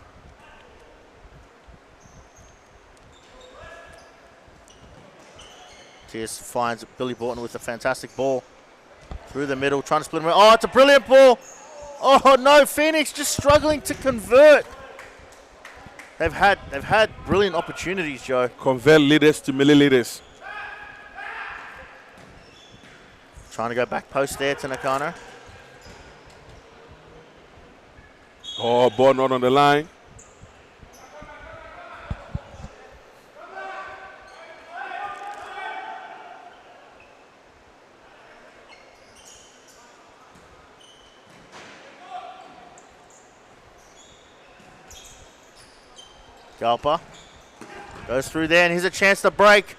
C: Matthias finds Billy Borton with a fantastic ball through the middle, trying to split him. Oh, it's a brilliant ball. Oh no, Phoenix just struggling to convert. They've had brilliant opportunities, Joe.
A: Convert liters to milliliters.
C: Trying to go back post there to Nakano.
A: Oh, ball not on the line.
C: Galpa goes through there, and here's a chance to break.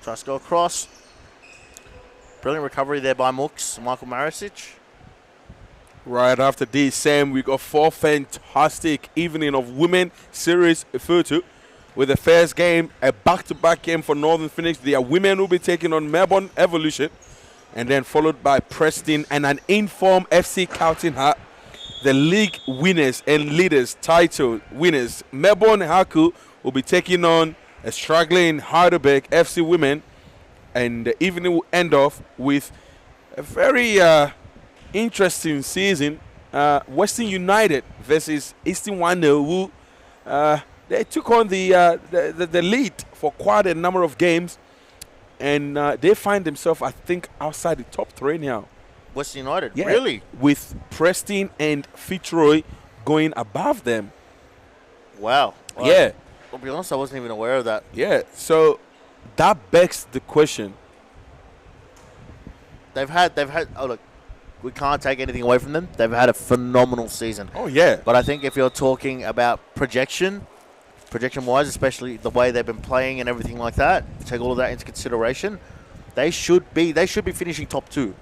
C: Tries to go across. Brilliant recovery there by Michael Marisic.
A: Right after this, Sam, we got 4 fantastic evening of women series photo. With the first game, a back-to-back game for Northern Phoenix. Their women will be taking on Melbourne Evolution, and then followed by Preston and an informed FC Cheltenham. The league winners and leaders title winners, Melbourne Haku, will be taking on a struggling Heidelberg FC women, and the evening will end off with a very interesting season. Western United versus Eastern Wando, who they took on the lead for quite a number of games, and they find themselves, I think, outside the top 3 now.
C: Western United,
A: Yeah,
C: really?
A: with Preston and Fitzroy going above them.
C: Wow. Well,
A: Yeah,
C: I'll be honest, I wasn't even aware of that.
A: yeah. So that begs the question.
C: They've had. Oh look, we can't take anything away from them. They've had a phenomenal season.
A: Oh yeah,
C: But I think if you're talking about projection-wise, especially the way they've been playing and everything like that, take all of that into consideration, they should be finishing top 2.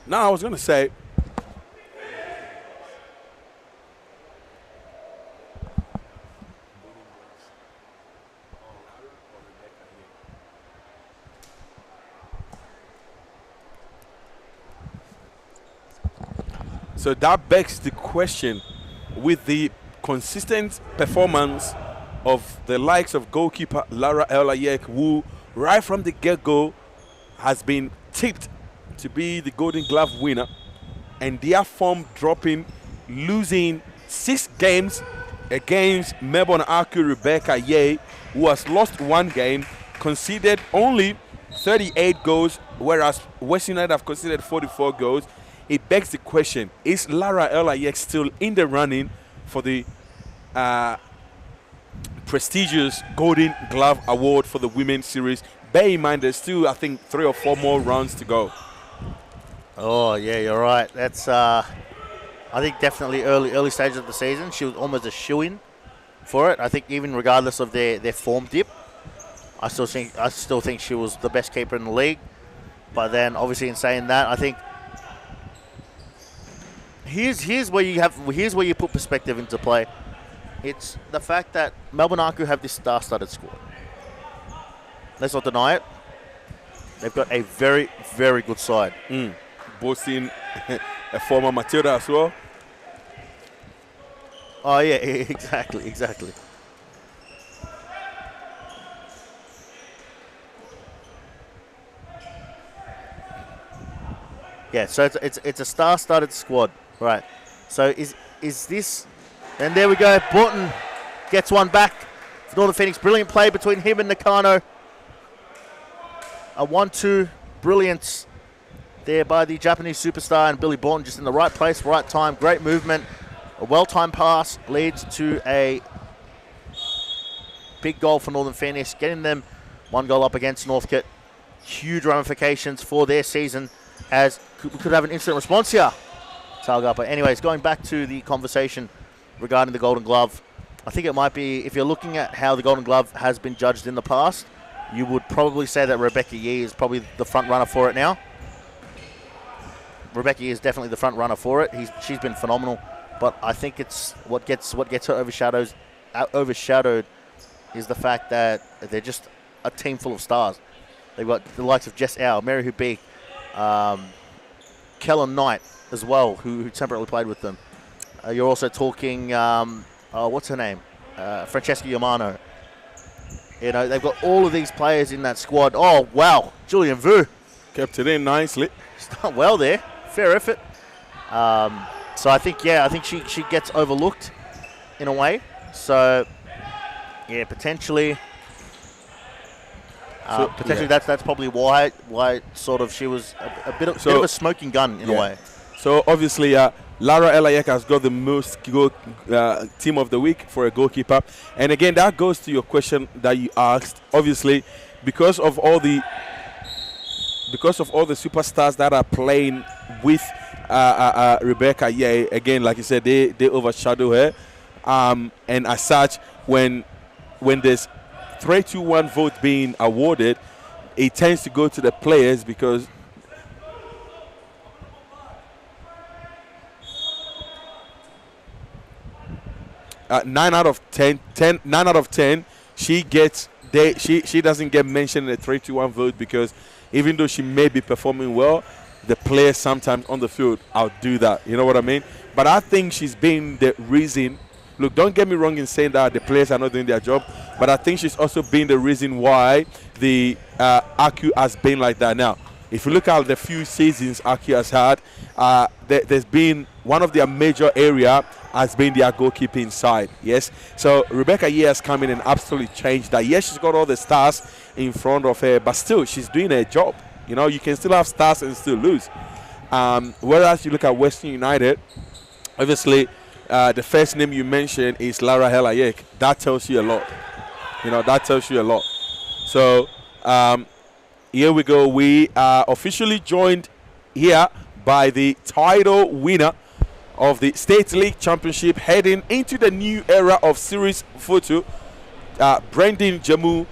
A: now I was gonna say. So that begs the question, with the consistent performance of the likes of goalkeeper Lara Elayek, who right from the get-go has been tipped to be the Golden Glove winner, and their form dropping, losing 6 games against Melbourne Aku Rebecca Ye, who has lost 1 game, conceded only 38 goals, whereas West United have conceded 44 goals. It begs the question, is Lara Elayek still in the running for the prestigious Golden Glove Award for the Women's Series? Bear in mind, there's still, I think, 3 or 4 more rounds to go.
C: Oh yeah, you're right. That's I think definitely early stages of the season, she was almost a shoo-in for it. I think even regardless of their form dip, I still think she was the best keeper in the league. But then, obviously, in saying that, I think here's where you put perspective into play. It's the fact that Melbourne Aku have this star-studded squad. Let's not deny it. They've got a very, very good side.
A: Boasting a former Matilda as well.
C: Oh yeah, exactly. Yeah, so it's a star-studded squad, right? So is this? And there we go. Borton gets one back for Northern Phoenix. Brilliant play between him and Nakano. A 1-2 brilliance there by the Japanese superstar, and Billy Borton just in the right place, right time. Great movement. A well-timed pass leads to a big goal for Northern Phoenix, getting them 1 goal up against Northcote. Huge ramifications for their season, as we could have an instant response here. Talgapa. Anyways, going back to the conversation regarding the Golden Glove, I think it might be, if you're looking at how the Golden Glove has been judged in the past, you would probably say that Rebecca Yee is probably the front runner for it now. Rebecca Yee is definitely the front runner for it. She's been phenomenal, but I think it's what gets her overshadowed is the fact that they're just a team full of stars. They've got the likes of Jess Au, Mary Hubig, Kellen Knight as well, who temporarily played with them. You're also talking, what's her name? Francesca Yamano. You know, they've got all of these players in that squad. Oh, wow. Julian Vu.
A: Kept it in nicely.
C: She's done well there. Fair effort. So I think she gets overlooked in a way. So, yeah, potentially that's probably why sort of she was a bit of a smoking gun in a way.
A: So obviously Lara Elayek has got the most team of the week for a goalkeeper, and again that goes to your question that you asked. Obviously, because of all the superstars that are playing with Rebecca Yee, again, like you said, they overshadow her, and as such, when there's 3-2-1 vote being awarded, it tends to go to the players because 9 out of 10, she doesn't get mentioned in the 3-2-1 vote because even though she may be performing well, the players sometimes on the field outdo that. You know what I mean? But I think she's been the reason. Look, don't get me wrong in saying that the players are not doing their job, but I think she's also been the reason why the AQ has been like that. Now, if you look at the few seasons AQ has had, there's been one of their major area has been their goalkeeping side. Yes, so Rebecca Yee has come in and absolutely changed that. Yes, she's got all the stars in front of her, but still, she's doing her job. You know, you can still have stars and still lose. Whereas you look at Western United, obviously, the first name you mentioned is Lara Elayek. That tells you a lot. You know, that tells you a lot. So, here we go. We are officially joined here by the title winner of the State League Championship, heading into the new era of series photo, Brendan Jamu,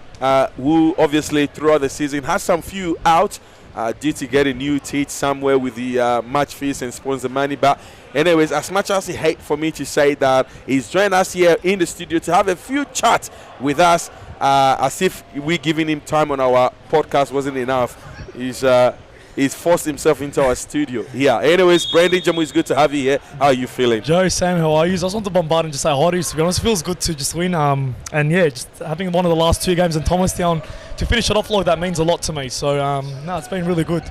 A: who obviously throughout the season has some few out due to getting new teeth somewhere with the match fees and sponsor money. But anyways, as much as he hate for me to say that, he's joined us here in the studio to have a few chats with us, as if we giving him time on our podcast wasn't enough. He's forced himself into our studio. Yeah. Anyways, Brendan Jamu, it's good to have you here. How are you feeling?
G: Joe, Sam, how are you? I just want to bombard and just say hi to you. To be honest, it feels good to just win. And yeah, just having one of the last 2 games in Thomastown to finish it off like that means a lot to me. So no, it's been really good.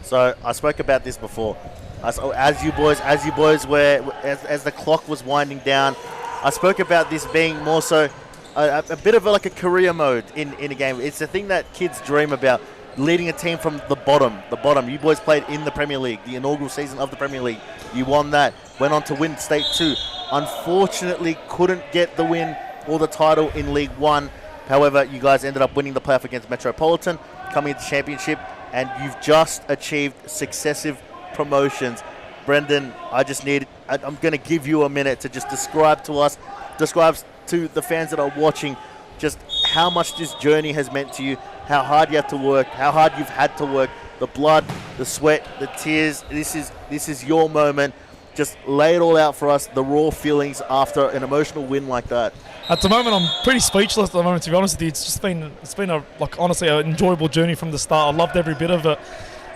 C: So I spoke about this before. As you boys were, as the clock was winding down, I spoke about this being more so a bit of like a career mode in a game. It's the thing that kids dream about. Leading a team from the bottom. You boys played in the Premier League, the inaugural season of the Premier League. You won that. Went on to win State 2. Unfortunately, couldn't get the win or the title in League 1. However, you guys ended up winning the playoff against Metropolitan, coming into championship, and you've just achieved successive promotions. Brendan, I'm going to give you a minute to just describe to the fans that are watching just how much this journey has meant to you, how hard you have to work, how hard you've had to work, the blood, the sweat, the tears. This is your moment. Just lay it all out for us, the raw feelings after an emotional win like that. At
G: the moment, I'm pretty speechless at the moment, to be honest with you. It's been honestly an enjoyable journey from the start. I loved every bit of it.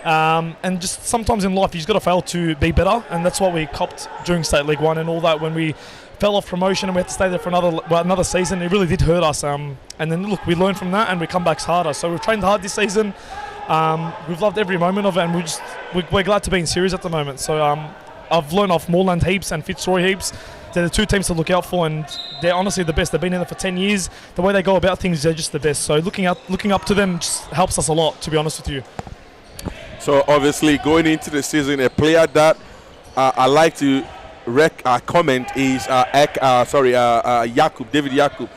G: And just sometimes in life, you've got to fail to be better, and that's what we copped during State League 1 and all that. When we fell off promotion and we had to stay there for another season, it really did hurt us. And then look, we learned from that and we come back harder. So we've trained hard this season. We've loved every moment of it, and we're glad to be in series at the moment. So I've learned off Moreland heaps and Fitzroy heaps. They're the 2 teams to look out for, and they're honestly the best. They've been in there for 10 years. The way they go about things, they're just the best. So looking up to them just helps us a lot, to be honest with you.
A: So obviously going into the season, a player that I like to comment is David Yakub.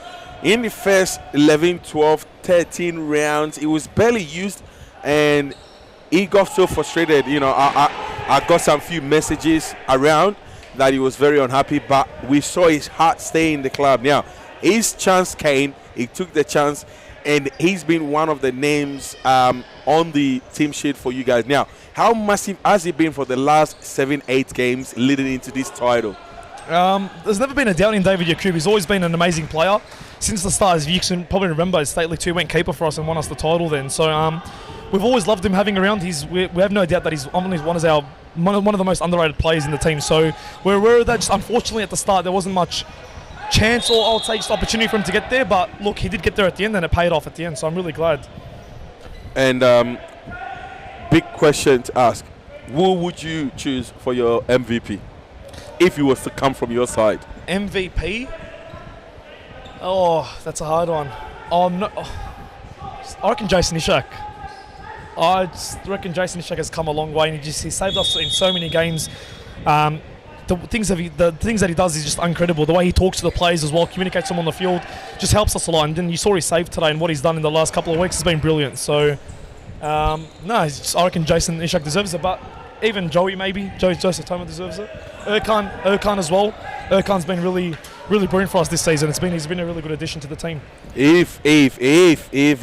A: In the first 11, 12, 13 rounds, he was barely used, and he got so frustrated. You know, I got some few messages around that he was very unhappy, but we saw his heart stay in the club. Now, his chance came, he took the chance, and he's been one of the names on the team sheet for you guys. Now, how massive has he been for the last 7-8 games leading into this title?
G: There's never been a doubt in David Yacoub. He's always been an amazing player since the start. As you can probably remember, State League 2 went keeper for us and won us the title then. So we've always loved him having around. We have no doubt that he's one of the most underrated players in the team. So we're aware of that. Just unfortunately at the start there wasn't much chance, or I would say just opportunity for him to get there. But look, he did get there at the end, and it paid off at the end. So I'm really glad. And
A: big question to ask: who would you choose for your MVP if he was to come from your side?
G: MVP? Oh, that's a hard one. I reckon Jason Ishak. I just reckon Jason Ishak has come a long way, and he saved us in so many games. The things that he does is just incredible. The way he talks to the players as well, communicates them on the field, just helps us a lot. And then you saw his save today, and what he's done in the last couple of weeks has been brilliant. So, I reckon Jason Ishak deserves it, but even Joey maybe, Joseph Toma deserves it. Erkan as well. Erkan's been really brilliant for us this season. He's been a really good addition to the team.
A: If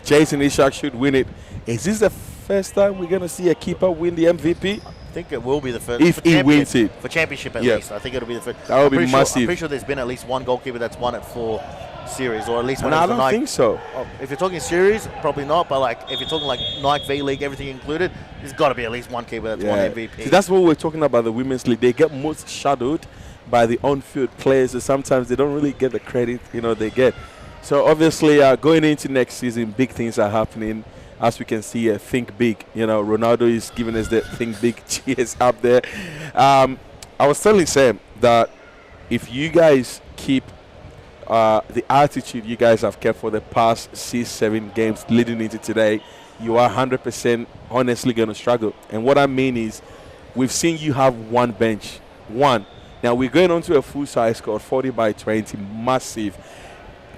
A: Jason Ishak should win it, is this the first time we're gonna see a keeper win the MVP?
C: I think it will be the first.
A: If he wins it.
C: For championship at least. I think it'll be the first.
A: That would be massive.
C: I'm pretty sure there's been at least one goalkeeper that's won it for series, or at least when
A: I don't think so.
C: If you're talking series, probably not, but like if you're talking like Nike V-League, everything included, there's got to be at least one keeper that's won MVP.
A: See, that's what we're talking about, the women's league. They get most shadowed by the on-field players, so sometimes they don't really get the credit they get. So obviously going into next season, big things are happening. As we can see, think big. Ronaldo is giving us the think big cheers up there. I was telling Sam that if you guys keep the attitude you guys have kept for the past 6-7 games leading into today, you are 100% honestly going to struggle. And what I mean is, we've seen you have one bench. Now we're going on to a full-size squad, 40-by-20, massive,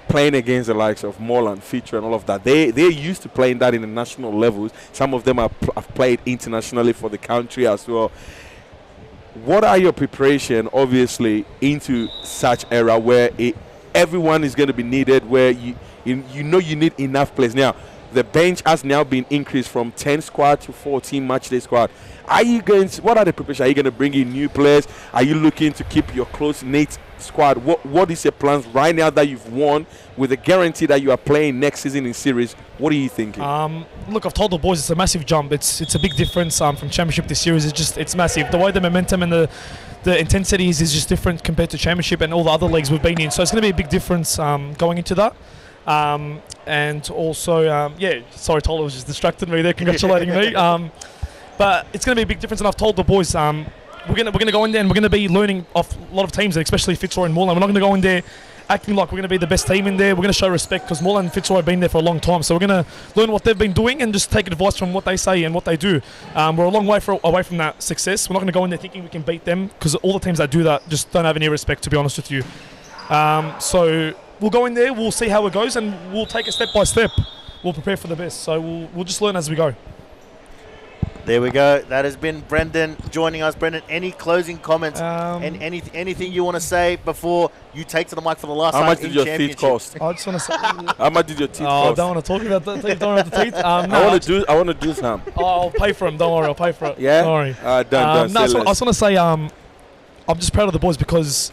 A: playing against the likes of Moreland, Feature, and all of that. They're used to playing that in the national levels. Some of them have played internationally for the country as well. What are your preparation, obviously, into such era where everyone is going to be needed, where you need enough players? Now, the bench has now been increased from 10 squad to 14 matchday squad. What are the preparations? Are you going to bring in new players? Are you looking to keep your close-knit squad? What is your plans right now that you've won with the guarantee that you are playing next season in series? What are you thinking?
G: Look, I've told the boys it's a massive jump. It's a big difference from championship to series. It's massive. The way the momentum and the intensity is just different compared to championship and all the other leagues we've been in. So it's going to be a big difference going into that. And also, sorry, Tola was just distracted me there, congratulating me. But it's going to be a big difference, and I've told the boys we're going to go in there and we're going to be learning off a lot of teams, and especially Fitzroy and Moreland. We're not going to go in there acting like we're going to be the best team in there. We're going to show respect because Moreland and Fitzroy have been there for a long time. So we're going to learn what they've been doing and just take advice from what they say and what they do. We're a long way away from that success. We're not going to go in there thinking we can beat them, because all the teams that do that just don't have any respect, to be honest with you. So we'll go in there, we'll see how it goes, and we'll take it step by step. We'll prepare for the best. So we'll just learn as we go.
C: There we go. That has been Brendan joining us. Brendan, any closing comments and anything you want to say before you take to the mic for the last time?
A: How much did your teeth cost?
G: I just want to say.
A: How much did your teeth cost?
G: I don't want to talk about the teeth. Don't worry about the teeth.
A: I want to do some.
G: I'll pay for them. Don't worry. I'll pay for it.
A: Yeah.
G: Don't worry.
A: Done.
G: I just want to say I'm just proud of the boys, because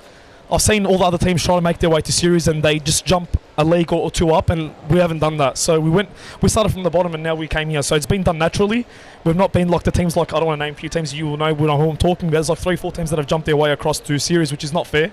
G: I've seen all the other teams try to make their way to series and they just jump a league or two up, and we haven't done that. So we started from the bottom and now we came here. So it's been done naturally. We've not been like the teams, like, I don't want to name a few teams, you will know who I'm talking about. There's like 3-4 teams that have jumped their way across to series, which is not fair.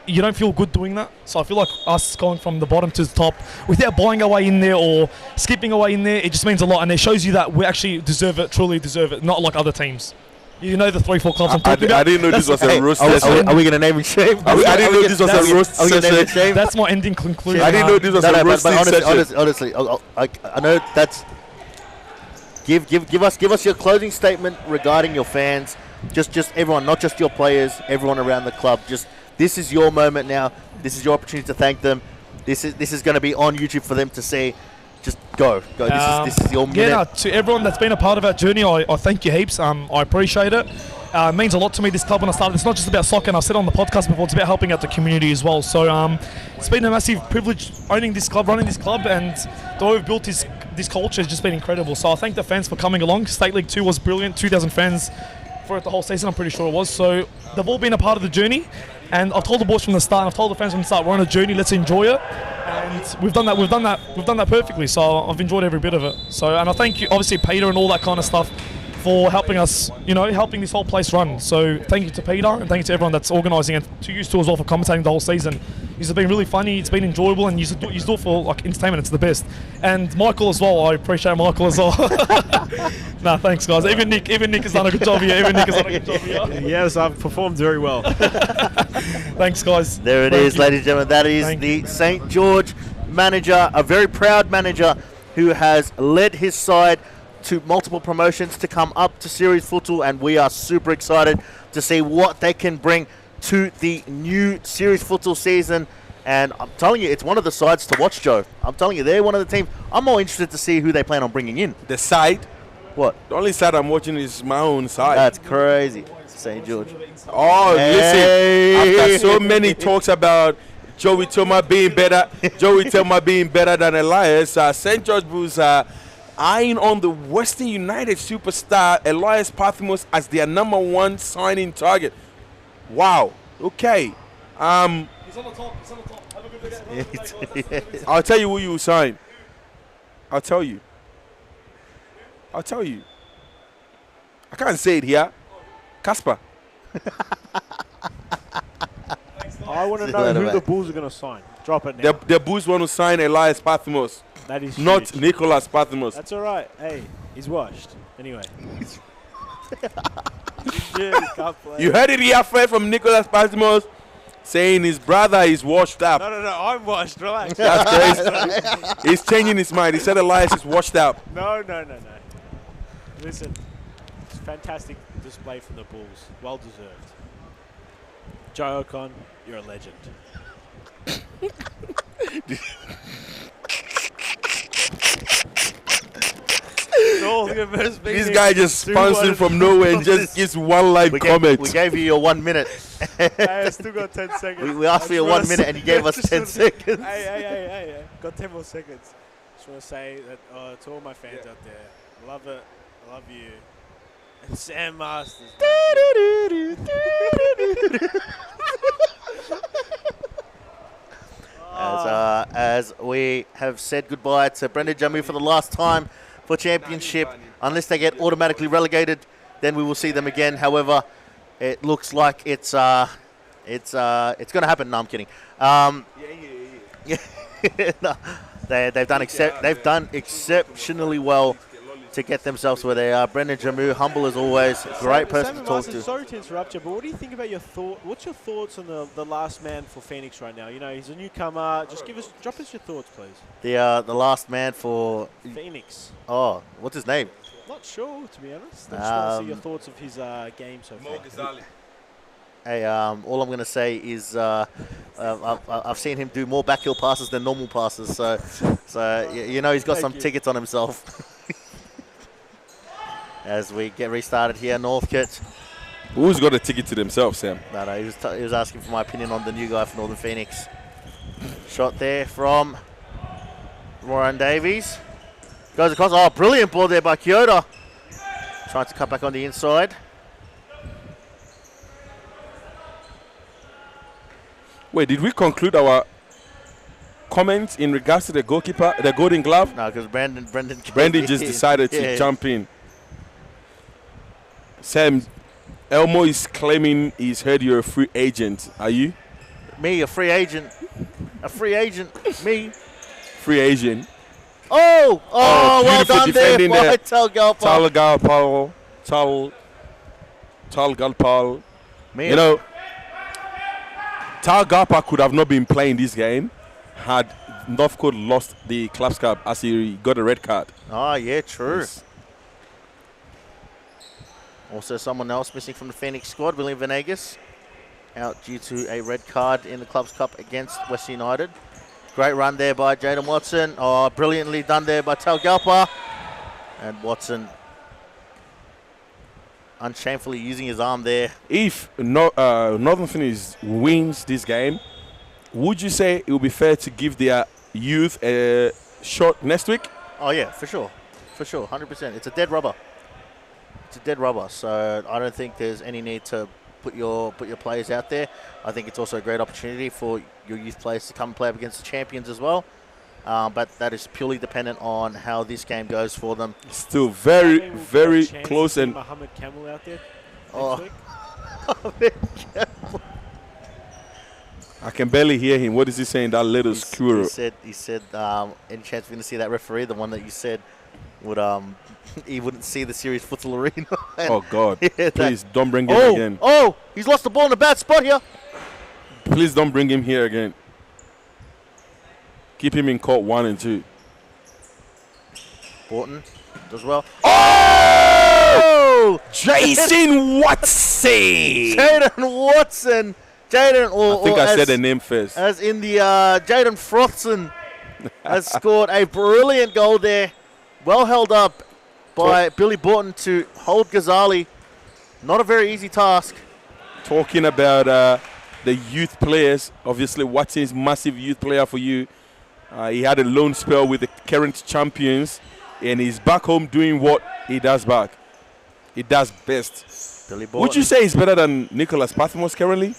G: You don't feel good doing that. So I feel like us going from the bottom to the top without buying our way in there or skipping away in there, it just means a lot, and it shows you that we actually deserve it, truly deserve it, not like other teams. You know the 3-4 clubs I'm talking about?
A: I didn't know this was a roast
C: session. Are we going to name and shame?
A: I didn't know this was a roast session.
G: That's my ending conclusion.
A: I didn't know this was a roasting session.
C: Honestly, I know that's... Give us your closing statement regarding your fans. Just everyone, not just your players, everyone around the club. Just, this is your moment now. This is your opportunity to thank them. This is going to be on YouTube for them to see. Just go. This is your minute.
G: To everyone that's been a part of our journey, I thank you heaps. I appreciate it. It means a lot to me, this club, when I started. It's not just about soccer, and I've said on the podcast before, it's about helping out the community as well. So it's been a massive privilege owning this club, running this club, and the way we've built this culture has just been incredible. So I thank the fans for coming along. State League 2 was brilliant, 2,000 fans for it the whole season, I'm pretty sure it was. So they've all been a part of the journey, and I've told the boys from the start, and I've told the fans from the start, we're on a journey, let's enjoy it. And we've done that perfectly. So I've enjoyed every bit of it. So, and I thank you, obviously, Peter and all that kind of stuff, for helping us, helping this whole place run. So thank you to Peter, and thank you to everyone that's organising, and to you two as well for commentating the whole season. It's been really funny, it's been enjoyable, and you do it for like entertainment. It's the best. And Michael as well, I appreciate Michael as well. Nah, thanks guys. Even Nick has done a good job here.
D: Yes, I've performed very well.
G: Thanks guys.
C: There it is, ladies and gentlemen. That is the St. George manager, a very proud manager who has led his side to multiple promotions to come up to series futsal, and we are super excited to see what they can bring to the new series futsal season. And I'm telling you, it's one of the sides to watch, Joe. I'm telling you, they're one of the teams. I'm more interested to see who they plan on bringing in.
A: The side?
C: What?
A: The only side I'm watching is my own side.
C: That's crazy. St. George.
A: Oh, listen. After so many talks about Joey Toma being better than Elias, St. George Bulls are eyeing on the Western United superstar Elias Pathmos as their #1 signing target. Wow. Okay.
G: He's on the top. Have a good day.
A: I'll tell you who you will sign. I'll tell you. I can't say it here. Casper.
D: I want to know who the Bulls are going to sign. Drop it now.
A: The Bulls want to sign Elias Pathmos.
D: That is
A: not
D: huge.
A: Nicholas Pathmos.
D: That's all right. Hey, he's washed. Anyway.
A: You heard it here first from Nicholas Pathmos saying his brother is washed up.
D: No, I'm washed. Relax.
A: That's crazy. He's changing his mind. He said Elias is washed up.
D: No. Listen, it's a fantastic display from the Bulls. Well deserved. Joe Ocon, you're a legend.
A: This guy just spawns from nowhere and just gives one live comment.
C: We gave you your 1 minute.
D: I still got 10 seconds.
C: We asked for your 1 minute and you gave us 10 seconds.
D: Hey. Got 10 more seconds. Just want to say that to all my fans out there, I love it. I love you. And Sam Masters.
C: As we have said goodbye to Brendan Jamu for the last time for championship, unless they get automatically relegated, then we will see them again. However, it looks like it's going to happen. No, I'm kidding. No, they've done exceptionally well to get themselves where they are. Brendan Jamu, humble as always, great person to talk to.
D: Sorry to interrupt you, but what do you think about what's your thoughts on the last man for Phoenix right now? He's a newcomer. Just drop us your thoughts, please.
C: The last man for
D: Phoenix.
C: Oh, what's his name?
D: Not sure, to be honest. I just want to see your thoughts of his game so far.
C: Hey, all I'm going to say is I've seen him do more backhill passes than normal passes, so he's got some tickets on himself. As we get restarted here, Northcote.
A: Who's got a ticket to themselves, Sam?
C: No, he was asking for my opinion on the new guy for Northern Phoenix. Shot there from Warren Davies. Goes across. Oh, brilliant ball there by Kyoto. Trying to cut back on the inside.
A: Wait, did we conclude our comments in regards to the goalkeeper, the Golden Glove?
C: No, because Brandon
A: just decided to jump in. Sam, Elmo is claiming he's heard you're a free agent. Are you?
C: Me, a free agent. A free agent. Me.
A: Free agent.
C: Oh, well done there by
A: Talgalpal. Talgalpal could have not been playing this game had Northcote lost the Clubs Cup as he got a red card.
C: Oh, yeah, true.
A: Yes.
C: Also, someone else missing from the Phoenix squad, William Venegas, out due to a red card in the Clubs Cup against West United. Great run there by Jaden Watson. Oh, brilliantly done there by Talgalpa. And Watson unshamefully using his arm there.
A: If Northern Phoenix wins this game, would you say it would be fair to give their youth a shot next week?
C: Oh yeah, for sure, 100%. It's a dead rubber. So I don't think there's any need to put your players out there. I think it's also a great opportunity for your youth players to come play up against the champions as well. But that is purely dependent on how this game goes for them.
A: Still very, very close. And
D: Mohammed Camel out there
C: Oh.
D: next week.
A: I can barely hear him. What is he saying? That little squirrel.
C: He said, any chance we're going to see that referee, the one that you said would he wouldn't see the series futsal arena.
A: Oh God!
C: Yeah,
A: Please don't bring him again.
C: Oh, he's lost the ball in a bad spot here.
A: Please don't bring him here again. Keep him in court 1 and 2.
C: Borton does well.
A: Oh! Jason Watson!
C: Jaden,
A: I think I said the name first.
C: As in the Jaden Frothson has scored a brilliant goal there. Well held up by Billy Borton to hold Ghazali. Not a very easy task.
A: Talking about the youth players, obviously Watson's massive youth player for you. He had a loan spell with the current champions, and he's back home doing what he does back. He does best.
C: Billy Borton.
A: Would you say he's better than Nicholas Pathmos currently?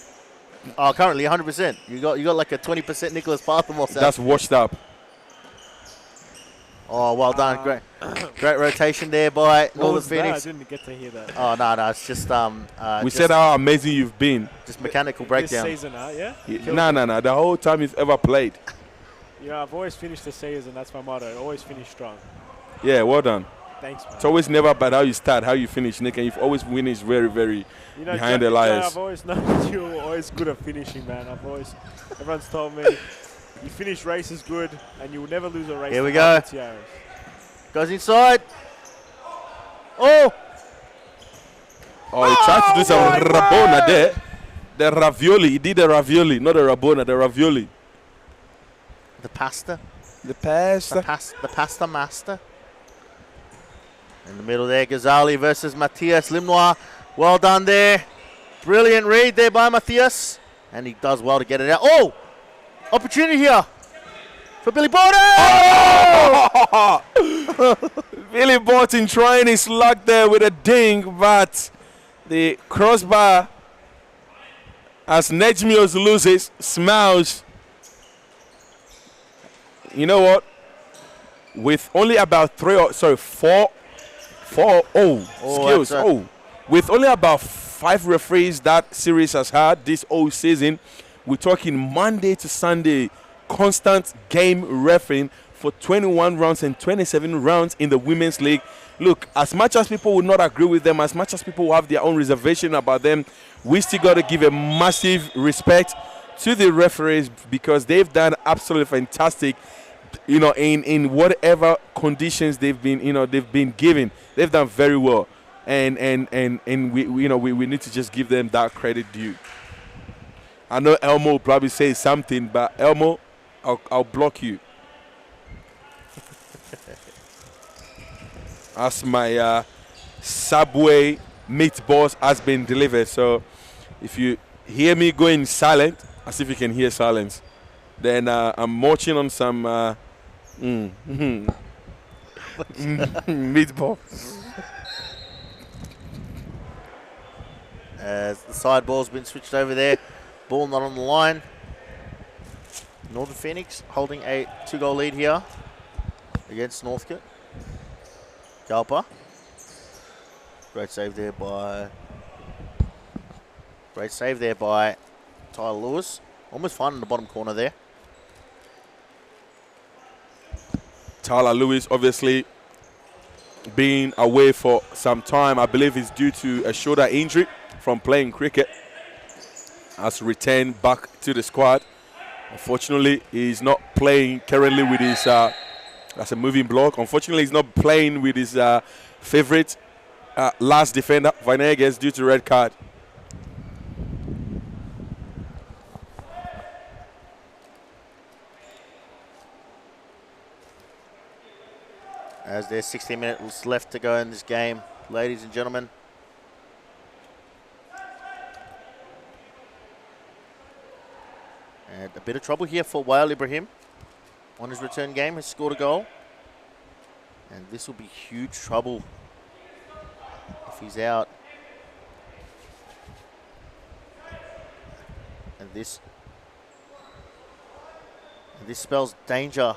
C: Oh, currently 100%. You got like a 20% Nicholas Pathmos.
A: That's washed up.
C: Oh, well done. Great rotation there by Northern Phoenix.
D: I didn't get to hear that.
C: Oh, no. It's just
A: We said how amazing you've been.
C: just mechanical breakdown.
D: This season, yeah?
A: No. The whole time you've ever played.
D: Yeah, I've always finished the season. That's my motto. Always finish strong.
A: Yeah, well done.
D: Thanks, man.
A: It's always never about how you start, how you finish, Nick, and you've always finished very, very behind the lines.
D: I've always known that you're always good at finishing, man. Everyone's told me you finish races good, and you will never lose a race.
C: Here we go.
D: Tiaras.
C: Goes inside. Oh!
A: Oh, he tried to do some Rabona there. The ravioli. He did the ravioli, not the Rabona, the ravioli.
C: The pasta.
A: The pasta.
C: The pasta master. In the middle there, Ghazali versus Matthias Limnoir. Well done there. Brilliant read there by Matthias. And he does well to get it out. Oh! Opportunity here for Billy Borton!
A: Oh! Billy Borton trying his luck there with a ding, but the crossbar, as Nejmios loses, smiles. You know what? With only about 4 skills. With only about 5 referees that series has had this whole season, we're talking Monday to Sunday, constant game refereeing for 21 rounds and 27 rounds in the Women's League. Look, as much as people would not agree with them, as much as people have their own reservation about them, we still got to give a massive respect to the referees because they've done absolutely fantastic. In whatever conditions they've been given, they've done very well, and we need to just give them that credit due. I know Elmo will probably say something, but Elmo, I'll block you. As my Subway meatballs has been delivered, so if you hear me going silent, as if you can hear silence, then I'm marching on some meatball.
C: As the side ball's been switched over there. Ball not on the line. Northern Phoenix holding a 2-goal lead here against Northcote. Galpa. Great save there by Tyler Lewis. Almost fine in the bottom corner there.
A: Tyler Lewis obviously being away for some time. I believe it's due to a shoulder injury from playing cricket. Has returned back to the squad. Unfortunately, he's not playing currently with his, that's a moving block. Unfortunately, he's not playing with his favorite last defender, Vanegas, due to red card.
C: As there's 16 minutes left to go in this game, ladies and gentlemen. a bit of trouble here for Wael Ibrahim. On his return game, has scored a goal. And this will be huge trouble if he's out. And this spells danger.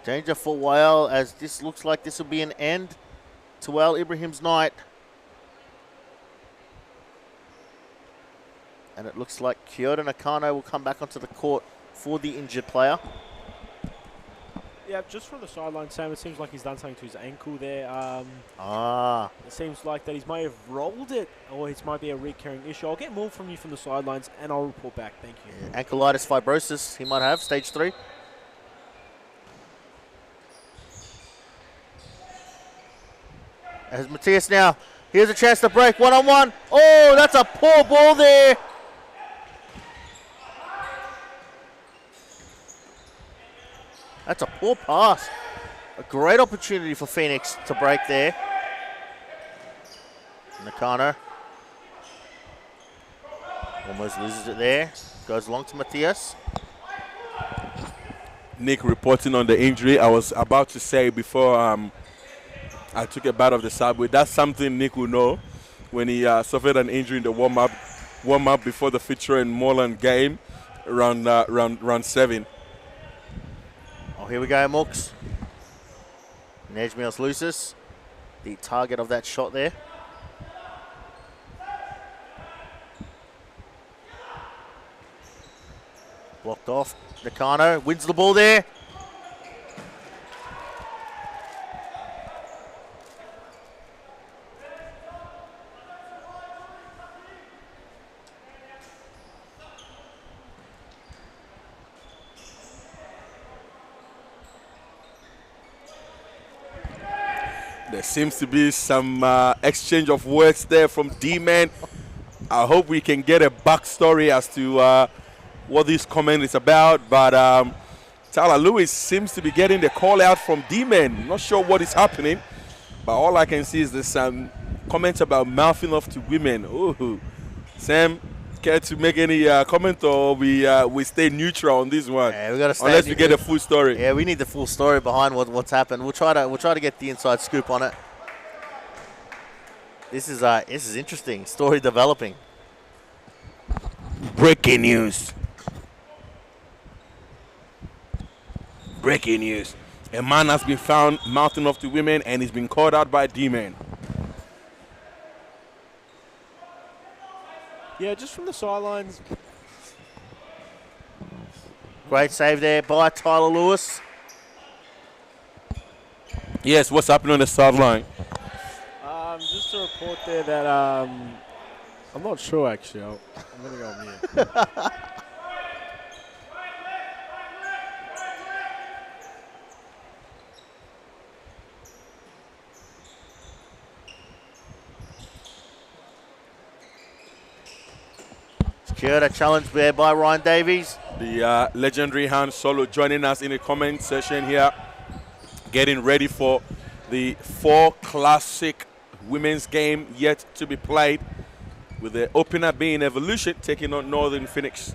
C: Danger for Wael, as this looks like this will be an end to Wael Ibrahim's night. And it looks like Kyoto Nakano will come back onto the court for the injured player.
D: Yeah, just from the sideline, Sam, it seems like he's done something to his ankle there. It seems like that he might have rolled it, or it might be a recurring issue. I'll get more from you from the sidelines, and I'll report back. Thank you.
C: Yeah, ankleitis fibrosis he might have, stage 3. As Matthias now, here's a chance to break, one-on-one. Oh, that's a poor ball there. That's a poor pass. A great opportunity for Phoenix to break there. Nakano almost loses it there. Goes long to Matthias.
A: Nick reporting on the injury. I was about to say before I took a bite of the subway, that's something Nick will know when he suffered an injury in the warm-up before the feature in Moreland game round 7.
C: Oh, here we go, Mooks. Nejmios Lucis, the target of that shot there. Blocked off. Nakano wins the ball there.
A: There seems to be some exchange of words there from D-Man. I hope we can get a backstory as to what this comment is about. But Tyler Lewis seems to be getting the call out from D-Man. Not sure what is happening. But all I can see is there's some comments about mouthing off to women. Ooh. Sam, care to make any comment, or we stay neutral on this one?
C: Yeah, we got to stay
A: unless we get a full story.
C: Yeah, we need the full story behind what's happened. We'll try to get the inside scoop on it. This is interesting. Story developing.
A: Breaking news. Breaking news. A man has been found mouthing off to women and he's been called out by D-Man.
D: Yeah, just from the sidelines.
C: Great save there by Tyler Lewis.
A: Yes, what's happening on the sideline?
D: Just a report there that I'm not sure actually. I'm going to go on mute.
C: Secured challenge there by Ryan Davies.
A: The legendary Han Solo joining us in the comment session here, getting ready for the 4 classic women's game yet to be played, with the opener being Evolution taking on Northern Phoenix.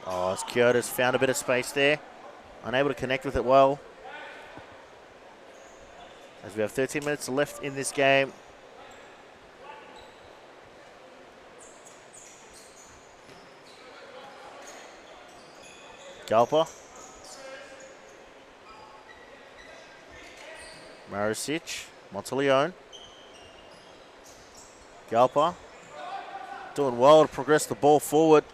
C: Oh, Kyoto's found a bit of space there. Unable to connect with it well. As we have 13 minutes left in this game. Galpa. Marisic. Monteleone. Galpa. Doing well to progress the ball forward.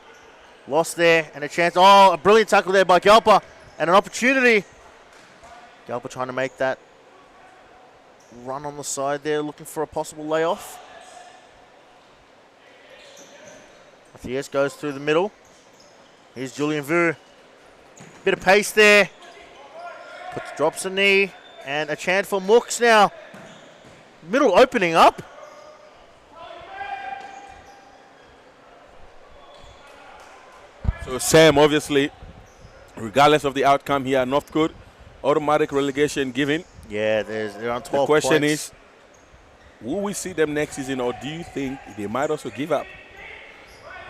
C: Lost there and a chance. Oh, a brilliant tackle there by Galpa. And an opportunity. Galpa trying to make that run on the side there, looking for a possible layoff. Matthias goes through the middle. Here's Julian Vu. Bit of pace there. Drops a knee. And a chance for Mooks now. Middle opening up.
A: So Sam, obviously, regardless of the outcome here, Northcote automatic relegation given.
C: Yeah, they're on 12
A: The question
C: points.
A: is, will we see them next season, or do you think they might also give up?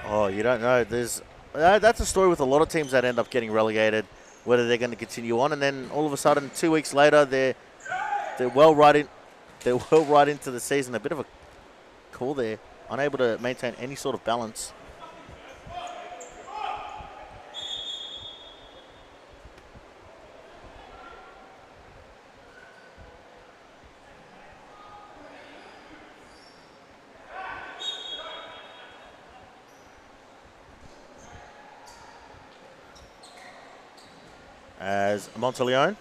C: Oh, you don't know. That's a story with a lot of teams that end up getting relegated, whether they're going to continue on, and then all of a sudden, 2 weeks later, they're well right into the season. A bit of a call there, unable to maintain any sort of balance. As Monteleone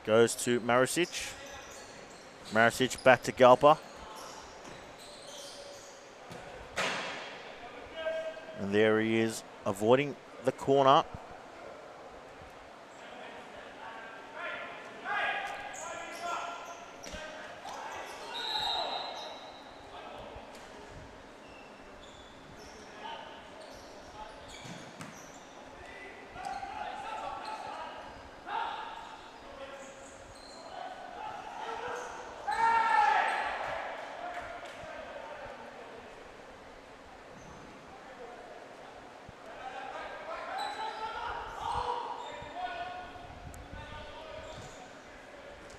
C: goes to Marisic. Marisic back to Galpa. And there he is, avoiding the corner.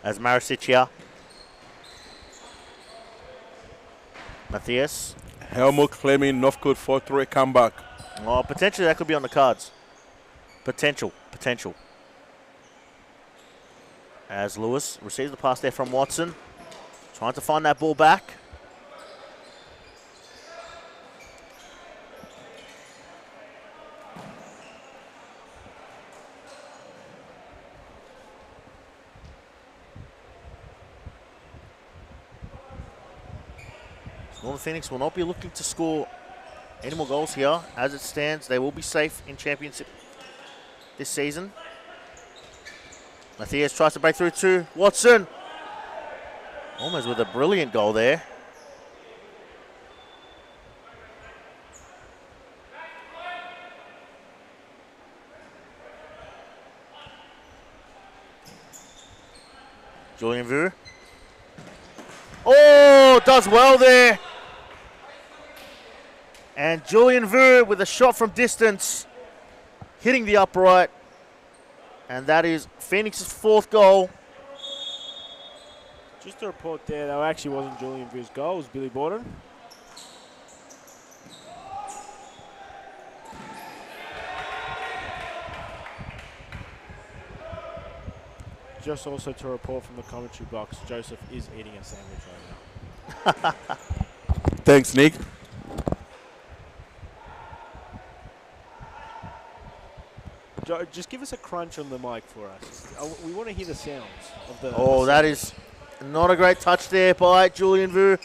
C: As Marisic here. Matthias.
A: Helmut claiming Northcote 4-3 comeback.
C: Oh, potentially that could be on the cards. Potential. As Lewis receives the pass there from Watson. Trying to find that ball back. Northern Phoenix will not be looking to score any more goals here. As it stands, they will be safe in championship this season. Matthias tries to break through to Watson. Almost with a brilliant goal there. Julian Vu. Oh, does well there. And Julian Vu with a shot from distance, hitting the upright. And that is Phoenix's 4th goal.
D: Just a report there, that actually wasn't Julian Vu's goal, it was Billy Borden. Just also to report from the commentary box, Joseph is eating a sandwich right now.
A: Thanks, Nick.
D: Just give us a crunch on the mic for us. We want to hear the sounds of the.
C: Oh, that is not a great touch there by Julian Vu.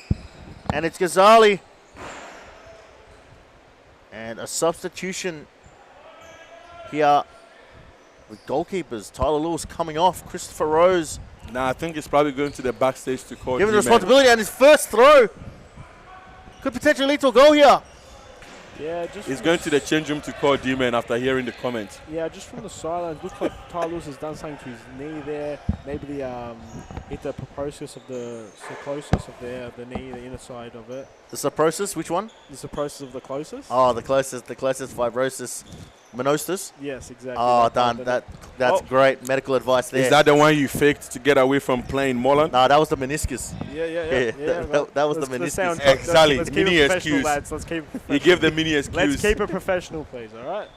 C: And it's Ghazali. And a substitution here with goalkeepers. Tyler Lewis coming off. Christopher Rose.
A: Nah, I think he's probably going to the backstage to call.
C: Given the responsibility, and his first throw could potentially lead to a goal here.
D: Yeah,
A: he's going to the change room to call D-Man after hearing the comments.
D: Yeah, just from the sidelines, looks like Tyler Lewis has done something to his knee there. Maybe hit the process of the closest of the knee, the inner side of it.
C: The subprosis, which one?
D: The process of the closest.
C: Oh, the closest fibrosis. Meniscus?
D: Yes, exactly.
C: Oh, done. That's great medical advice there.
A: Is that the one you faked to get away from playing Molan?
C: No, that was the meniscus.
D: Yeah.
C: That was the meniscus.
A: Exactly.
D: Let's keep
A: mini
D: it
A: excuse.
D: lads. Let's keep it
A: You give the mini excuse.
D: Let's keep it professional, please, all right?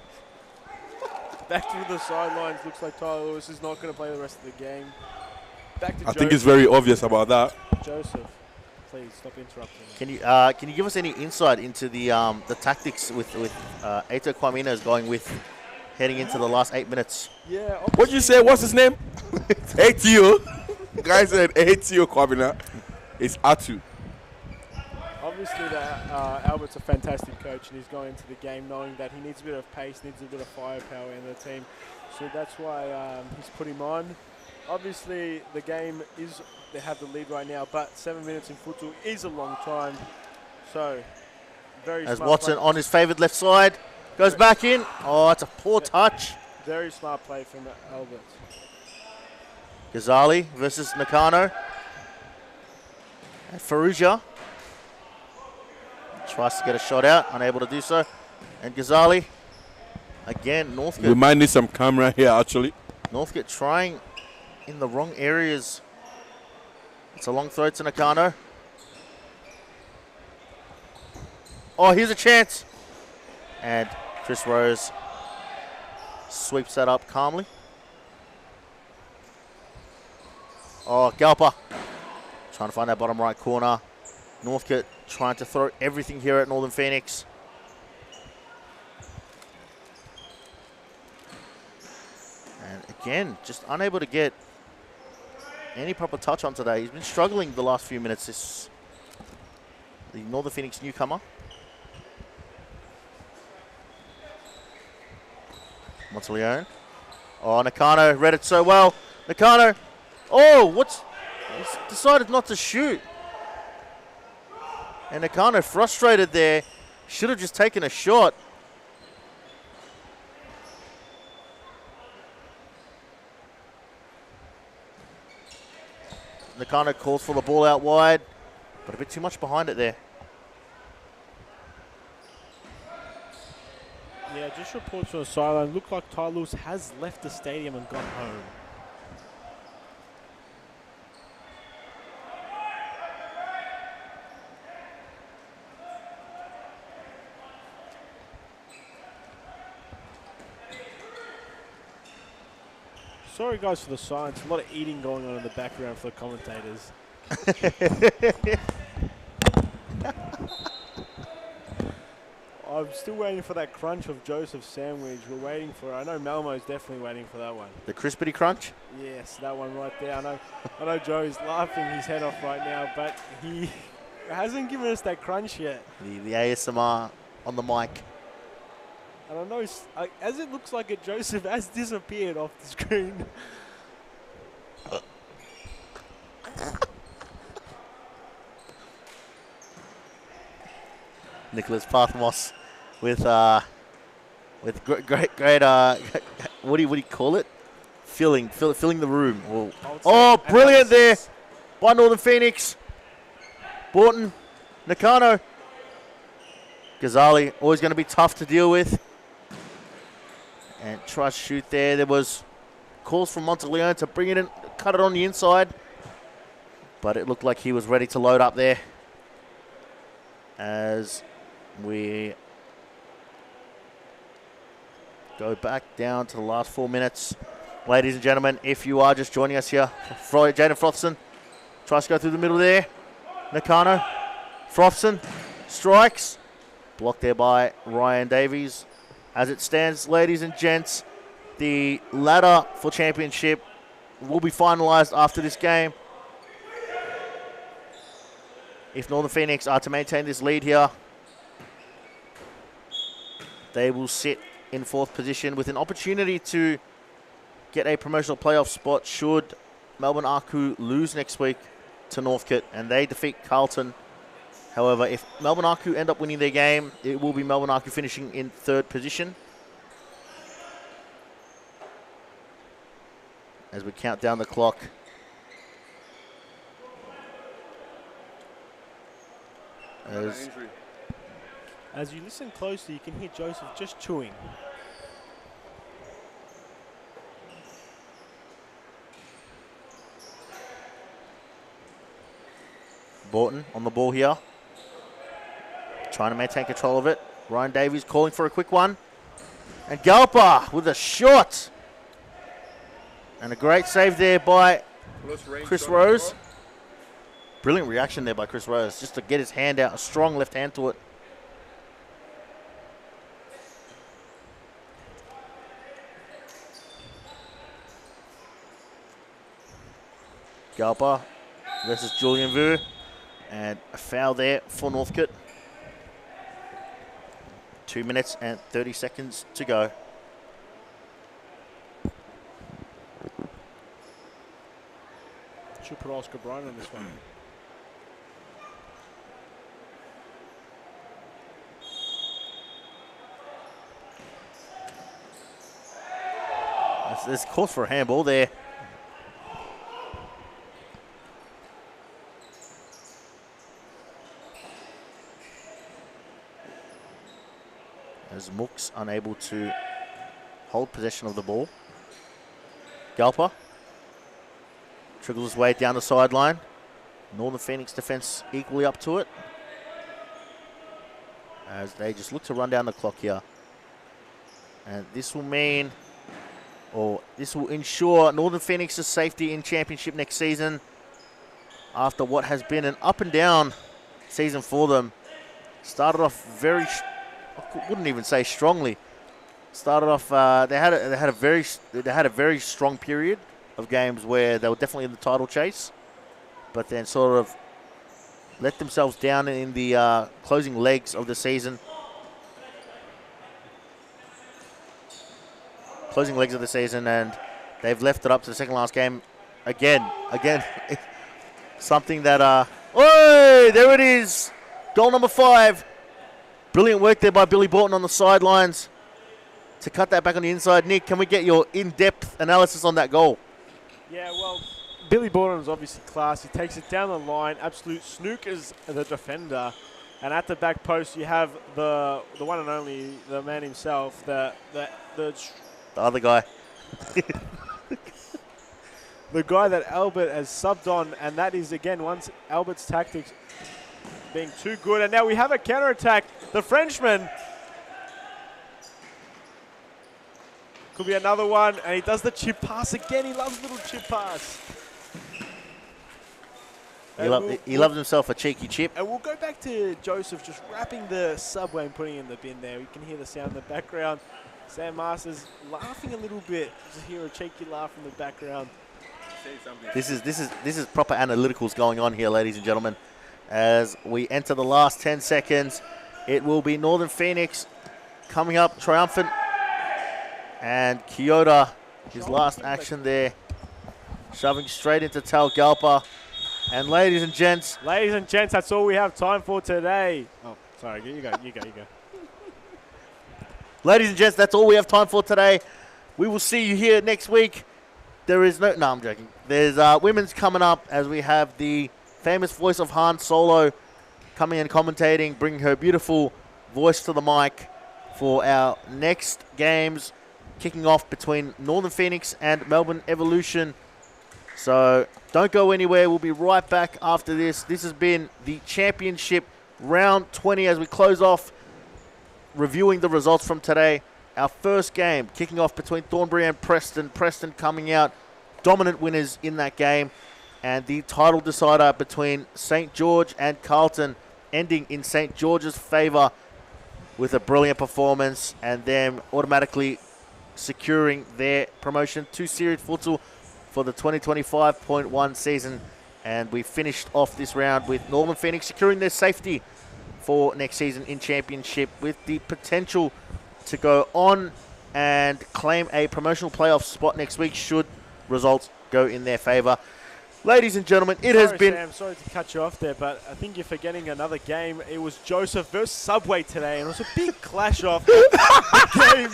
D: Back to the sidelines. Looks like Tyler Lewis is not going to play the rest of the game. Back to
A: I think it's very obvious about that.
D: Joseph, please stop interrupting me.
C: Can you give us any insight into the tactics with Eito Kwamina is going with heading into the last 8 minutes?
D: Yeah.
A: What'd you say? What's his name? Eito. Guy said Eito Kwamina. It's Atu.
D: Obviously, Albert's a fantastic coach, and he's going into the game knowing that he needs a bit of pace, needs a bit of firepower in the team. So that's why he's put him on. Obviously, the game is, they have the lead right now, but 7 minutes in futsal is a long time. So, very
C: As
D: smart
C: Watson
D: play.
C: on his favoured left side. Goes back in. Oh, it's a poor touch.
D: Very smart play from Albert.
C: Ghazali versus Nakano. And Faruja tries to get a shot out, unable to do so. And Ghazali, again, Northcote.
A: We might need some camera here, actually.
C: Northcote trying in the wrong areas. It's a long throw to Nakano. Oh, here's a chance. And Chris Rose sweeps that up calmly. Oh, Galpa trying to find that bottom right corner. Northcote trying to throw everything here at Northern Phoenix. And again, just unable to get any proper touch on today. He's been struggling the last few minutes. The Northern Phoenix newcomer. Monteleone. Oh, Nakano read it so well. Nakano. Oh, he's decided not to shoot. And Nakano frustrated there. Should have just taken a shot. Nakano calls for the ball out wide, but a bit too much behind it there.
D: Yeah, just reports from the sideline. Look like Ty Lewis has left the stadium and gone home. Sorry guys for the silence. A lot of eating going on in the background for the commentators. I'm still waiting for that crunch of Joseph's sandwich. We're waiting for it. I know Malmo's definitely waiting for that one.
C: The crispity crunch?
D: Yes, that one right there. I know Joe's laughing his head off right now, but he hasn't given us that crunch yet.
C: The ASMR on the mic.
D: And I know, as it looks like it, Joseph has disappeared off the screen.
C: Nicholas Pathmos with great what do you call it? Filling the room. Oh, brilliant there by Northern Phoenix. Borton, Nakano, Ghazali, always going to be tough to deal with. And tries to shoot there. There was calls from Monteleone to bring it in, cut it on the inside. But it looked like he was ready to load up there. As we go back down to the last 4 minutes. Ladies and gentlemen, if you are just joining us here, Jaden Frothson tries to go through the middle there. Nakano, Frothson strikes. Blocked there by Ryan Davies. As it stands, ladies and gents, the ladder for championship will be finalised after this game. If Northern Phoenix are to maintain this lead here, they will sit in 4th position with an opportunity to get a promotional playoff spot should Melbourne Aku lose next week to Northcote and they defeat Carlton. However, if Melbourne Aku end up winning their game, it will be Melbourne Aku finishing in 3rd position. As we count down the clock.
D: As you listen closely, you can hear Joseph just chewing.
C: Borton on the ball here. Trying to maintain control of it. Ryan Davies calling for a quick one. And Galpa with a shot. And a great save there by Chris Rose. Brilliant reaction there by Chris Rose, just to get his hand out, a strong left hand to it. Galpa versus Julian Vu. And a foul there for Northcote. 2 minutes and 30 seconds to go.
D: Should put Oscar Bryan on this one.
C: There's calls for a handball there. As Mook's unable to hold possession of the ball. Galpa trickles his way down the sideline. Northern Phoenix defense equally up to it, as they just look to run down the clock here. And this will mean, or this will ensure Northern Phoenix's safety in championship next season after what has been an up and down season for them. Started off very, I wouldn't even say strongly. Started off, they had a very strong period of games where they were definitely in the title chase, but then sort of let themselves down in the closing legs of the season. And they've left it up to the second last game again. Something that, oh, there it is. Goal number 5. Brilliant work there by Billy Borton on the sidelines to cut that back on the inside. Nick, can we get your in-depth analysis on that goal?
D: Yeah, well, Billy Borden's obviously class. He takes it down the line, absolute snookers the defender. And at the back post, you have the one and only, the man himself, the
C: other guy.
D: The guy that Albert has subbed on, and that is, again, once Albert's tactics being too good. And now we have a counter-attack. The Frenchman. Could be another one, and he does the chip pass again. He loves little chip pass.
C: He loves himself a cheeky chip.
D: And we'll go back to Joseph just wrapping the Subway and putting it in the bin there. You can hear the sound in the background. Sam Masters laughing a little bit. Just hear a cheeky laugh in the background.
C: This is proper analyticals going on here, ladies and gentlemen. As we enter the last 10 seconds, it will be Northern Phoenix coming up triumphant. And Kyoto, his last action there, shoving straight into Tal Galpa. And ladies and gents,
D: that's all we have time for today. Oh, sorry, you go.
C: Ladies and gents, that's all we have time for today. We will see you here next week. I'm joking. There's women's coming up, as we have the famous voice of Han Solo coming and commentating, bringing her beautiful voice to the mic for our next games, kicking off between Northern Phoenix and Melbourne Evolution. So don't go anywhere. We'll be right back after this. This has been the championship round 20 as we close off reviewing the results from today. Our first game kicking off between Thornbury and Preston. Preston coming out dominant winners in that game. And the title decider between St. George and Carlton ending in St. George's favour with a brilliant performance and them automatically securing their promotion to Series Futsal for the 2025.1 season. And we finished off this round with Northern Phoenix securing their safety for next season in championship, with the potential to go on and claim a promotional playoff spot next week should results go in their favour. Ladies and gentlemen,
D: Sam, sorry to cut you off there, but I think you're forgetting another game. It was Joseph versus Subway today, and it was a big clash off the game.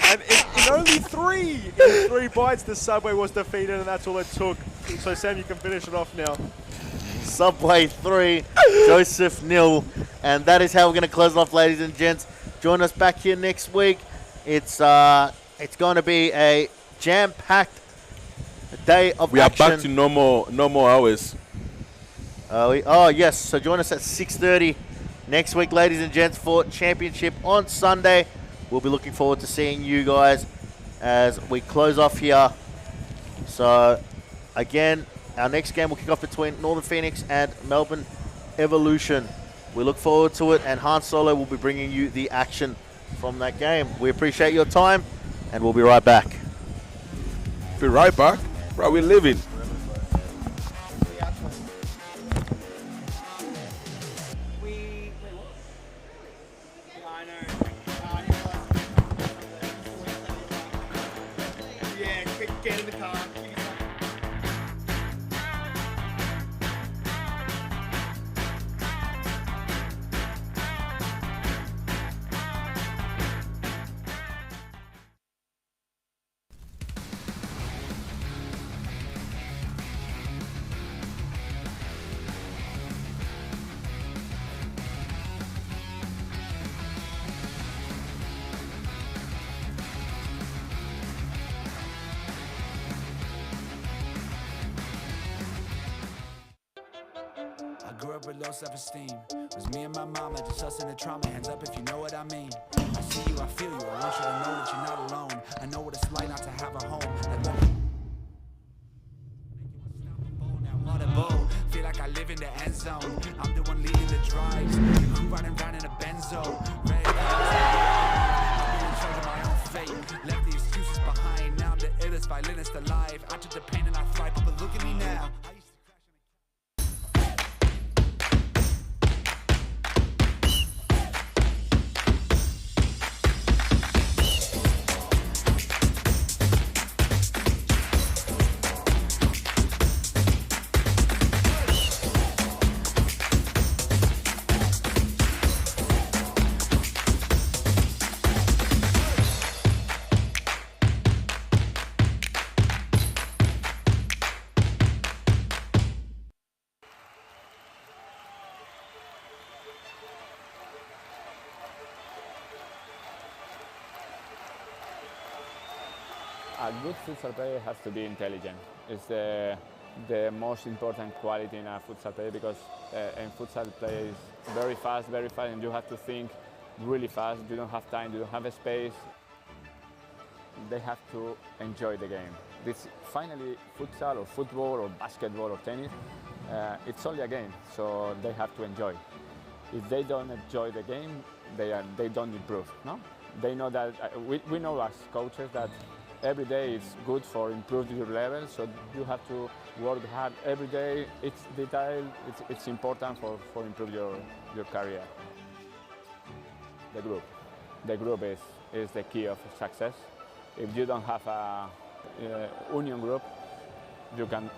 D: And in only three bites, the Subway was defeated, and that's all it took. So, Sam, you can finish it off now.
C: Subway 3, Joseph 0. And that is how we're going to close it off, ladies and gents. Join us back here next week. It's going to be a jam-packed day of action.
A: We are back to no more hours.
C: Yes. So join us at 6:30 next week, ladies and gents, for championship on Sunday. We'll be looking forward to seeing you guys as we close off here. So again, our next game will kick off between Northern Phoenix and Melbourne Evolution. We look forward to it, and Han Solo will be bringing you the action from that game. We appreciate your time, and we'll be right back.
A: Be right back. Bro, we're living.
F: with low self-esteem. Was me and my mama, just us in the trauma. Hands up if you know what I mean. I see you, I feel you. I want you to know that you're not alone. I know what it's like not to have a home. Like what what a bowl. Feel like I live in the end zone. I'm the one leading the drives. You crew riding round in a benzo. Red I'm in charge of my own fate. Left the excuses behind. Now I'm the illest violinist alive. I took the pain and I thrive. But look at me now. I used to crash in a
E: A good futsal player has to be intelligent. It's the most important quality in a futsal player because in futsal play is very fast, and you have to think really fast. You don't have time, you don't have space. They have to enjoy the game. This finally futsal or football or basketball or tennis, it's only a game, so they have to enjoy. If they don't enjoy the game, they don't improve. No, they know that we know as coaches that every day is good for improve your level, so you have to work hard every day. It's detail, it's important for improve your career. The group is the key of success. If you don't have a union group, you can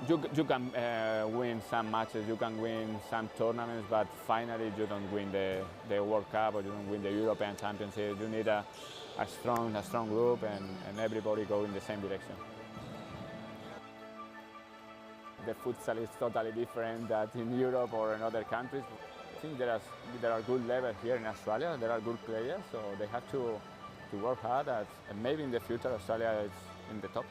E: win some matches, you can win some tournaments, but finally you don't win the World Cup or you don't win the European Championship. You need a strong group and everybody go in the same direction. The futsal is totally different than in Europe or in other countries. I think there are good levels here in Australia. There are good players, so they have to work hard. And maybe in the future Australia is in the top.